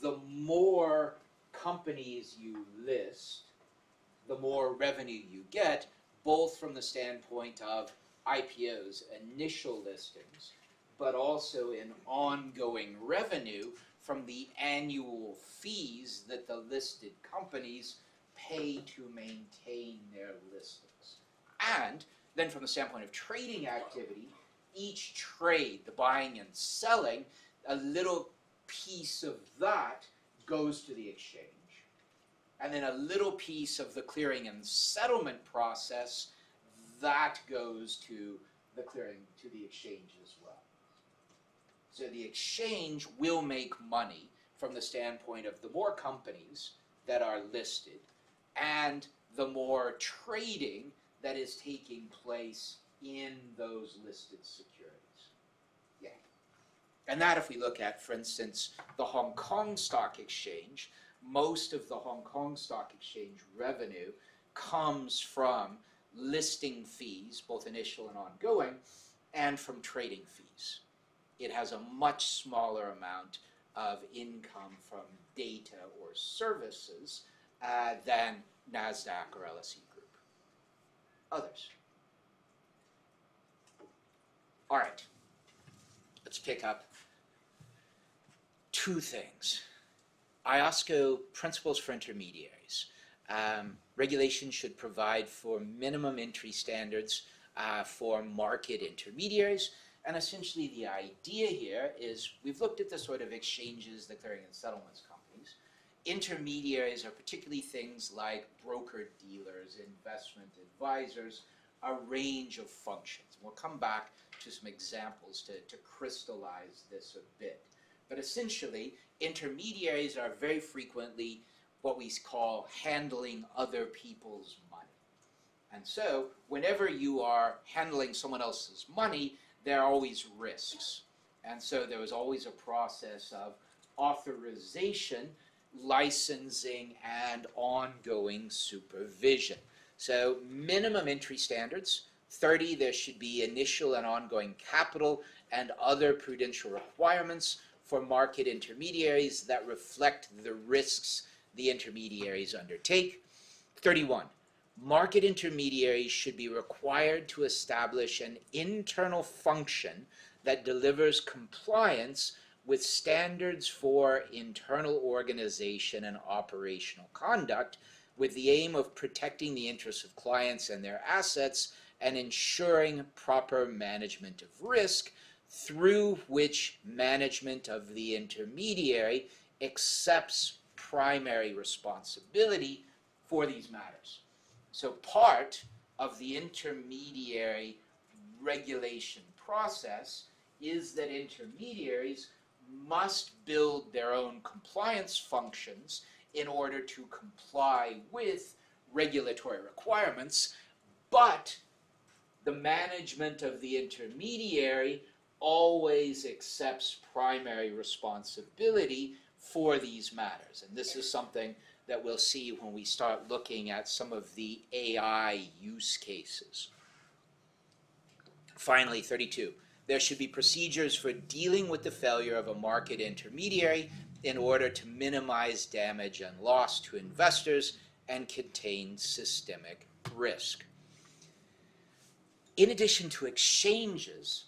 the more companies you list, the more revenue you get, both from the standpoint of IPOs, initial listings, but also in ongoing revenue from the annual fees that the listed companies pay to maintain their listings. And then from the standpoint of trading activity, each trade, the buying and selling, a little piece of that goes to the exchange. And then a little piece of the clearing and settlement process, that goes to the clearing, to the exchange as well. So the exchange will make money from the standpoint of the more companies that are listed and the more trading that is taking place in those listed securities. Yeah. And that, if we look at, for instance, the Hong Kong Stock Exchange, most of the Hong Kong Stock Exchange revenue comes from listing fees, both initial and ongoing, and from trading fees. It has a much smaller amount of income from data or services than NASDAQ or LSE Group. Others? All right, let's pick up two things. IOSCO principles for intermediaries. Regulation should provide for minimum entry standards for market intermediaries. And essentially the idea here is we've looked at the sort of exchanges, the clearing and settlements companies. Intermediaries are particularly things like broker-dealers, investment advisors, a range of functions. We'll come back to some examples to crystallize this a bit. But essentially, intermediaries are very frequently what we call handling other people's money. And so, whenever you are handling someone else's money, there are always risks. And so there was always a process of authorization, licensing, and ongoing supervision. So minimum entry standards, 30, there should be initial and ongoing capital and other prudential requirements for market intermediaries that reflect the risks the intermediaries undertake. 31, market intermediaries should be required to establish an internal function that delivers compliance with standards for internal organization and operational conduct with the aim of protecting the interests of clients and their assets and ensuring proper management of risk, through which management of the intermediary accepts primary responsibility for these matters. So part of the intermediary regulation process is that intermediaries must build their own compliance functions in order to comply with regulatory requirements, but the management of the intermediary always accepts primary responsibility for these matters. And this is something that we'll see when we start looking at some of the AI use cases. Finally, 32. There should be procedures for dealing with the failure of a market intermediary in order to minimize damage and loss to investors and contain systemic risk. In addition to exchanges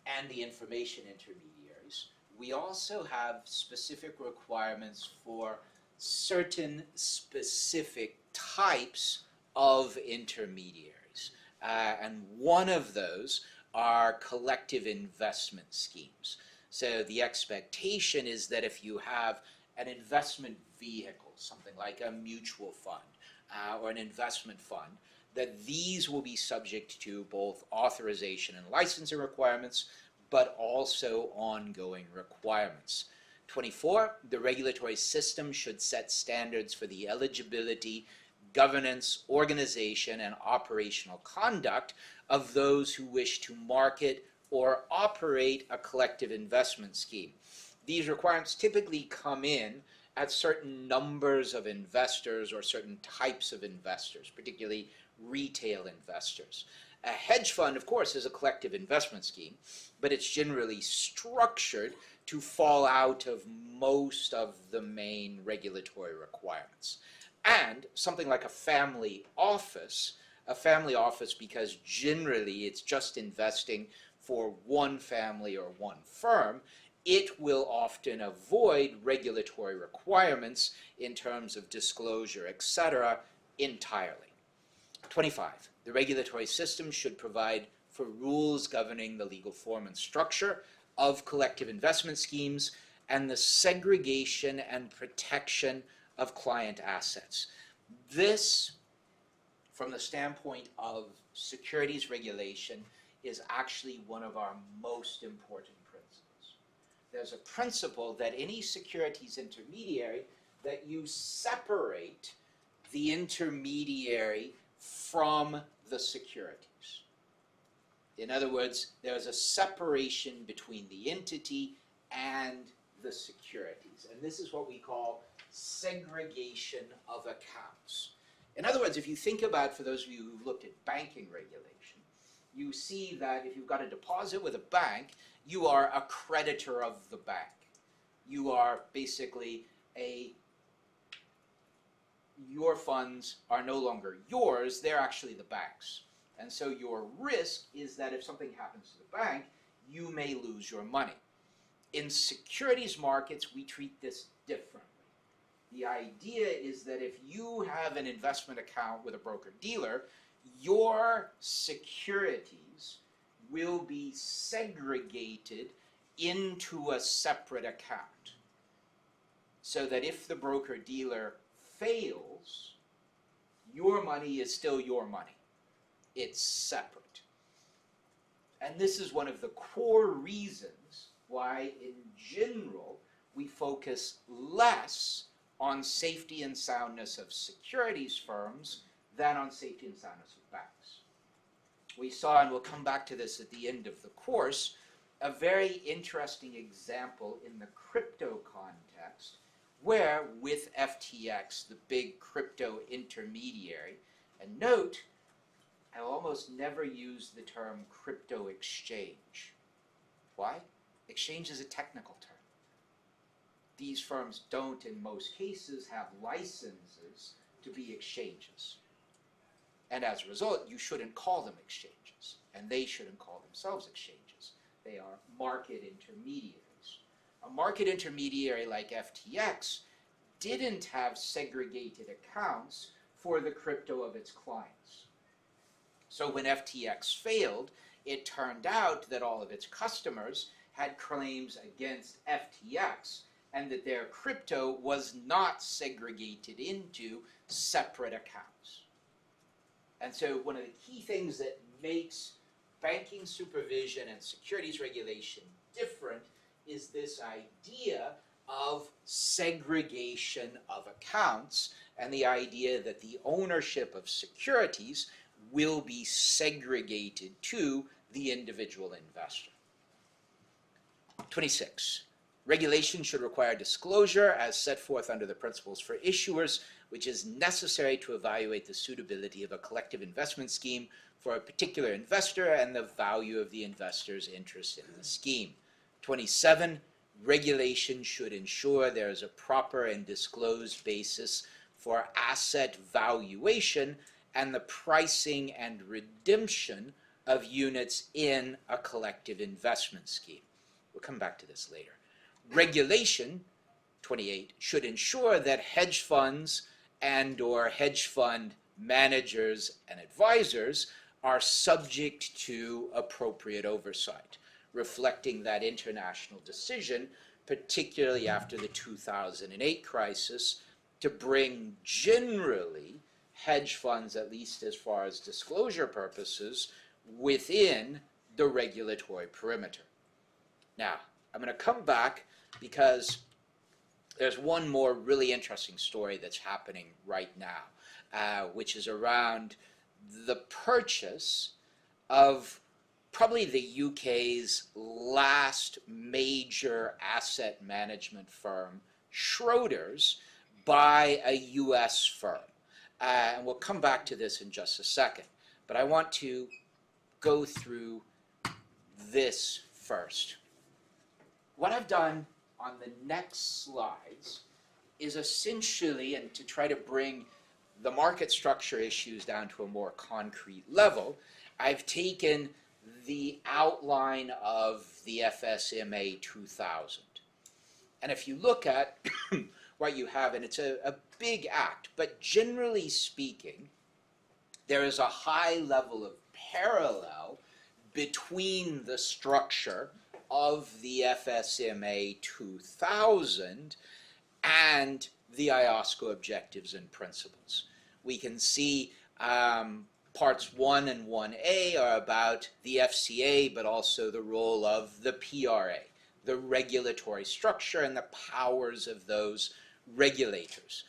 and the information intermediaries, we also have specific requirements for certain specific types of intermediaries. And one of those are collective investment schemes. So the expectation is that if you have an investment vehicle, something like a mutual fund or an investment fund, that these will be subject to both authorization and licensing requirements, but also ongoing requirements. 24, the regulatory system should set standards for the eligibility, governance, organization, and operational conduct of those who wish to market or operate a collective investment scheme. These requirements typically come in at certain numbers of investors or certain types of investors, particularly retail investors. A hedge fund, of course, is a collective investment scheme, but it's generally structured to fall out of most of the main regulatory requirements. And something like a family office, because generally it's just investing for one family or one firm, it will often avoid regulatory requirements in terms of disclosure, etc., entirely. 25. The regulatory system should provide for rules governing the legal form and structure of collective investment schemes and the segregation and protection of client assets. This, from the standpoint of securities regulation, is actually one of our most important principles. There's a principle that any securities intermediary, that you separate the intermediary from the securities. In other words, there's a separation between the entity and the securities. And this is what we call segregation of accounts. In other words, if you think about, for those of you who've looked at banking regulation, you see that if you've got a deposit with a bank, you are a creditor of the bank. You are basically your funds are no longer yours, they're actually the bank's. And so your risk is that if something happens to the bank, you may lose your money. In securities markets, we treat this differently. The idea is that if you have an investment account with a broker-dealer, your securities will be segregated into a separate account. So that if the broker-dealer fails, your money is still your money. It's separate. And this is one of the core reasons why, in general, we focus less on safety and soundness of securities firms than on safety and soundness of banks. We saw, and we'll come back to this at the end of the course, a very interesting example in the crypto context, where with FTX, the big crypto intermediary, and note, I almost never use the term crypto exchange. Why? Exchange is a technical term. These firms don't, in most cases, have licenses to be exchanges. And as a result, you shouldn't call them exchanges, and they shouldn't call themselves exchanges. They are market intermediaries. A market intermediary like FTX didn't have segregated accounts for the crypto of its clients. So when FTX failed, it turned out that all of its customers had claims against FTX and that their crypto was not segregated into separate accounts. And so one of the key things that makes banking supervision and securities regulation different is this idea of segregation of accounts and the idea that the ownership of securities will be segregated to the individual investor. 26. Regulation should require disclosure as set forth under the principles for issuers, which is necessary to evaluate the suitability of a collective investment scheme for a particular investor and the value of the investor's interest in the scheme. 27. Regulation should ensure there is a proper and disclosed basis for asset valuation and the pricing and redemption of units in a collective investment scheme. We'll come back to this later. Regulation, 28, should ensure that hedge funds and/or hedge fund managers and advisors are subject to appropriate oversight, reflecting that international decision, particularly after the 2008 crisis, to bring generally hedge funds, at least as far as disclosure purposes, within the regulatory perimeter. Now, I'm going to come back because there's one more really interesting story that's happening right now, which is around the purchase of probably the UK's last major asset management firm, Schroders, by a US firm. And we'll come back to this in just a second. But I want to go through this first. What I've done on the next slides is essentially, and to try to bring the market structure issues down to a more concrete level, I've taken the outline of the FSMA 2000. And if you look at what you have, and it's a big act, but generally speaking, there is a high level of parallel between the structure of the FSMA 2000 and the IOSCO objectives and principles. We can see parts 1 and 1A are about the FCA, but also the role of the PRA, the regulatory structure and the powers of those regulators.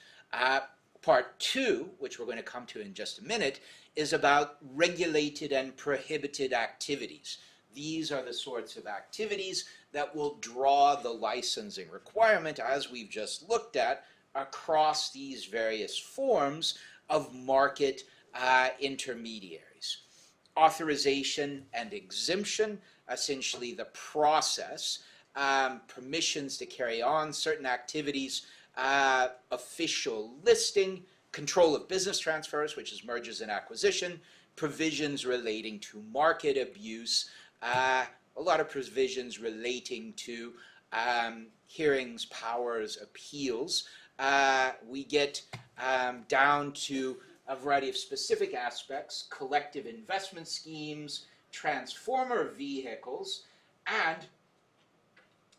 Part 2, which we're going to come to in just a minute, is about regulated and prohibited activities. These are the sorts of activities that will draw the licensing requirement, as we've just looked at, across these various forms of market intermediaries. Authorization and exemption, essentially the process, permissions to carry on certain activities, official listing, control of business transfers, which is mergers and acquisition, provisions relating to market abuse, a lot of provisions relating to hearings, powers, appeals. We get down to a variety of specific aspects: collective investment schemes, transformer vehicles, and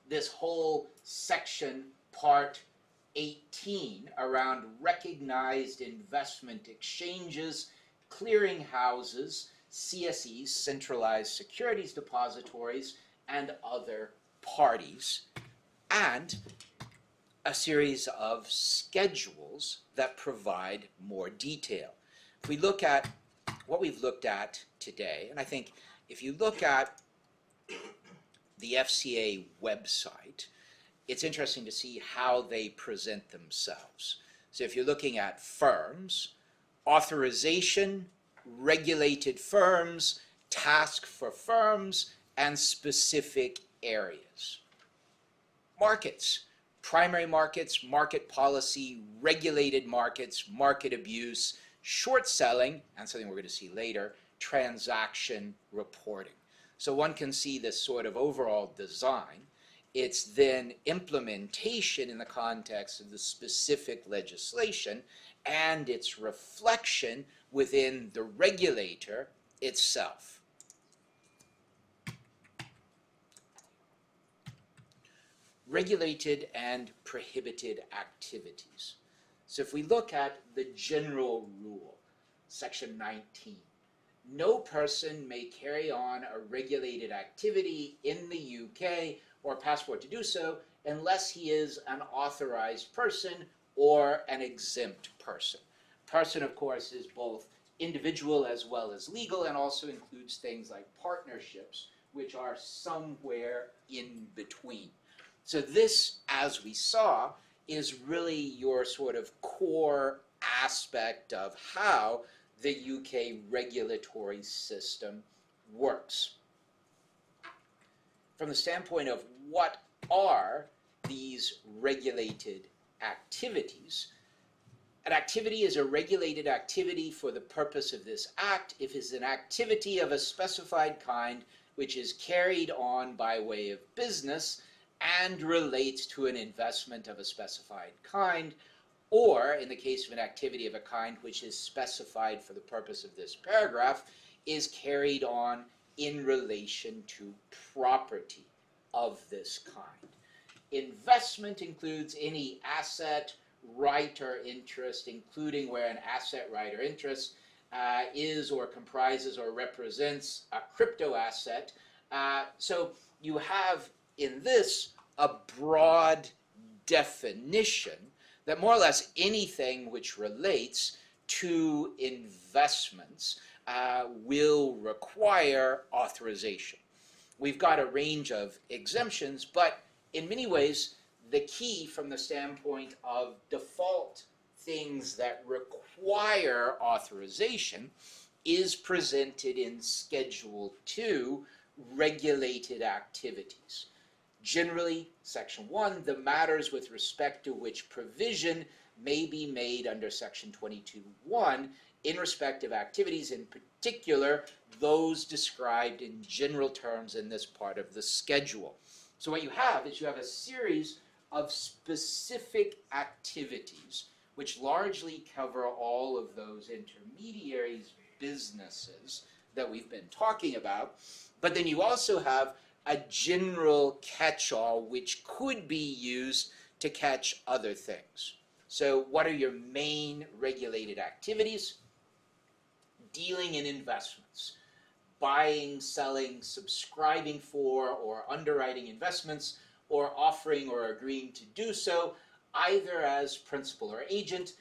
this whole section, part 18, around recognized investment exchanges, clearing houses, CSEs, centralized securities depositories, and other parties, and a series of schedules that provide more detail. If we look at what we've looked at today, and I think if you look at the FCA website, it's interesting to see how they present themselves. So if you're looking at firms, authorization, regulated firms, task for firms, and specific areas. Markets, primary markets, market policy, regulated markets, market abuse, short selling, and something we're going to see later, transaction reporting. So one can see this sort of overall design. It's then implementation in the context of the specific legislation and its reflection within the regulator itself. Regulated and prohibited activities. So if we look at the general rule, section 19, no person may carry on a regulated activity in the UK or passport to do so unless he is an authorized person or an exempt person. Person, of course, is both individual as well as legal, and also includes things like partnerships, which are somewhere in between. So this, as we saw, is really your sort of core aspect of how the UK regulatory system works. From the standpoint of what are these regulated activities, an activity is a regulated activity for the purpose of this act if it's an activity of a specified kind which is carried on by way of business and relates to an investment of a specified kind, or in the case of an activity of a kind which is specified for the purpose of this paragraph, is carried on in relation to property of this kind. Investment includes any asset, right, or interest, including where an asset, right, or interest is or comprises or represents a crypto asset. So you have in this a broad definition that more or less anything which relates to investments will require authorization. We've got a range of exemptions, but in many ways, the key from the standpoint of default things that require authorization is presented in Schedule 2, regulated activities. Generally, Section 1, the matters with respect to which provision may be made under Section 22(1) in respect of activities, in particular, those described in general terms in this part of the schedule. So what you have is you have a series of specific activities which largely cover all of those intermediaries' businesses that we've been talking about, but then you also have a general catch-all which could be used to catch other things. So what are your main regulated activities? Dealing in investments, buying, selling, subscribing for, or underwriting investments, or offering or agreeing to do so, either as principal or agent.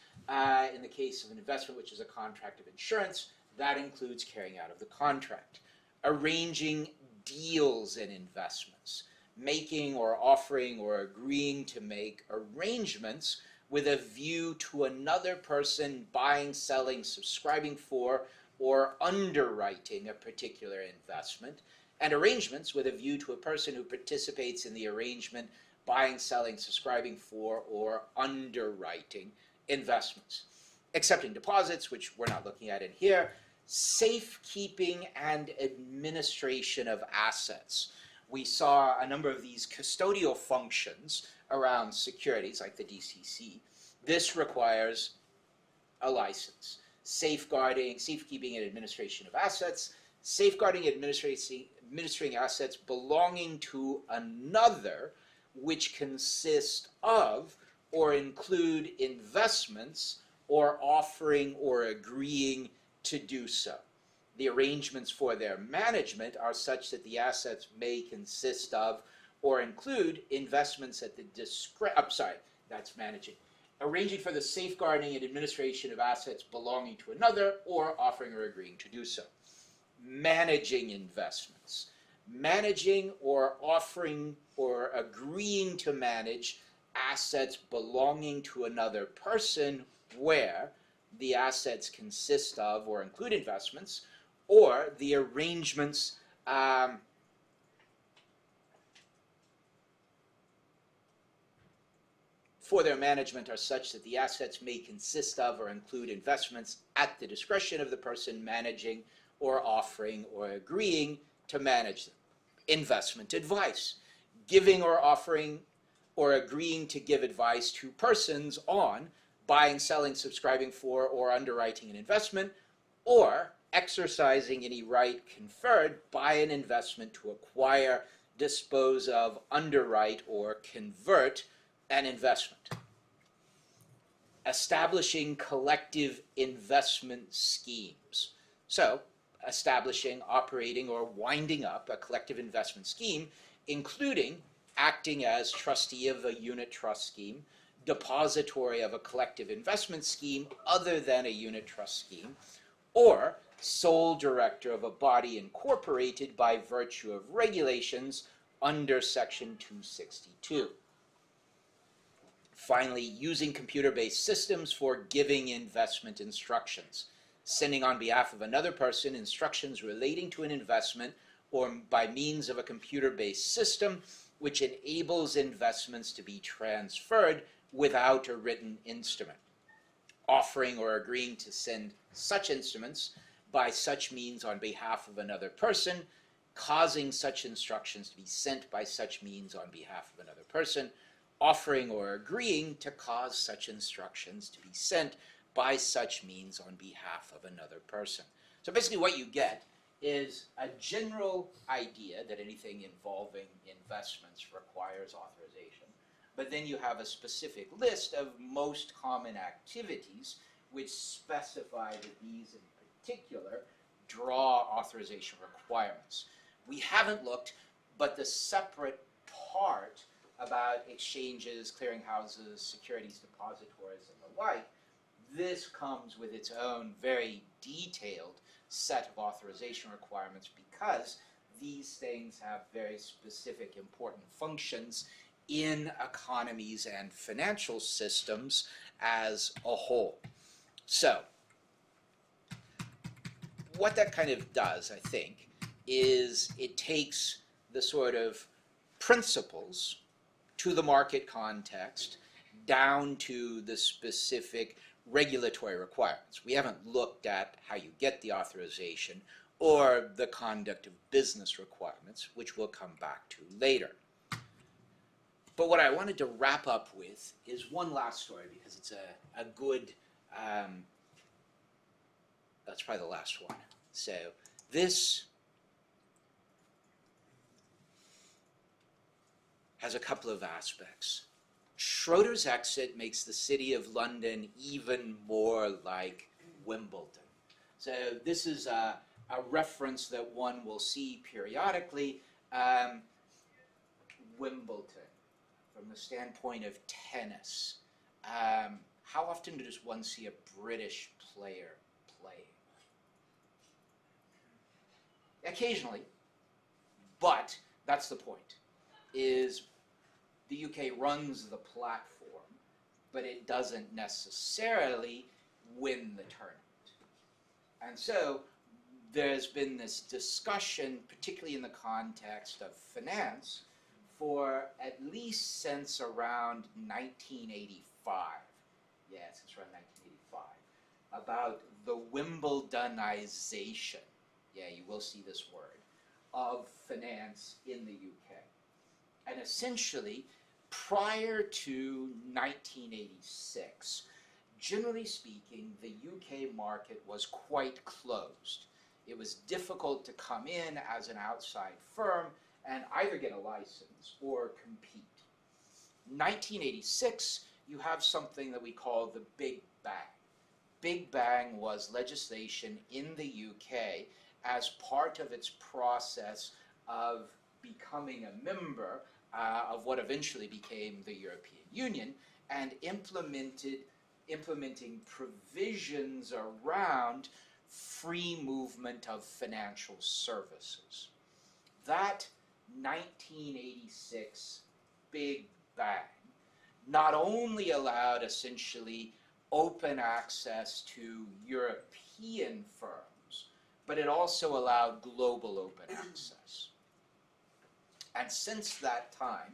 In the case of an investment, which is a contract of insurance, that includes carrying out of the contract. Arranging deals in investments, making or offering or agreeing to make arrangements with a view to another person buying, selling, subscribing for, or underwriting a particular investment, and arrangements with a view to a person who participates in the arrangement, buying, selling, subscribing for, or underwriting investments. Accepting deposits, which we're not looking at in here. Safekeeping and administration of assets. We saw a number of these custodial functions around securities, like the DCC. This requires a license. Safeguarding, safekeeping and administration of assets. Safeguarding and administering assets belonging to another, which consist of or include investments or offering or agreeing to do so. The arrangements for their management are such that the assets may consist of or include investments at the that's managing. Arranging for the safeguarding and administration of assets belonging to another or offering or agreeing to do so. Managing investments. Managing or offering or agreeing to manage assets belonging to another person where the assets consist of or include investments, or the arrangements for their management are such that the assets may consist of or include investments at the discretion of the person managing or offering or agreeing to manage them. Investment advice. Giving or offering or agreeing to give advice to persons on buying, selling, subscribing for, or underwriting an investment, or exercising any right conferred by an investment to acquire, dispose of, underwrite, or convert an investment. Establishing collective investment schemes. So, establishing, operating, or winding up a collective investment scheme, including acting as trustee of a unit trust scheme, depository of a collective investment scheme other than a unit trust scheme, or sole director of a body incorporated by virtue of regulations under Section 262. Finally, using computer-based systems for giving investment instructions, sending on behalf of another person instructions relating to an investment or by means of a computer-based system which enables investments to be transferred without a written instrument. Offering or agreeing to send such instruments by such means on behalf of another person, causing such instructions to be sent by such means on behalf of another person, offering or agreeing to cause such instructions to be sent by such means on behalf of another person. So basically what you get is a general idea that anything involving investments requires authorization, but then you have a specific list of most common activities which specify that these in particular draw authorization requirements. We haven't looked, but the separate part about exchanges, clearinghouses, securities depositories, and the like, this comes with its own very detailed set of authorization requirements because these things have very specific important functions in economies and financial systems as a whole. So, what that kind of does, I think, is it takes the sort of principles to the market context down to the specific regulatory requirements. We haven't looked at how you get the authorization or the conduct of business requirements, which we'll come back to later. But what I wanted to wrap up with is one last story, because it's a good, that's probably the last one. So this has a couple of aspects. Schroeder's exit makes the City of London even more like Wimbledon. So this is a reference that one will see periodically. Wimbledon, from the standpoint of tennis. How often does one see a British player playing? Occasionally, but that's the point, is the UK runs the platform, but it doesn't necessarily win the tournament. And so there's been this discussion, particularly in the context of finance, for at least since around 1985. Yeah, since around 1985, about the Wimbledonization, yeah, you will see this word, of finance in the UK. And essentially, prior to 1986, generally speaking, the UK market was quite closed. It was difficult to come in as an outside firm and either get a license or compete. 1986, you have something that we call the Big Bang. Big Bang was legislation in the UK as part of its process of becoming a member of what eventually became the European Union, and implementing provisions around free movement of financial services. That 1986 Big Bang not only allowed essentially open access to European firms, but it also allowed global open access. And since that time,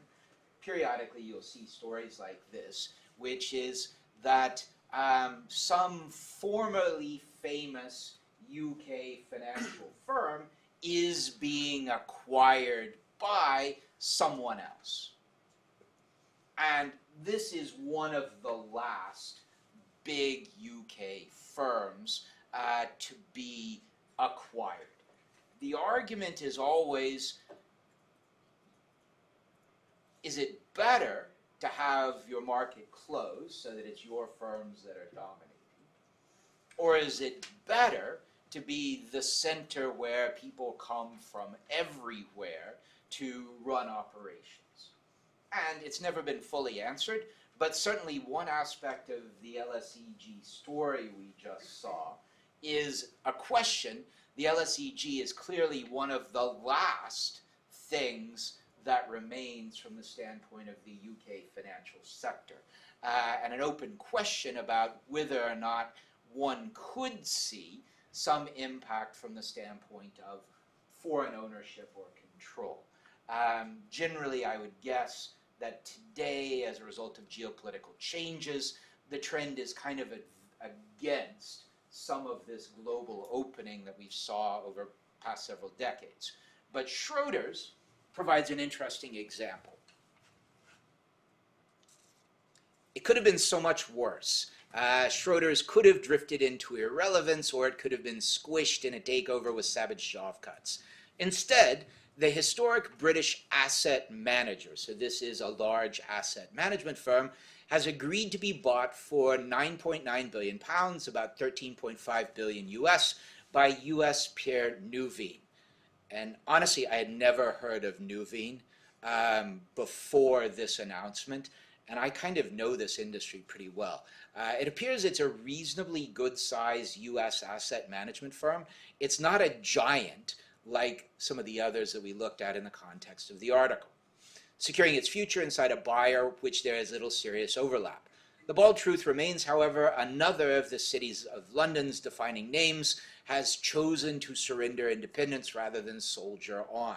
periodically you'll see stories like this, which is that some formerly famous UK financial firm is being acquired by someone else. And this is one of the last big UK firms to be acquired. The argument is always, is it better to have your market closed so that it's your firms that are dominating? Or is it better to be the center where people come from everywhere to run operations? And it's never been fully answered, but certainly one aspect of the LSEG story we just saw is a question. The LSEG is clearly one of the last things that remains from the standpoint of the UK financial sector, and an open question about whether or not one could see some impact from the standpoint of foreign ownership or control. Generally, I would guess that today, as a result of geopolitical changes, the trend is kind of against some of this global opening that we saw over the past several decades. But Schroeder's provides an interesting example. It could have been so much worse. Schroeder's could have drifted into irrelevance, or it could have been squished in a takeover with savage job cuts. Instead, the historic British asset manager, so this is a large asset management firm, has agreed to be bought for £9.9 billion, about 13.5 billion US, by US peer Nuveen. And honestly, I had never heard of Nuveen before this announcement, and I kind of know this industry pretty well. It appears it's a reasonably good-sized US asset management firm. It's not a giant like some of the others that we looked at in the context of the article. Securing its future inside a buyer which there is little serious overlap. The bald truth remains, however, another of the cities of London's defining names has chosen to surrender independence rather than soldier on.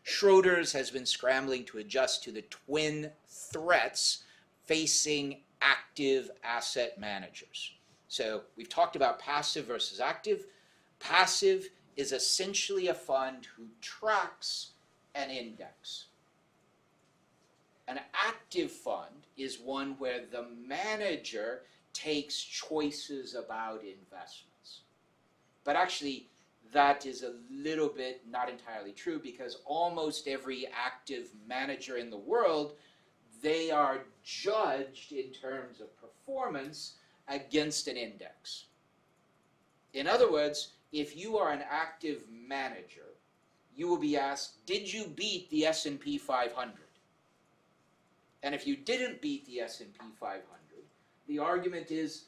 Schroders has been scrambling to adjust to the twin threats facing active asset managers. So we've talked about passive versus active. Passive is essentially a fund who tracks an index. An active fund is one where the manager takes choices about investments. But actually, that is a little bit not entirely true, because almost every active manager in the world, they are judged in terms of performance against an index. In other words, if you are an active manager, you will be asked, did you beat the S&P 500? And if you didn't beat the S&P 500, the argument is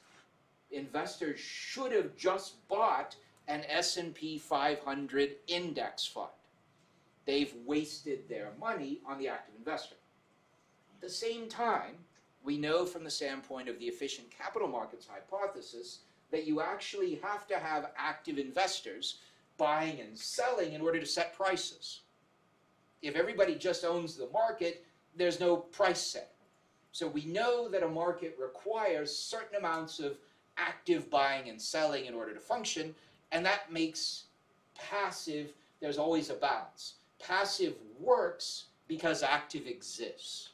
investors should have just bought an S&P 500 index fund. They've wasted their money on the active investor. At the same time, we know from the standpoint of the efficient capital markets hypothesis that you actually have to have active investors buying and selling in order to set prices. If everybody just owns the market, there's no price setting. So we know that a market requires certain amounts of active buying and selling in order to function, and that makes passive, there's always a balance. Passive works because active exists.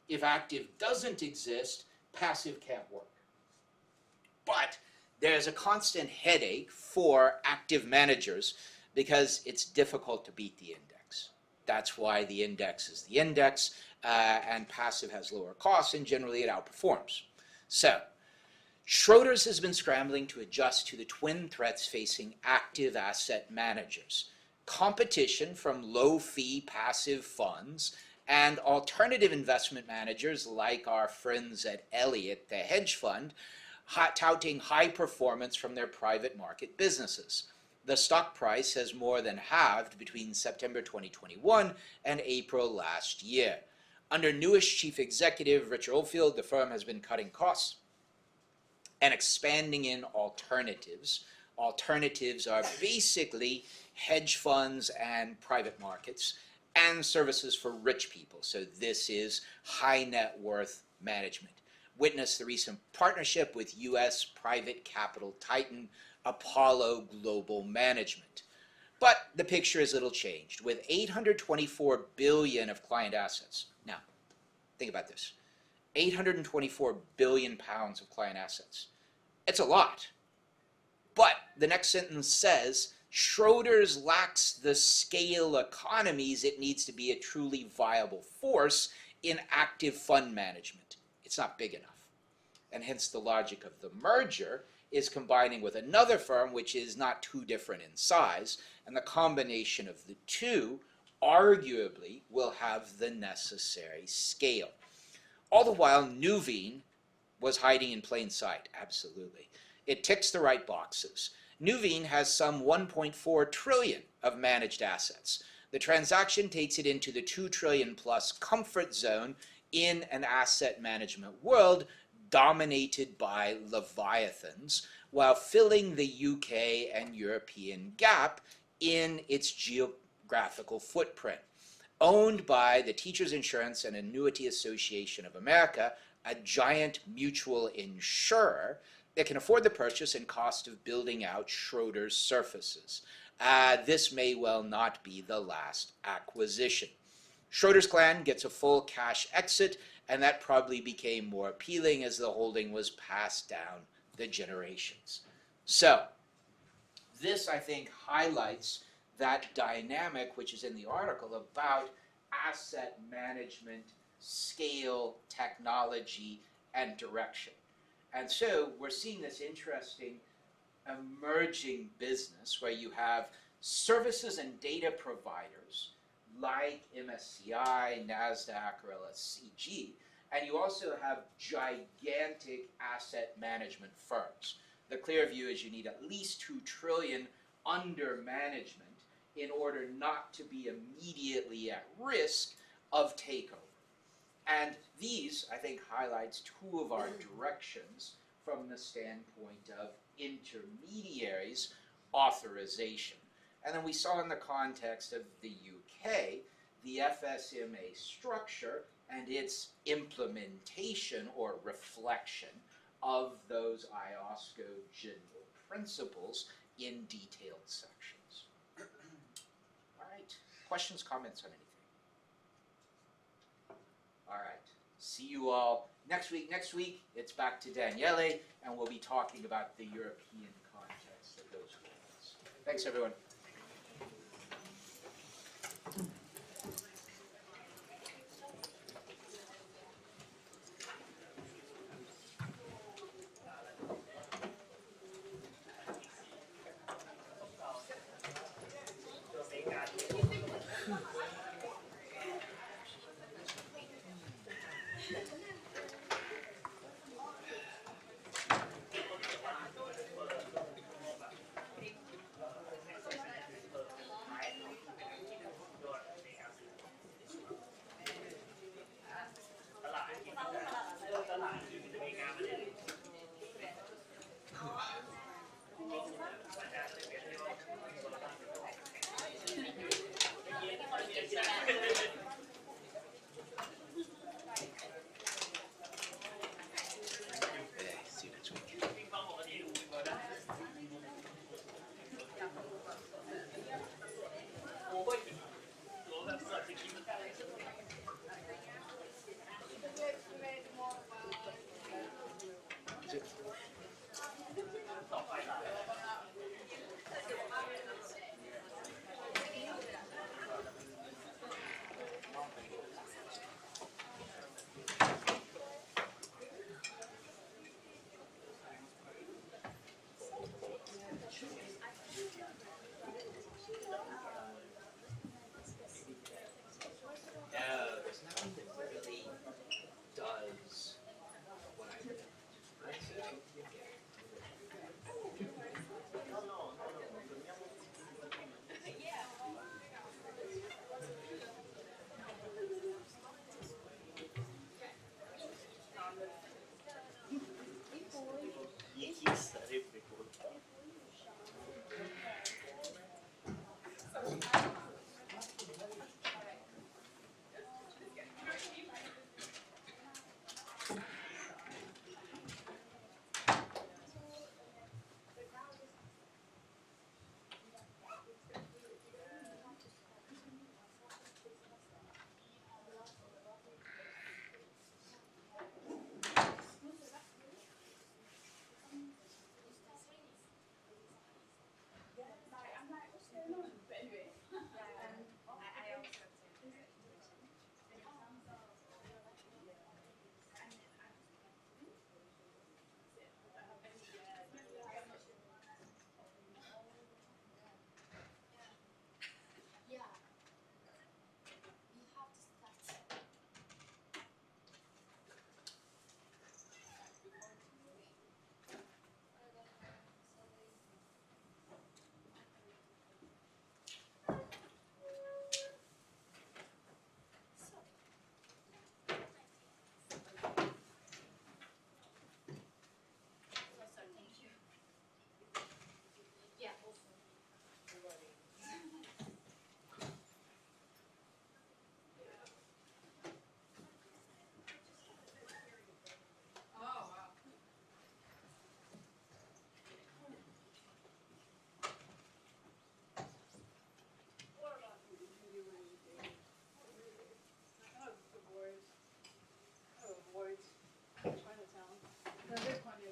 If active doesn't exist, passive can't work. But there's a constant headache for active managers because it's difficult to beat the index. That's why the index is the index, and passive has lower costs, and generally it outperforms. So, Schroders has been scrambling to adjust to the twin threats facing active asset managers: competition from low-fee passive funds and alternative investment managers like our friends at Elliott, the hedge fund, touting high performance from their private market businesses. The stock price has more than halved between September 2021 and April last year. Under newest chief executive Richard Oldfield, the firm has been cutting costs and expanding in alternatives. Alternatives are basically hedge funds and private markets and services for rich people. So this is high net worth management. Witness the recent partnership with U.S. private capital titan Apollo Global Management. But the picture is little changed. With $824 billion of client assets. Now, think about this. 824 billion pounds of client assets. It's a lot. But the next sentence says, Schroders lacks the scale economies it needs to be a truly viable force in active fund management. It's not big enough. And hence the logic of the merger is combining with another firm which is not too different in size, and the combination of the two arguably will have the necessary scale. All the while, Nuveen was hiding in plain sight, absolutely. It ticks the right boxes. Nuveen has some 1.4 trillion of managed assets. The transaction takes it into the 2 trillion plus comfort zone in an asset management world dominated by leviathans, while filling the UK and European gap in its geographical footprint. Owned by the Teachers Insurance and Annuity Association of America, a giant mutual insurer that can afford the purchase and cost of building out Schroders surfaces. This may well not be the last acquisition. Schroders clan gets a full cash exit, and that probably became more appealing as the holding was passed down the generations. So, this, I think, highlights that dynamic which is in the article about asset management, scale, technology, and direction. And so we're seeing this interesting emerging business where you have services and data providers like MSCI, NASDAQ, or LSEG, and you also have gigantic asset management firms. The clear view is you need at least 2 trillion under management in order not to be immediately at risk of takeover. And these, I think, highlights two of our directions from the standpoint of intermediaries authorization. And then we saw in the context of the UK, the FSMA structure and its implementation or reflection of those IOSCO general principles in detailed sections. All right, questions, comments on anything? All right, see you all next week. Next week, it's back to Daniele, and we'll be talking about the European context of those rules. Thanks, everyone. See you next week. No, there's nothing that really does what I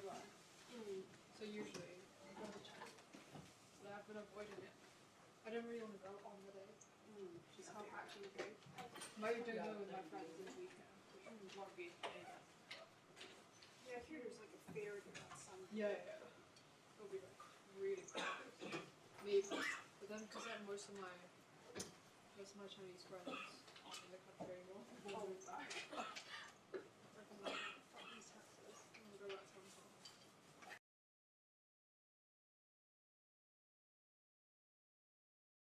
want. So usually, I go to China. But I've been avoiding it. I don't really want to go on the day. Just how actually go. Maybe don't go with my friends this weekend. Which won't be anything. Yeah, I hear there's like a fair about Sunday. Yeah. It'll be like really cool. Maybe. But then because most of my Chinese friends aren't in the country anymore. They'll move back.